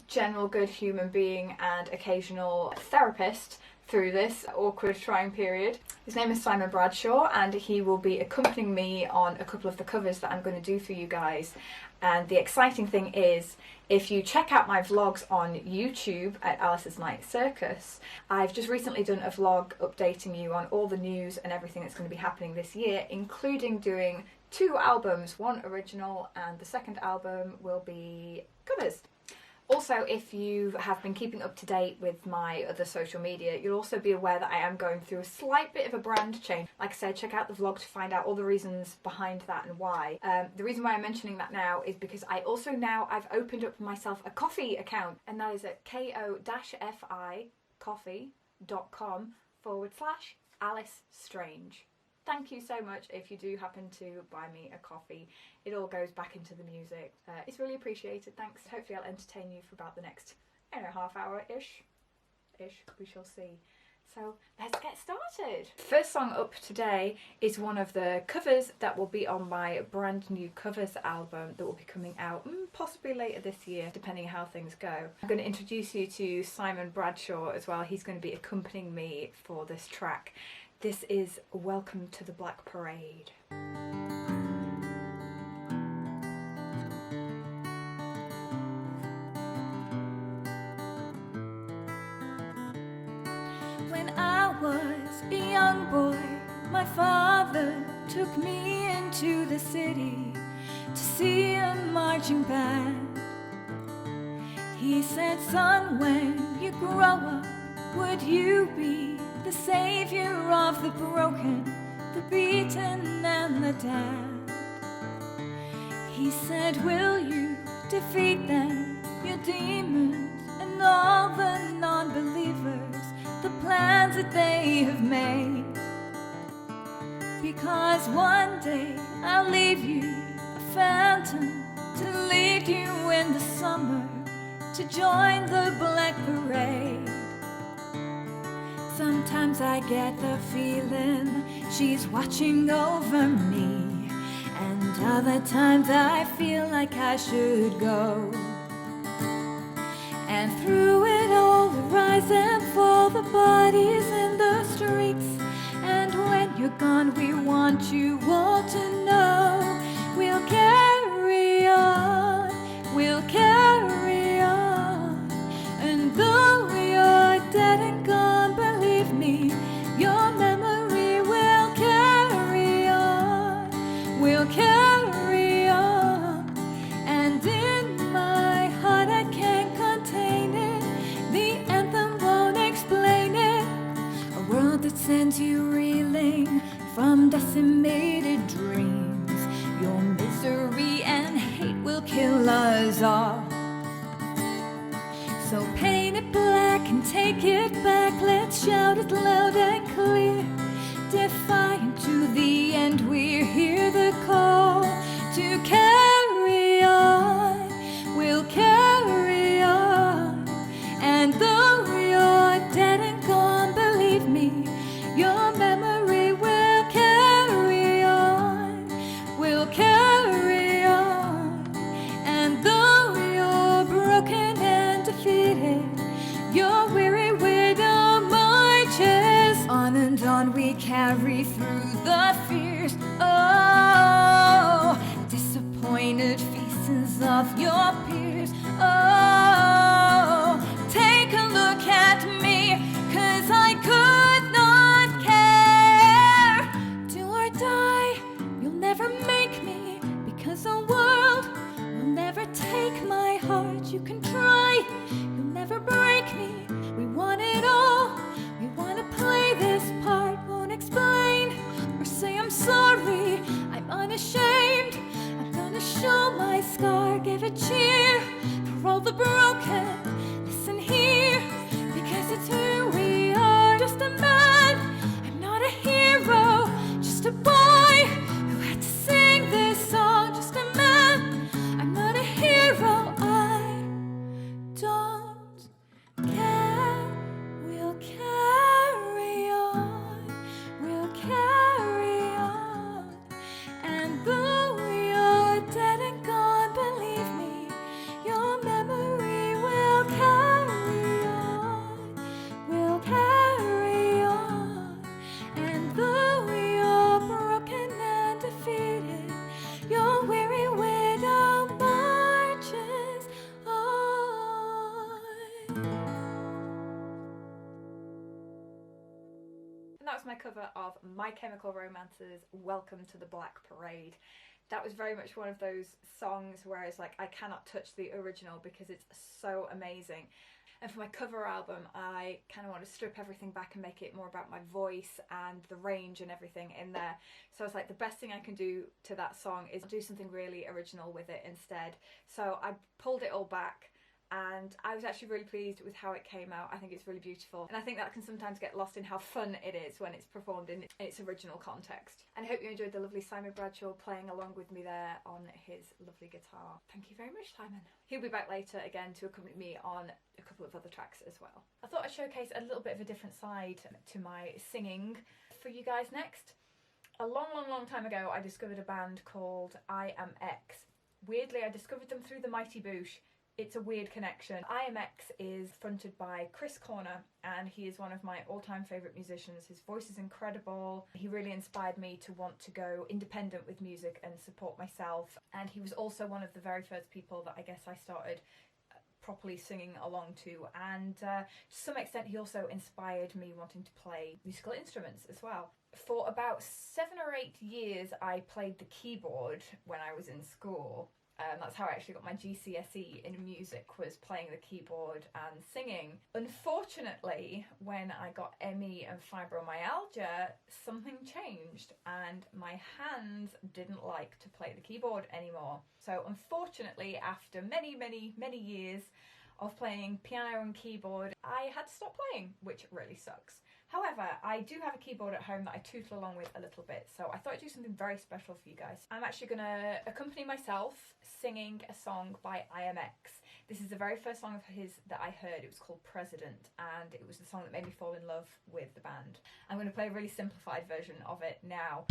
general good human being and occasional therapist through this awkward trying period. His name is Simon Bradshaw and he will be accompanying me on a couple of the covers that I'm going to do for you guys. And the exciting thing is, if you check out my vlogs on YouTube at Alice's Night Circus, I've just recently done a vlog updating you on all the news and everything that's going to be happening this year, including doing 2 albums, one original and the second album will be covers. Also, if you have been keeping up to date with my other social media, you'll also be aware that I am going through a slight bit of a brand change. Like I said, check out the vlog to find out all the reasons behind that and why. The reason why I'm mentioning that now is because I've opened up myself a coffee account, and that is at ko-fi.com/Alice Strange. Thank you so much if you do happen to buy me a coffee. It all goes back into the music. It's really appreciated, thanks. Hopefully I'll entertain you for about the next, half hour-ish. We shall see. So let's get started. First song up today is one of the covers that will be on my brand new covers album that will be coming out possibly later this year, depending how things go. I'm going to introduce you to Simon Bradshaw as well. He's going to be accompanying me for this track. This is Welcome to the Black Parade. When I was a young boy, my father took me into the city to see a marching band. He said, son, when you grow up, would you be the savior of the broken, the beaten and the damned? He said, will you defeat them, your demons and all the non-believers, the plans that they have made? Because one day I'll leave you a phantom to lead you in the summer to join the Black Parade. Sometimes I get the feeling she's watching over me, and other times I feel like I should go. And through it all, the rise and fall, the bodies in the streets. And when you're gone, we want you all to know we'll carry on, we'll carry on. And though you're dead and gone, believe me, your memory will carry on, will carry on. And in my heart I can't contain it, the anthem won't explain it. A world that sends you reeling from decimated dreams. Your misery and hate will kill us all. So paint it black and take it back. Let's shout it loud and clear. Defiant to the end, we hear the call to carry on. We'll carry on. And though you're dead and gone, believe me, your memory will carry on. We'll carry on. And though you're broken and defeated, your weary widow marches on, and on we carry through the fears. Oh, disappointed faces of your peers. Oh, take a look at me, 'cause I could not care. Do or die, you'll never make me, because the world will never take my heart. You can try, you'll never break me. We want it all, we want to play this part. Won't explain or say I'm sorry, I'm unashamed. I'm gonna show the broken. Listen here, because it's who we are. Just a man, I'm not a hero. Just a boy who had to sing this song. Just a man, I'm not a hero. I don't care. We'll carry on. We'll carry on. And though you're dead and gone, believe me, your memory will carry on. We'll carry on. And though you're broken and defeated, your weary widow marches on. And that was my cover of My Chemical Romance's Welcome to the Black Parade. That was very much one of those songs where it's like, I cannot touch the original because it's so amazing. And for my cover album, I kind of want to strip everything back and make it more about my voice and the range and everything in there. So I was like, the best thing I can do to that song is do something really original with it instead. So I pulled it all back, and I was actually really pleased with how it came out. I think it's really beautiful, and I think that can sometimes get lost in how fun it is when it's performed in its original context. And I hope you enjoyed the lovely Simon Bradshaw playing along with me there on his lovely guitar. Thank you very much, Simon. He'll be back later again to accompany me on a couple of other tracks as well. I thought I'd showcase a little bit of a different side to my singing for you guys next. A long time ago, I discovered a band called I Am X. Weirdly, I discovered them through the Mighty Boosh. It's a weird connection. IMX is fronted by Chris Corner, and he is one of my all-time favourite musicians. His voice is incredible. He really inspired me to want to go independent with music and support myself. And he was also one of the very first people that I guess I started properly singing along to. And to some extent, he also inspired me wanting to play musical instruments as well. For about 7 or 8 years, I played the keyboard when I was in school. That's how I actually got my GCSE in music, was playing the keyboard and singing. Unfortunately, when I got ME and fibromyalgia, something changed and my hands didn't like to play the keyboard anymore. So unfortunately, after many years of playing piano and keyboard, I had to stop playing, which really sucks. However, I do have a keyboard at home that I tootle along with a little bit, so I thought I'd do something very special for you guys. I'm actually going to accompany myself singing a song by IMX. This is the very first song of his that I heard. It was called President, and it was the song that made me fall in love with the band. I'm going to play a really simplified version of it now.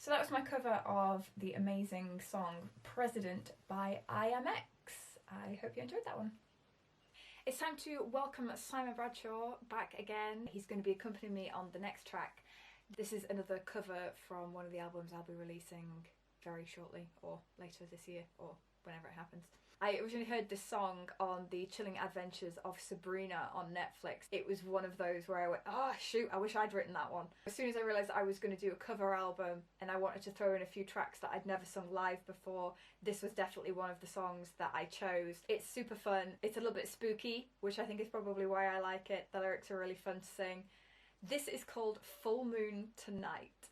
So that was my cover of the amazing song President by IMX. I hope you enjoyed that one. It's time to welcome Simon Bradshaw back again. He's going to be accompanying me on the next track. This is another cover from one of the albums I'll be releasing very shortly, or later this year, or whenever it happens. I originally heard this song on the Chilling Adventures of Sabrina on Netflix. It was one of those where I went, oh shoot, I wish I'd written that one. As soon as I realised I was going to do a cover album and I wanted to throw in a few tracks that I'd never sung live before, this was definitely one of the songs that I chose. It's super fun. It's a little bit spooky, which I think is probably why I like it. The lyrics are really fun to sing. This is called Full Moon Tonight.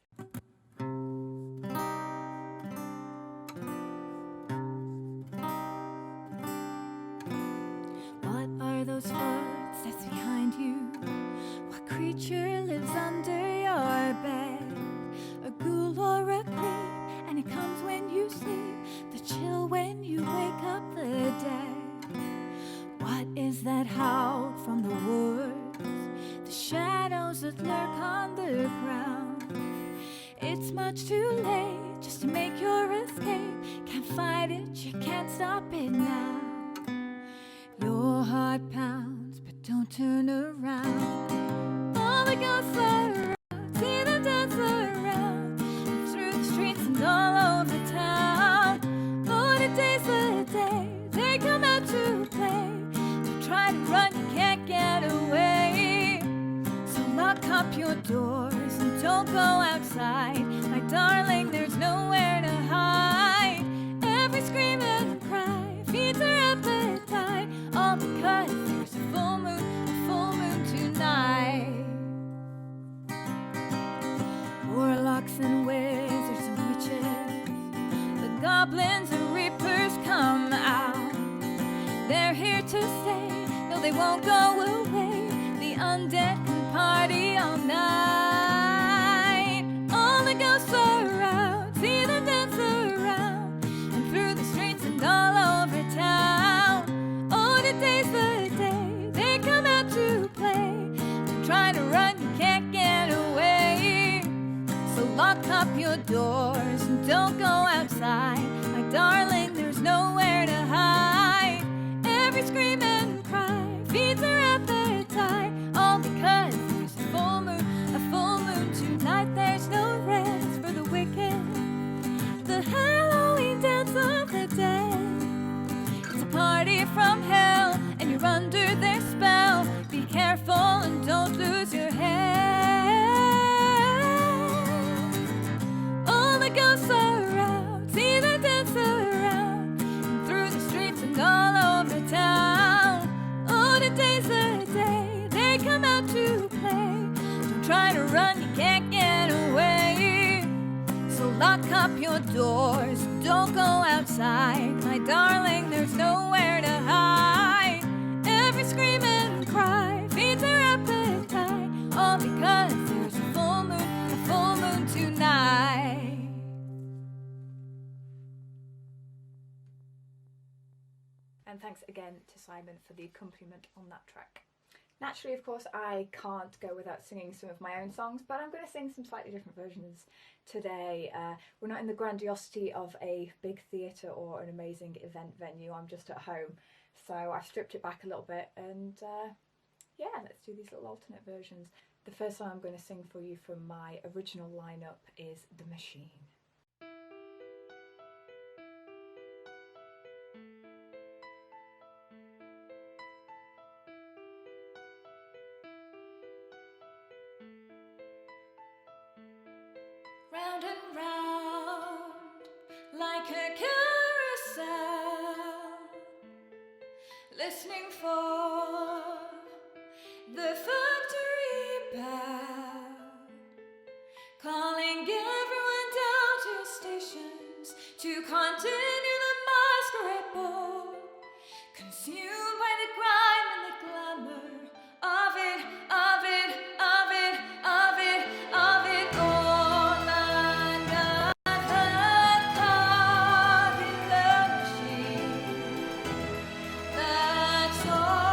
Those footsteps behind you? What creature lives under your bed? A ghoul or a creep? And it comes when you sleep, the chill when you wake up the dead. What is that howl from the woods? The shadows that lurk on the ground. It's much too late just to make your escape. Can't fight it, you can't stop it now. Your heart pounds, but don't turn around. All the ghosts are around, see them dance around, and through the streets and all over town. Oh, today's the day they come out to play. You try to run, you can't get away. So lock up your doors and don't go outside. My darling, there's nowhere to hide. Every scream and cry feeds her appetite. All because there's a full moon tonight. Warlocks and wizards and witches, the goblins and reapers come out. They're here to stay, no they won't go away. The undead can party all night. All the ghosts are around, see them dance around, and through the streets and all over town. Today's the day they come out to play. You try to run, you can't get away. So lock up your doors and don't go outside. My darling, there's nowhere to hide. Every scream and cry feeds her appetite. All because there's a full moon tonight. There's no rest for the wicked. The Halloween dance of the dead. It's a party from hell, and you're under their spell. Be careful and don't lose your head. All the ghosts are around, see them dance around, and through the streets and all over town. Oh, today's the day they come out to play. Don't try to run, you can't get away. So lock up your doors, don't go outside. My darling, there's nowhere to hide. Every scream and cry feeds her appetite. All because there's a full moon tonight. And thanks again to Simon for the accompaniment on that track. Naturally, of course, I can't go without singing some of my own songs, but I'm going to sing some slightly different versions today. We're not in the grandiosity of a big theatre or an amazing event venue. I'm just at home, so I've stripped it back a little bit, and yeah, let's do these little alternate versions. The first song I'm going to sing for you from my original lineup is The Machine. Round and round, like a carousel, listening for the factory bell, calling everyone down to stations to continue the masquerade ball, consumed by the grime and the glamour of it, of it, of it, of it, of it all. That's all.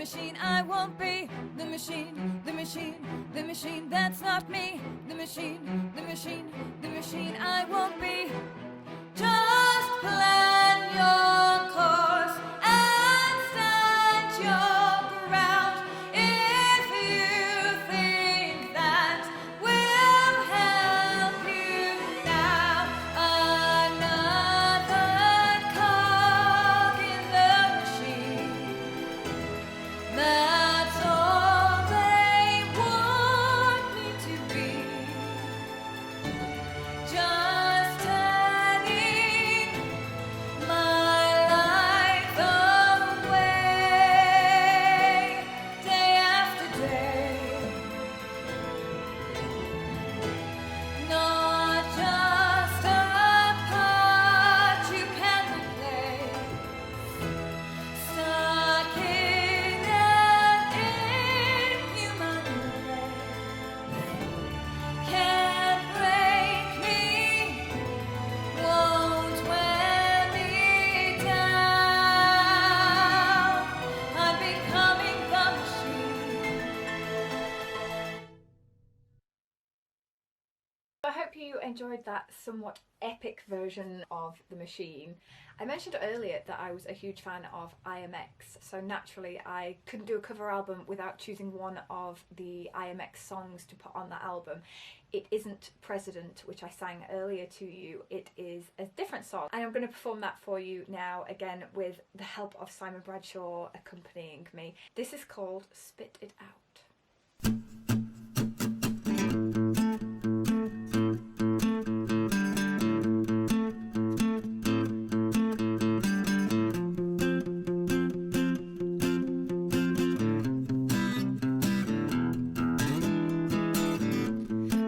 machine. I won't be the machine, the machine, the machine. That's not me. The machine, the machine, the machine. I won't be. Just plan your course and stand your ground. If you think that will help you now, another cog in the machine. That's all they want me to be. Just turning my life away, day after day. Not just a part you can play, stuck in an inhuman way. Can't break me, won't wear me down. I'm becoming the machine. I hope you enjoyed that somewhat epic version of The Machine. I mentioned earlier that I was a huge fan of IMX, so naturally I couldn't do a cover album without choosing one of the IMX songs to put on that album. It isn't President, which I sang earlier to you, it is a different song. And I'm going to perform that for you now, again with the help of Simon Bradshaw accompanying me. This is called Spit It Out.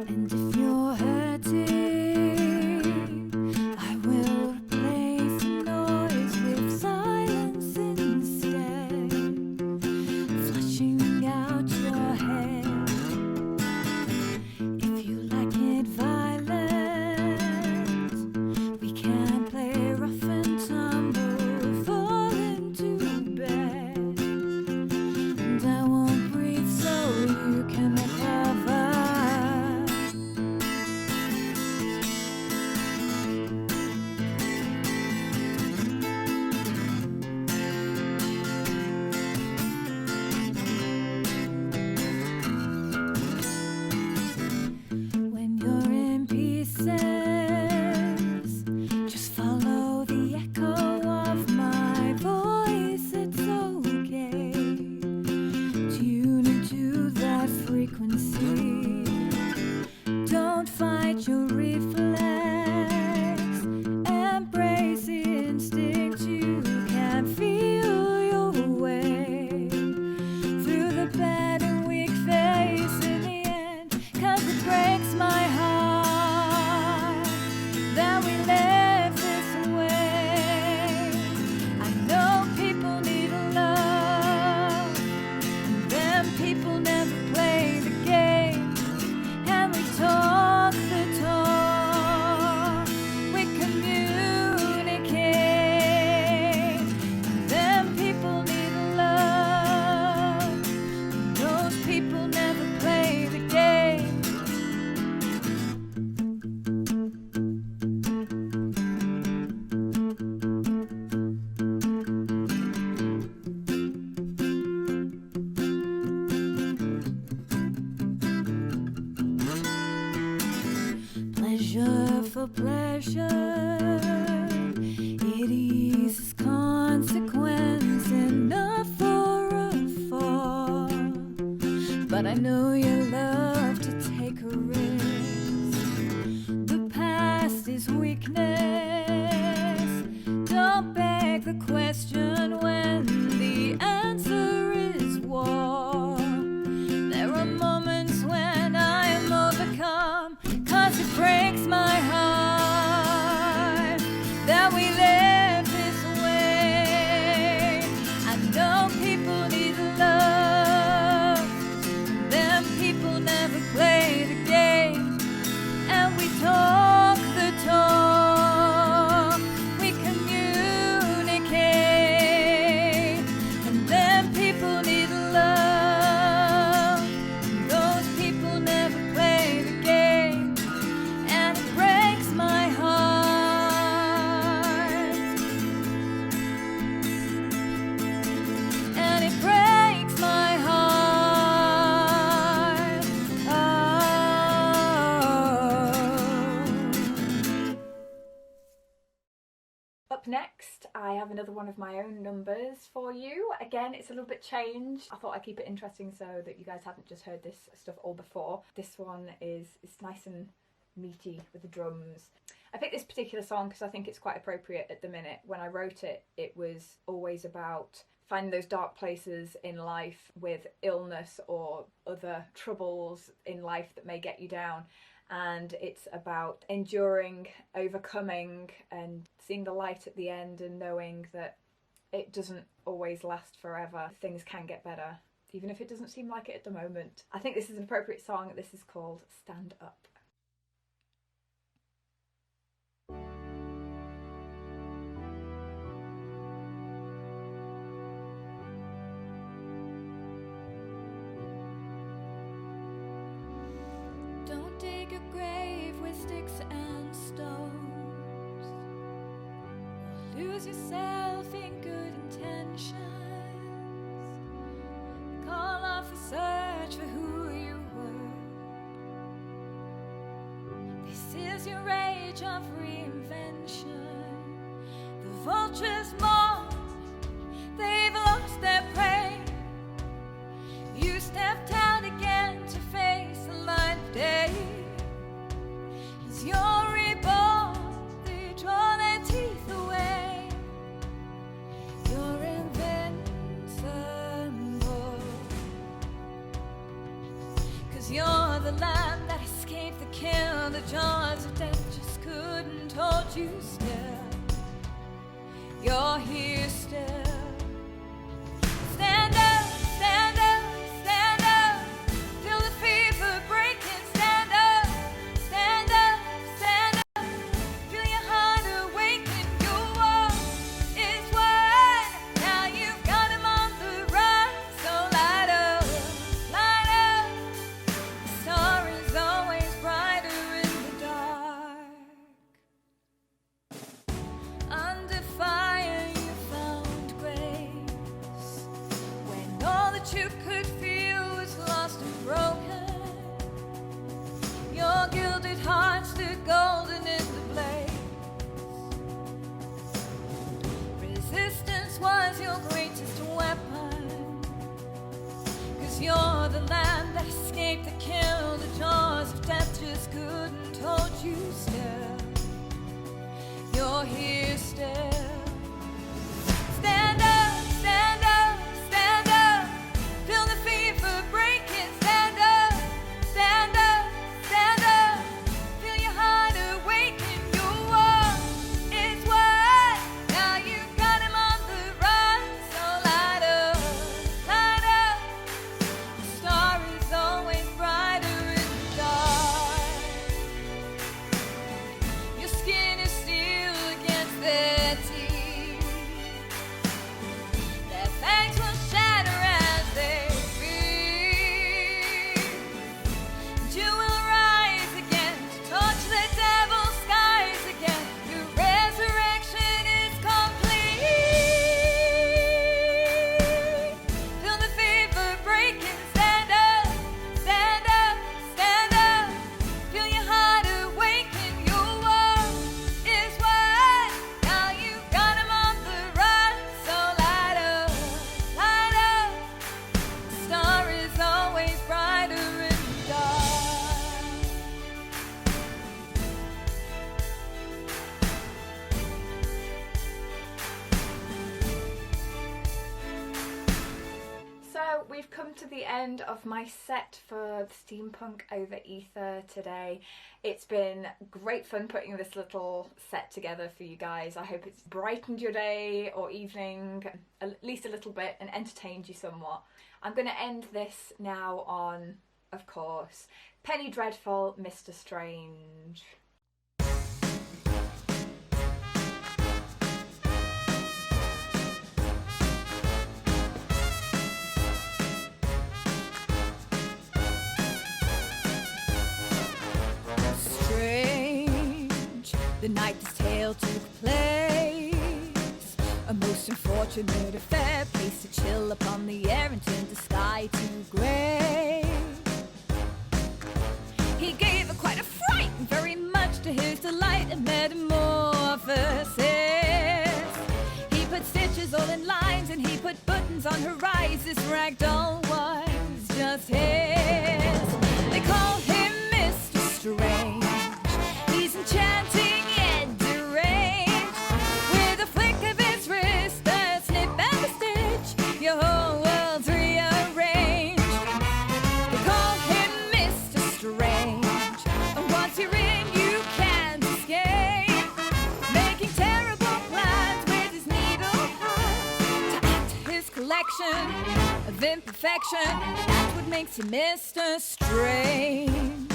And if you're hurting, I will replace the noise with silence instead, flushing out your head. If you like it violent, we can play rough and tumble, fall into bed, and I won't breathe so you can recover. When you're in pieces, just follow the echo of my voice. It's okay. Tune into that frequency. Don't fight your reflex. Embrace instinct. You can feel your way through the bad and weak face in the end. 'Cause it breaks my heart that we live this way. I know people need love, and them people never play the game. And we talk the talk, we communicate. And them people need love, and those people never play the game. Pleasure for pleasure, it eases consequence enough for a fall. But I know you love to take a risk. The past is weakness. Don't beg the question when the answer is war. There are moments when I am overcome, 'cause it breaks my heart that we live this way. I know people need love, them people never play the game. And we talk the talk, we communicate. Up next, I have another one of my own numbers for you. Again, it's a little bit changed. I thought I'd keep it interesting so that you guys haven't just heard this stuff all before. This one is nice and meaty with the drums. I picked this particular song because I think it's quite appropriate at the minute. When I wrote it, it was always about finding those dark places in life with illness or other troubles in life that may get you down. And it's about enduring, overcoming, and seeing the light at the end and knowing that it doesn't always last forever. Things can get better, even if it doesn't seem like it at the moment. I think this is an appropriate song. This is called Stand Up. Don't dig a grave with sticks and stones, or lose yourself in good intentions. Call off the search for who you were. This is your age of reinvention. The vultures mourn, they've lost their prey. You stepped out again to face the light of day. As you're reborn, they draw their teeth away. You're invincible, 'cause you're the lamb that escaped the kill. The jaws of death just couldn't hold you still. You're here still. Stand up, stand up, stand up. Feel the fever breaking. Stand up, stand up, stand up. Feel your heart awaken. Your war is won. Now you've got him on the run. So light up, light up. The star is always brighter in the dark. Under fire you found grace, when all that you could feel was lost and broken. Your gilded heart stood golden in the blaze. Resistance was your greatest weapon, 'cause you're the lamb that escaped the kill. The jaws of death just couldn't hold you still. You're here still. Stand up, stand up, stand up. Feel the fever breaking. Stand up, stand up, stand up. Feel your heart awaken. Your war is won. Now you've got him on the run. So light up, light up. The star is always brighter in the dark. Your skin is steel against their teeth. Their fangs will shatter as they breathe. And you will rise again to torch the devil's skies again. Your resurrection is complete. Feel the fever breaking. Stand up, stand up, stand up. Feel your heart awaken. Your war is won. Now you've got him on the run. So light up, light up. The star is always brighter in the dark. So we've come to the end of my set for Steampunk over Ether today. It's been great fun putting this little set together for you guys. I hope it's brightened your day or evening at least a little bit and entertained you somewhat. I'm going to end this now on, of course, Penny Dreadful, Mr. Strange. Strange, the night this tale took place. A most unfortunate affair placed a chill upon the air and turned the sky to grey. He gave her quite a fright, and very much to his delight, a metamorphosis. songs on her rise. This ragdoll was just his. They call him Mr. Strange. He's enchanting yet deranged. With a flick of his wrist, a snip and a stitch, your whole world's rearranged. They call him Mr. Strange, and once you're in, you can't escape. Making terrible plans with his needle hand to add to his collection of imperfection. That's what makes him Mr. Strange.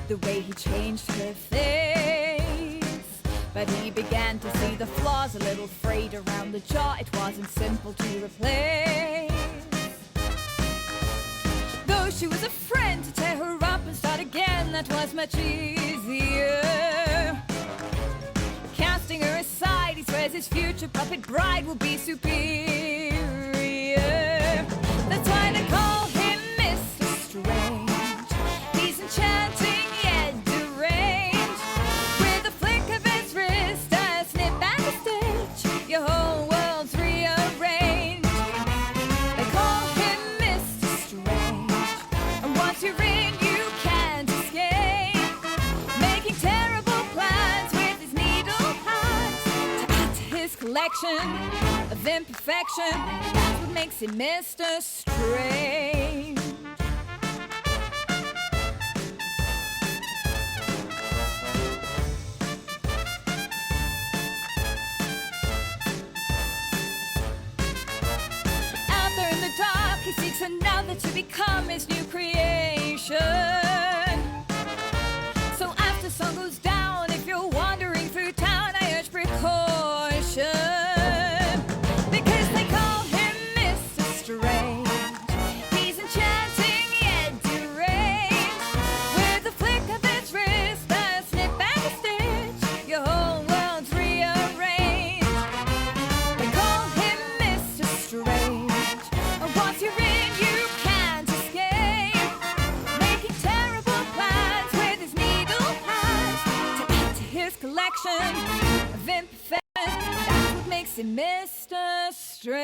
The way he changed her face, but he began to see the flaws, a little frayed around the jaw. It wasn't simple to replace. Though she was a friend, to tear her up and start again, that was much easier. Casting her aside, he swears his future puppet bride will be superior. That's why they call him Mr. Strange. He's enchanting yet deranged. With a flick of his wrist, a snip and a stitch, your whole world's rearranged. They call him Mr. Strange, and once you're in, you can't escape. Making terrible plans with his needle hands to add to his collection of imperfection. That's what makes him Mr. Strange. Out there in the dark, he seeks another to become his new creation. So after sun goes down, if you're wandering through town, I urge precaution. Because they call him Mr. Strange. He's enchanting yet deranged. With a flick of his wrist, a snip and a stitch, your whole world's rearranged. They call him Mr. Strange, and once you're in, you can't escape. Making terrible plans with his needle hands to add to his collection of imperfection. That's what makes him Mr. Strange.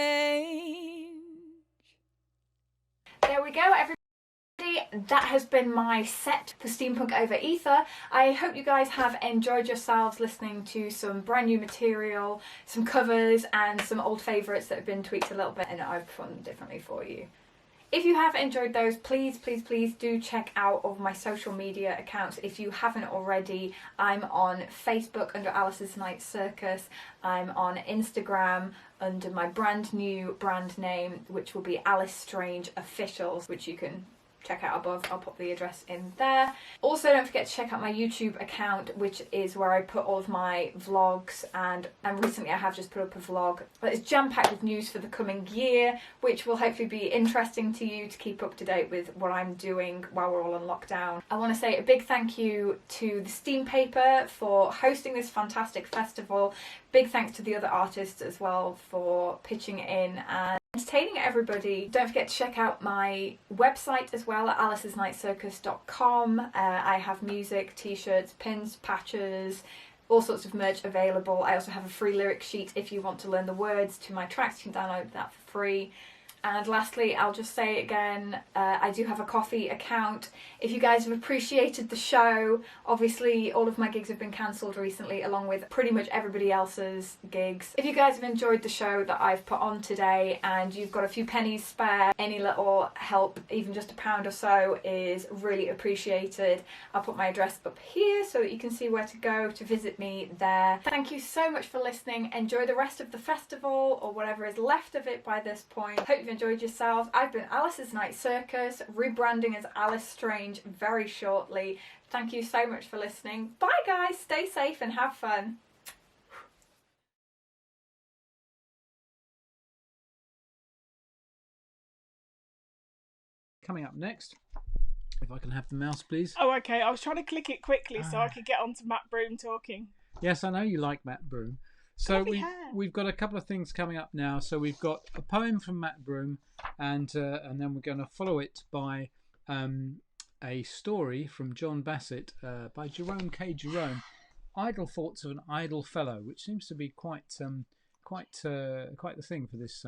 There we go, everybody. That has been my set for Steampunk Over Ether. I hope you guys have enjoyed yourselves listening to some brand new material, some covers and some old favourites that have been tweaked a little bit and I've performed them differently for you. If you have enjoyed those, please do check out all of my social media accounts. If you haven't already, I'm on Facebook under Alice's Night Circus. I'm on Instagram under my brand new brand name, which will be Alice Strange Officials, which you can check out above. I'll put the address in there. Also, don't forget to check out my YouTube account, which is where I put all of my vlogs, and recently I have just put up a vlog that is jam-packed with news for the coming year, which will hopefully be interesting to you to keep up to date with what I'm doing while we're all on lockdown. I want to say a big thank you to the Steam Paper for hosting this fantastic festival. Big thanks to the other artists as well for pitching in and entertaining everybody. Don't forget to check out my website as well at alicesnightcircus.com. I have music, t-shirts, pins, patches, all sorts of merch available. I also have a free lyric sheet if you want to learn the words to my tracks. You can download that for free. And lastly, I'll just say again, I do have a Ko-fi account. If you guys have appreciated the show, obviously all of my gigs have been cancelled recently, along with pretty much everybody else's gigs. If you guys have enjoyed the show that I've put on today and you've got a few pennies spare, any little help, even just £1 or so, is really appreciated. I'll put my address up here so that you can see where to go to visit me there. Thank you so much for listening. Enjoy the rest of the festival, or whatever is left of it by this point. Hope you've enjoyed yourselves. I've been Alice's Night Circus, rebranding as Alice Strange very shortly. Thank you so much for listening. Bye guys, stay safe and have fun. Coming up next, if I can have the mouse please. Oh, okay, I was trying to click it quickly so I could get on to Matt Broom talking. Yes, I know you like Matt Broom. So we've got a couple of things coming up now. So we've got a poem from Matt Broom, and then we're going to follow it by a story from John Bassett by Jerome K. Jerome, Idle Thoughts of an Idle Fellow, which seems to be quite the thing for this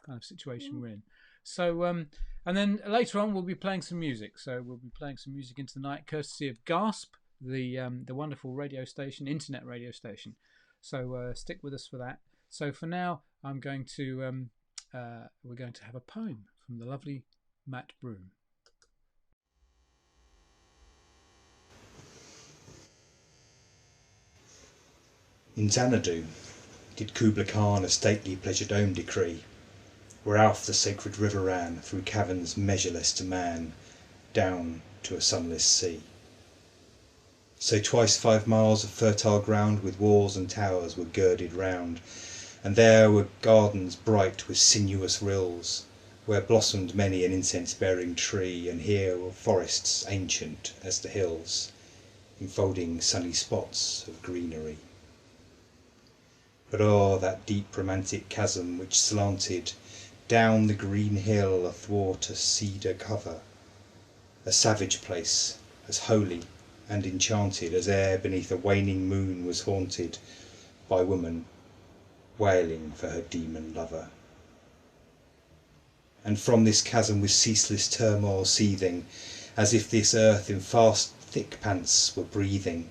kind of situation we're in. So, and then later on we'll be playing some music. So we'll be playing some music into the night, courtesy of Gasp, the wonderful radio station, internet radio station. So stick with us for that. So for now, we're going to have a poem from the lovely Matt Broom. In Xanadu did Kubla Khan a stately pleasure dome decree, where Alf the sacred river ran through caverns measureless to man, down to a sunless sea. So twice 5 miles of fertile ground with walls and towers were girded round, and there were gardens bright with sinuous rills, where blossomed many an incense-bearing tree, and here were forests ancient as the hills, enfolding sunny spots of greenery. But o'er that deep romantic chasm which slanted down the green hill athwart a cedar cover, a savage place, as holy and enchanted as e'er beneath a waning moon was haunted by woman wailing for her demon lover. And from this chasm with ceaseless turmoil seething, as if this earth in fast thick pants were breathing,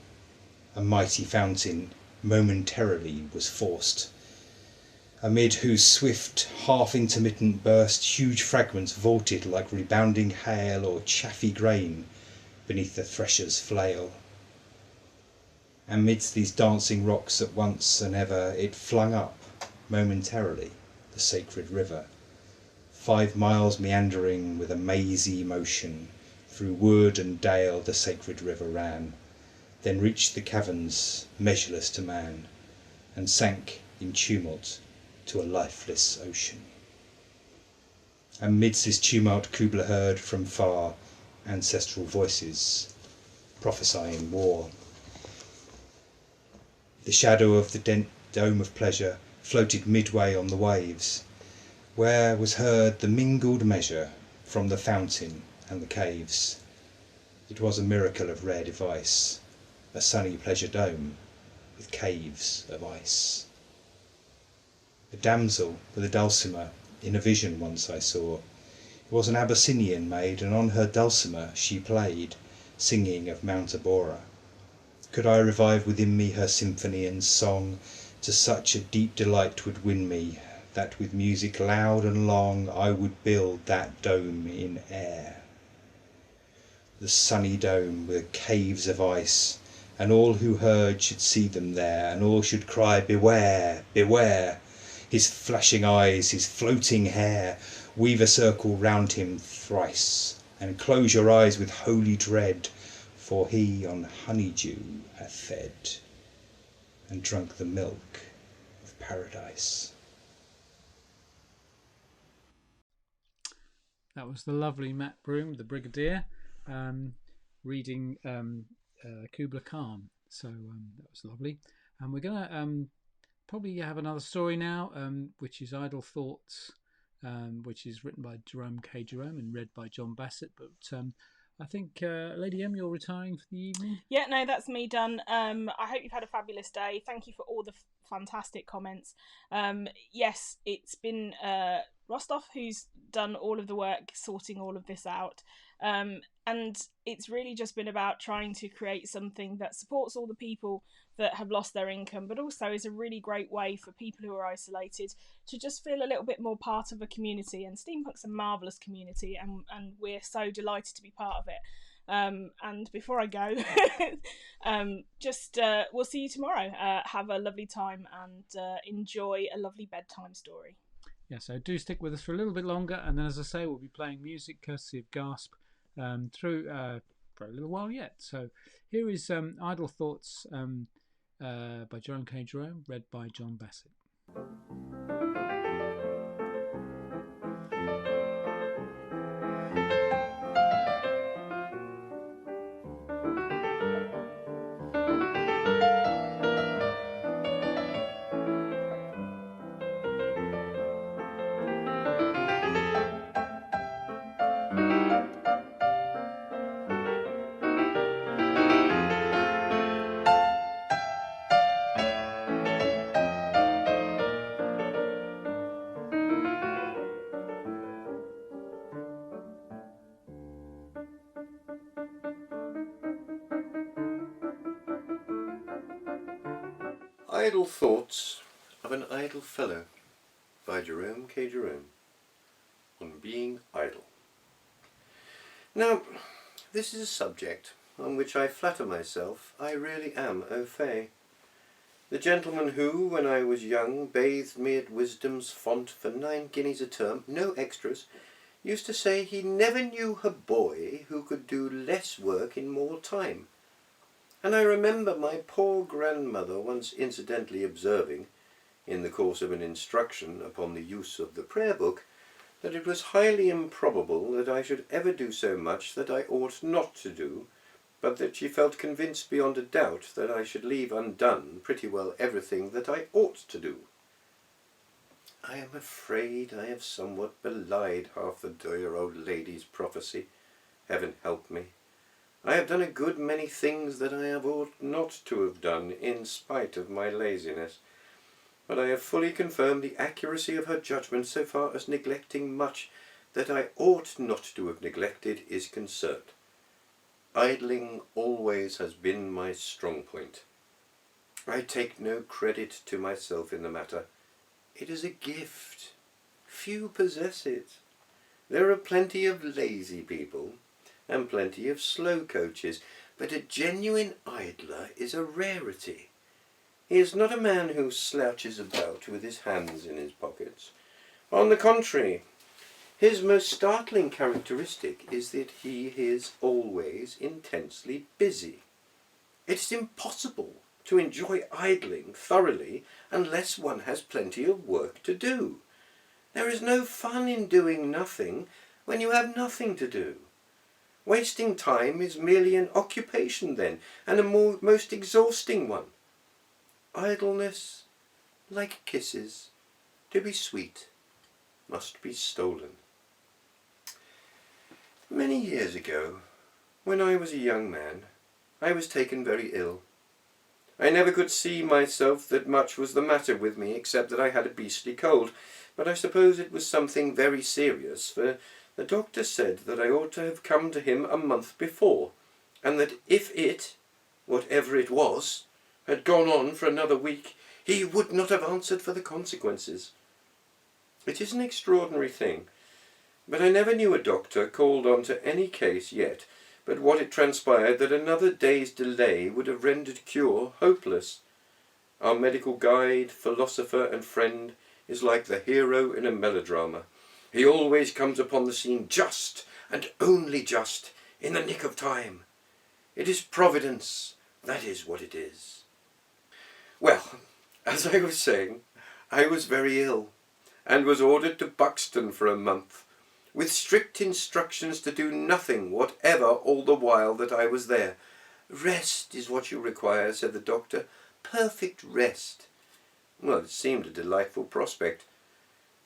a mighty fountain momentarily was forced, amid whose swift half-intermittent burst huge fragments vaulted like rebounding hail or chaffy grain beneath the thresher's flail. And midst these dancing rocks at once and ever it flung up momentarily the sacred river, 5 miles meandering with a mazy motion. Through wood and dale the sacred river ran, then reached the caverns measureless to man, and sank in tumult to a lifeless ocean. And midst this tumult Kubla heard from far ancestral voices prophesying war. The shadow of the dome of pleasure floated midway on the waves, where was heard the mingled measure from the fountain and the caves. It was a miracle of rare device, a sunny pleasure dome with caves of ice. A damsel with a dulcimer in a vision once I saw. It was an Abyssinian maid, and on her dulcimer she played, singing of Mount Abora. Could I revive within me her symphony and song, to such a deep delight would win me, that with music loud and long I would build that dome in air. The sunny dome with caves of ice, and all who heard should see them there, and all should cry, beware, beware. His flashing eyes, his floating hair, weave a circle round him thrice, and close your eyes with holy dread, for he on honeydew hath fed, and drunk the milk of paradise. That was the lovely Matt Broom, the Brigadier, reading Kubla Khan. So that was lovely. And we're going to probably have another story now, which is Idle Thoughts, which is written by Jerome K. Jerome and read by John Bassett. But I think, Lady M, you're retiring for the evening? Yeah, no, that's me done. I hope you've had a fabulous day. Thank you for all the fantastic comments. Yes, it's been Rostov who's done all of the work sorting all of this out. And it's really just been about trying to create something that supports all the people that have lost their income, but also is a really great way for people who are isolated to just feel a little bit more part of a community. And SteamPunk's a marvellous community, and we're so delighted to be part of it. And before I go, we'll see you tomorrow. Have a lovely time and enjoy a lovely bedtime story. Yeah, so do stick with us for a little bit longer, and then, as I say, we'll be playing music courtesy of Gasp through for a little while yet. So here is Idle Thoughts by Jerome K. Jerome, read by John Bassett. Idle Thoughts of an Idle Fellow by Jerome K. Jerome, on being idle. Now, this is a subject on which I flatter myself I really am au fait. The gentleman who, when I was young, bathed me at wisdom's font for 9 guineas a term, no extras, used to say he never knew a boy who could do less work in more time. And I remember my poor grandmother once incidentally observing, in the course of an instruction upon the use of the prayer book, that it was highly improbable that I should ever do so much that I ought not to do, but that she felt convinced beyond a doubt that I should leave undone pretty well everything that I ought to do. I am afraid I have somewhat belied half the dear old lady's prophecy. Heaven help me. I have done a good many things that I have ought not to have done in spite of my laziness, but I have fully confirmed the accuracy of her judgment so far as neglecting much that I ought not to have neglected is concerned. Idling always has been my strong point. I take no credit to myself in the matter. It is a gift. Few possess it. There are plenty of lazy people, and plenty of slow coaches, but a genuine idler is a rarity. He is not a man who slouches about with his hands in his pockets. On the contrary, his most startling characteristic is that he is always intensely busy. It's impossible to enjoy idling thoroughly unless one has plenty of work to do. There is no fun in doing nothing when you have nothing to do. Wasting time is merely an occupation then, and a most exhausting one. Idleness, like kisses, to be sweet, must be stolen. Many years ago, when I was a young man, I was taken very ill. I never could see myself that much was the matter with me except that I had a beastly cold, but I suppose it was something very serious, for the doctor said that I ought to have come to him a month before, and that if it, whatever it was, had gone on for another week, he would not have answered for the consequences. It is an extraordinary thing, but I never knew a doctor called on to any case yet, but what it transpired that another day's delay would have rendered cure hopeless. Our medical guide, philosopher and friend is like the hero in a melodrama. He always comes upon the scene just, and only just, in the nick of time. It is Providence, that is what it is. Well, as I was saying, I was very ill, and was ordered to Buxton for a month, with strict instructions to do nothing whatever all the while that I was there. Rest is what you require, said the doctor. Perfect rest. Well, it seemed a delightful prospect.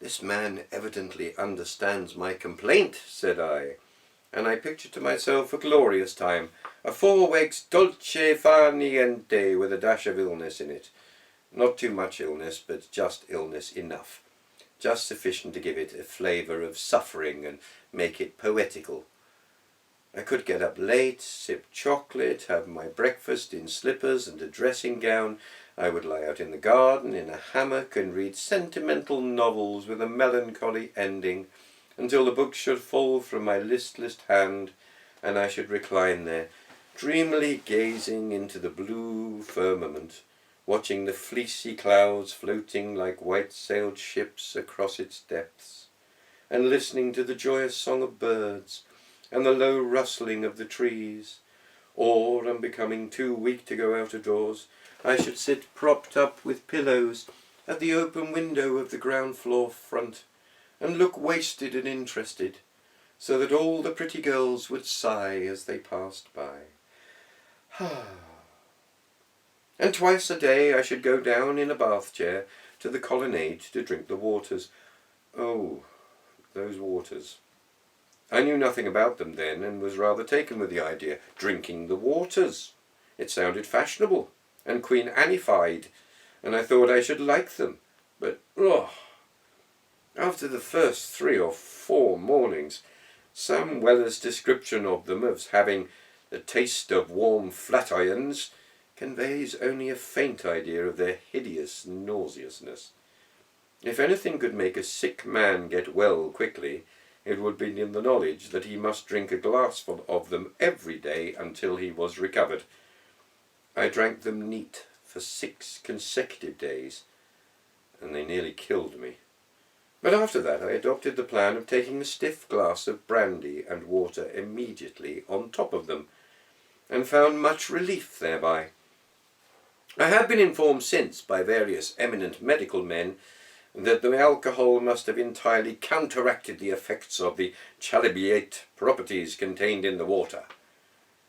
This man evidently understands my complaint, said I, and I pictured to myself a glorious time, a 4 weeks dolce far niente with a dash of illness in it. Not too much illness, but just illness enough. Just sufficient to give it a flavour of suffering and make it poetical. I could get up late, sip chocolate, have my breakfast in slippers and a dressing gown. I would lie out in the garden in a hammock and read sentimental novels with a melancholy ending until the book should fall from my listless hand and I should recline there, dreamily gazing into the blue firmament, watching the fleecy clouds floating like white-sailed ships across its depths, and listening to the joyous song of birds and the low rustling of the trees. Or, on becoming too weak to go out of doors, I should sit propped up with pillows at the open window of the ground floor front, and look wasted and interested, so that all the pretty girls would sigh as they passed by. And twice a day I should go down in a bath chair to the colonnade to drink the waters. Oh, those waters. I knew nothing about them then, and was rather taken with the idea. Drinking the waters. It sounded fashionable and Queen Annified, and I thought I should like them. But, after the first 3 or 4 mornings, Sam Weller's description of them as having the taste of warm flat irons conveys only a faint idea of their hideous nauseousness. If anything could make a sick man get well quickly, it would be in the knowledge that he must drink a glassful of them every day until he was recovered. I drank them neat for 6 consecutive days, and they nearly killed me. But after that I adopted the plan of taking a stiff glass of brandy and water immediately on top of them, and found much relief thereby. I have been informed since by various eminent medical men that the alcohol must have entirely counteracted the effects of the chalybeate properties contained in the water.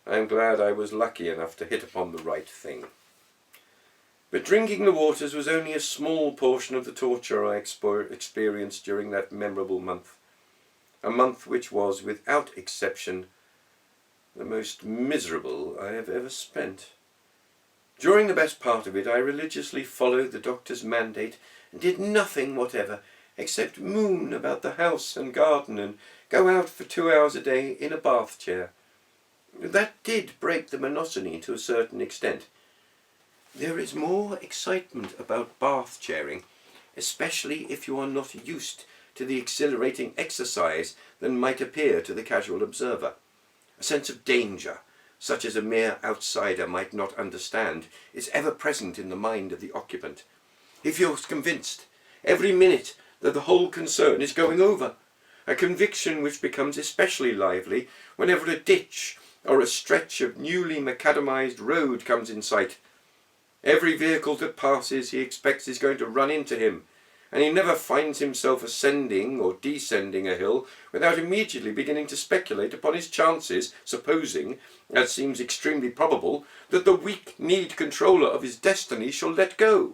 I am glad I was lucky enough to hit upon the right thing. But drinking the waters was only a small portion of the torture I experienced during that memorable month. A month which was, without exception, the most miserable I have ever spent. During the best part of it I religiously followed the doctor's mandate and did nothing whatever except moon about the house and garden and go out for 2 hours a day in a bath chair. That did break the monotony to a certain extent. There is more excitement about bath chairing, especially if you are not used to the exhilarating exercise, than might appear to the casual observer. A sense of danger, such as a mere outsider might not understand, is ever present in the mind of the occupant. He feels convinced every minute that the whole concern is going over, a conviction which becomes especially lively whenever a ditch or a stretch of newly macadamized road comes in sight. Every vehicle that passes he expects is going to run into him, and he never finds himself ascending or descending a hill without immediately beginning to speculate upon his chances, supposing, as seems extremely probable, that the weak-kneed controller of his destiny shall let go.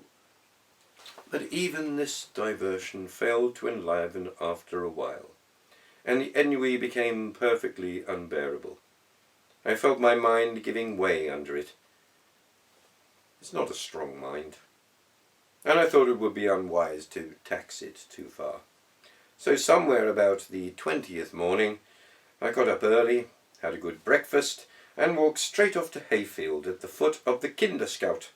But even this diversion failed to enliven after a while, and the ennui became perfectly unbearable. I felt my mind giving way under it. It's not a strong mind, and I thought it would be unwise to tax it too far. So somewhere about the 20th morning, I got up early, had a good breakfast, and walked straight off to Hayfield at the foot of the Kinderscout,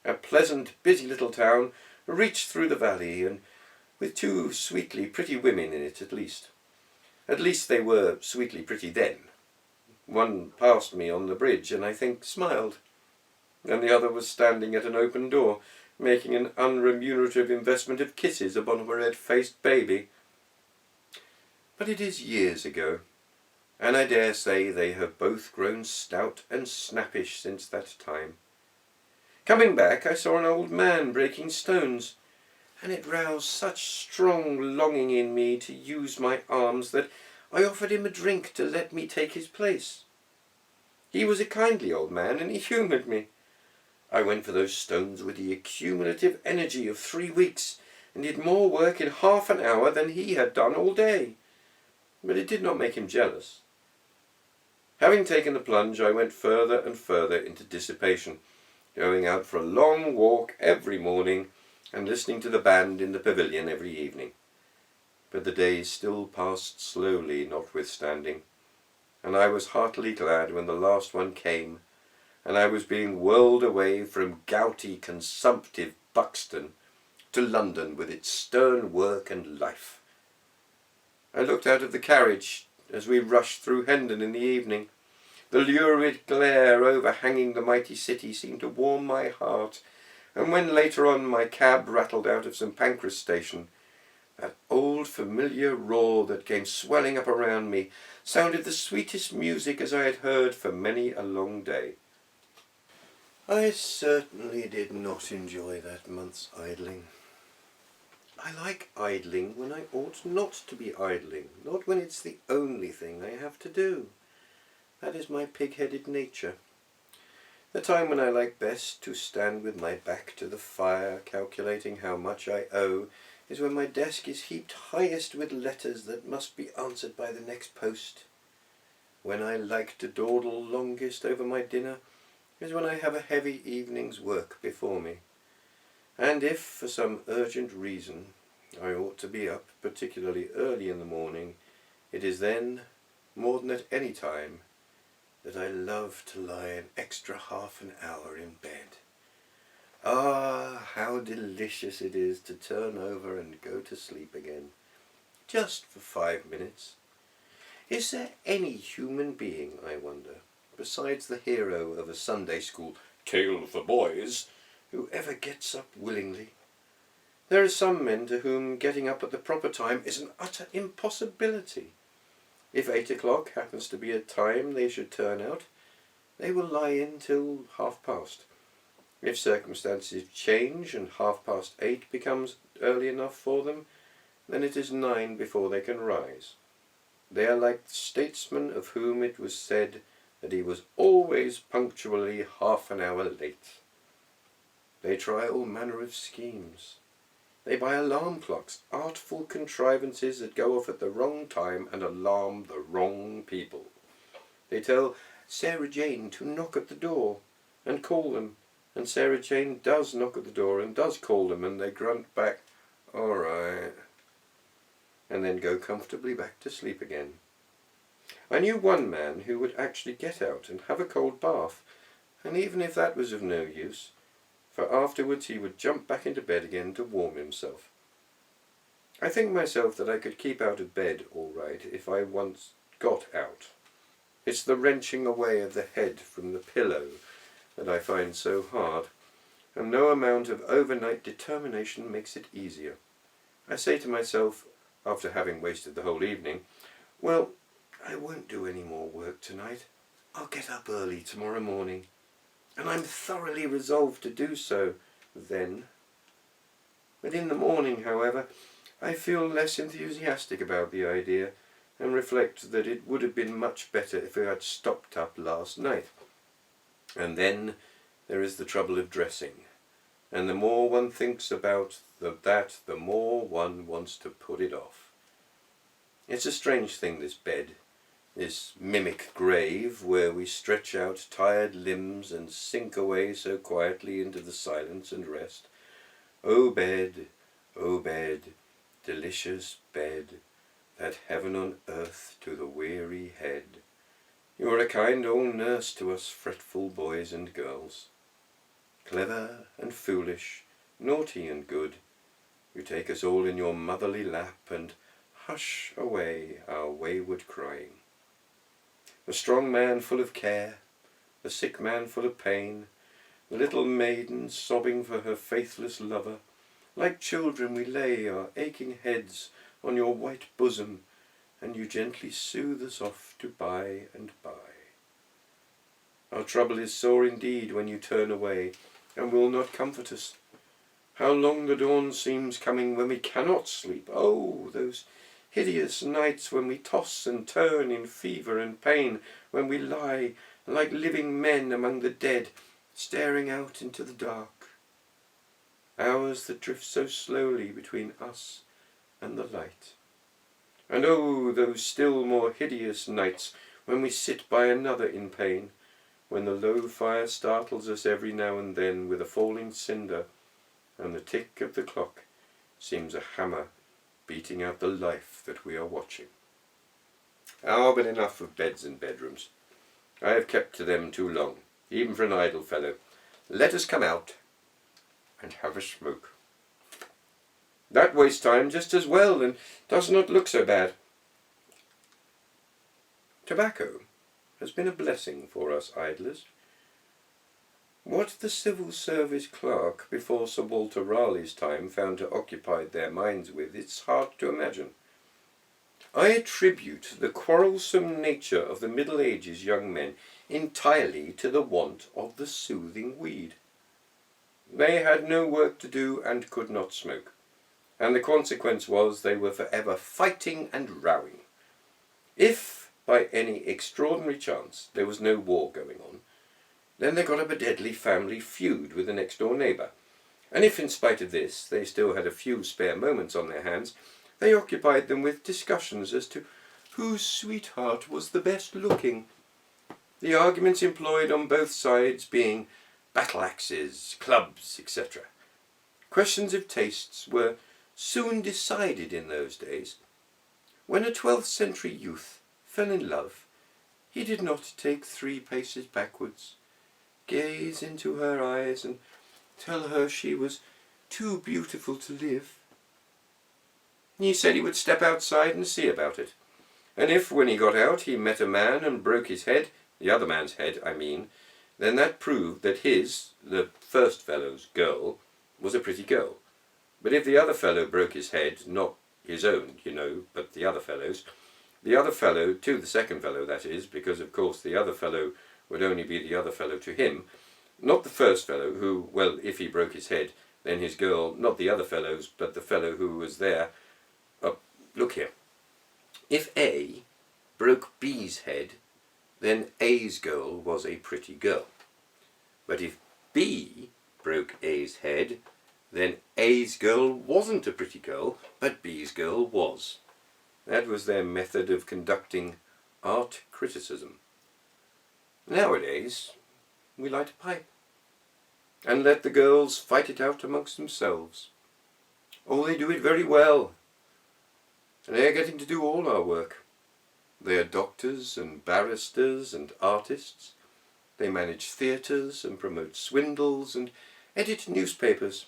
a pleasant, busy little town reached through the valley, and with 2 sweetly pretty women in it at least. At least they were sweetly pretty then. One passed me on the bridge and I think smiled, and the other was standing at an open door, making an unremunerative investment of kisses upon a red-faced baby. But it is years ago, and I dare say they have both grown stout and snappish since that time. Coming back, I saw an old man breaking stones, and it roused such strong longing in me to use my arms that I offered him a drink to let me take his place. He was a kindly old man, and he humoured me. I went for those stones with the accumulative energy of 3 weeks, and did more work in half an hour than he had done all day. But it did not make him jealous. Having taken the plunge, I went further and further into dissipation, going out for a long walk every morning, and listening to the band in the pavilion every evening. But the days still passed slowly notwithstanding, and I was heartily glad when the last one came, and I was being whirled away from gouty, consumptive Buxton to London with its stern work and life. I looked out of the carriage as we rushed through Hendon in the evening. The lurid glare overhanging the mighty city seemed to warm my heart, and when later on my cab rattled out of St. Pancras station, that old familiar roar that came swelling up around me sounded the sweetest music as I had heard for many a long day. I certainly did not enjoy that month's idling. I like idling when I ought not to be idling, not when it's the only thing I have to do. That is my pig-headed nature. The time when I like best to stand with my back to the fire, calculating how much I owe, is when my desk is heaped highest with letters that must be answered by the next post. When I like to dawdle longest over my dinner is when I have a heavy evening's work before me. And if, for some urgent reason, I ought to be up particularly early in the morning, it is then, more than at any time, that I love to lie an extra half an hour in bed. Ah, how delicious it is to turn over and go to sleep again, just for 5 minutes. Is there any human being, I wonder, besides the hero of a Sunday school tale for boys, who ever gets up willingly? There are some men to whom getting up at the proper time is an utter impossibility. If 8 o'clock happens to be a time they should turn out, they will lie in till 8:30. If circumstances change and 8:30 becomes early enough for them, then it is 9 before they can rise. They are like the statesman of whom it was said that he was always punctually half an hour late. They try all manner of schemes. They buy alarm clocks, artful contrivances that go off at the wrong time and alarm the wrong people. They tell Sarah Jane to knock at the door and call them, and Sarah Jane does knock at the door and does call them, and they grunt back, "All right," and then go comfortably back to sleep again. I knew one man who would actually get out and have a cold bath, and even if that was of no use, for afterwards he would jump back into bed again to warm himself. I think myself that I could keep out of bed all right if I once got out. It's the wrenching away of the head from the pillow that I find so hard, and no amount of overnight determination makes it easier. I say to myself, after having wasted the whole evening, well, I won't do any more work tonight. I'll get up early tomorrow morning. And I'm thoroughly resolved to do so then. But in the morning, however, I feel less enthusiastic about the idea, and reflect that it would have been much better if I had stopped up last night. And then there is the trouble of dressing, and the more one thinks about that, the more one wants to put it off. It's a strange thing, this bed, this mimic grave where we stretch out tired limbs and sink away so quietly into the silence and rest. O bed, delicious bed, that heaven on earth to the weary head. You are a kind old nurse to us fretful boys and girls. Clever and foolish, naughty and good, you take us all in your motherly lap and hush away our wayward crying. The strong man full of care, the sick man full of pain, the little maiden sobbing for her faithless lover, like children we lay our aching heads on your white bosom, and you gently soothe us off to by and by. Our trouble is sore indeed when you turn away, and will not comfort us. How long the dawn seems coming when we cannot sleep. Oh, those hideous nights when we toss and turn in fever and pain, when we lie like living men among the dead, staring out into the dark. Hours that drift so slowly between us and the light. And oh, those still more hideous nights when we sit by another in pain, when the low fire startles us every now and then with a falling cinder, and the tick of the clock seems a hammer beating out the life that we are watching. Ah, but enough of beds and bedrooms. I have kept to them too long, even for an idle fellow. Let us come out and have a smoke. That wastes time just as well, and does not look so bad. Tobacco has been a blessing for us idlers. What the civil service clerk before Sir Walter Raleigh's time found to occupy their minds with, it's hard to imagine. I attribute the quarrelsome nature of the Middle Ages young men entirely to the want of the soothing weed. They had no work to do and could not smoke, and the consequence was they were forever fighting and rowing. If, by any extraordinary chance, there was no war going on, then they got up a deadly family feud with the next-door neighbour, and if in spite of this they still had a few spare moments on their hands, they occupied them with discussions as to whose sweetheart was the best looking, the arguments employed on both sides being battle-axes, clubs, etc. Questions of tastes were soon decided in those days. When a 12th century youth fell in love, He did not take 3 paces backwards, gaze into her eyes and tell her she was too beautiful to live. He said he would step outside and see about it. And if, when he got out, he met a man and broke his head, the other man's head, I mean, then that proved that his, the first fellow's girl, was a pretty girl. But if the other fellow broke his head, not his own, you know, but the other fellow's, the other fellow to the second fellow, that is, because of course the other fellow would only be the other fellow to him, not the first fellow who, well, if he broke his head, then his girl, not the other fellow's, but the fellow who was there. Look here. If A broke B's head, then A's girl was a pretty girl. But if B broke A's head, then A's girl wasn't a pretty girl, but B's girl was. That was their method of conducting art criticism. Nowadays, we light a pipe and let the girls fight it out amongst themselves. Oh, they do it very well. And they are getting to do all our work. They are doctors and barristers and artists. They manage theatres and promote swindles and edit newspapers.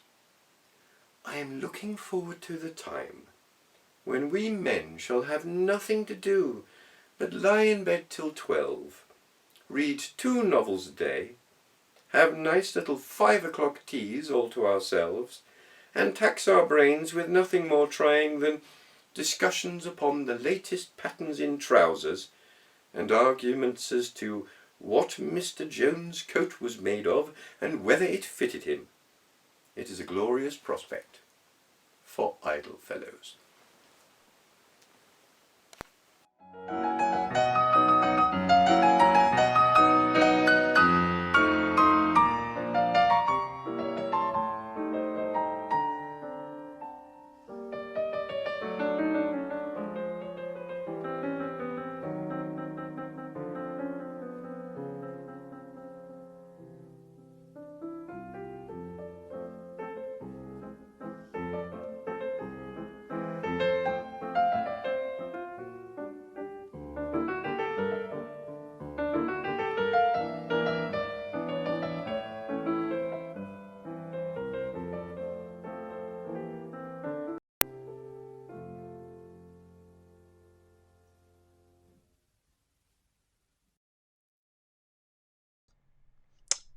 I am looking forward to the time when we men shall have nothing to do but lie in bed till 12, read 2 novels a day, have nice little 5 o'clock teas all to ourselves, and tax our brains with nothing more trying than discussions upon the latest patterns in trousers, and arguments as to what Mr. Jones' coat was made of and whether it fitted him. It is a glorious prospect for idle fellows.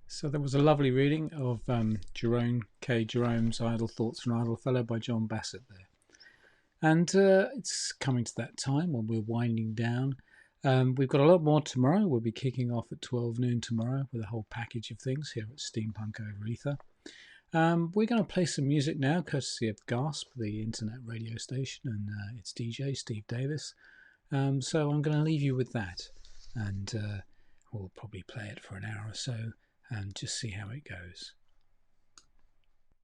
So there was a lovely reading of Jerome K. Jerome's Idle Thoughts from Idle Fellow by John Bassett there. And it's coming to that time when we're winding down. We've got a lot more tomorrow. We'll be kicking off at 12 noon tomorrow with a whole package of things here at SteamPunk over Ether. We're going to play some music now, courtesy of Gasp, the internet radio station, and its DJ, Steve Davis. So I'm going to leave you with that, and we'll probably play it for an hour or so and just see how it goes.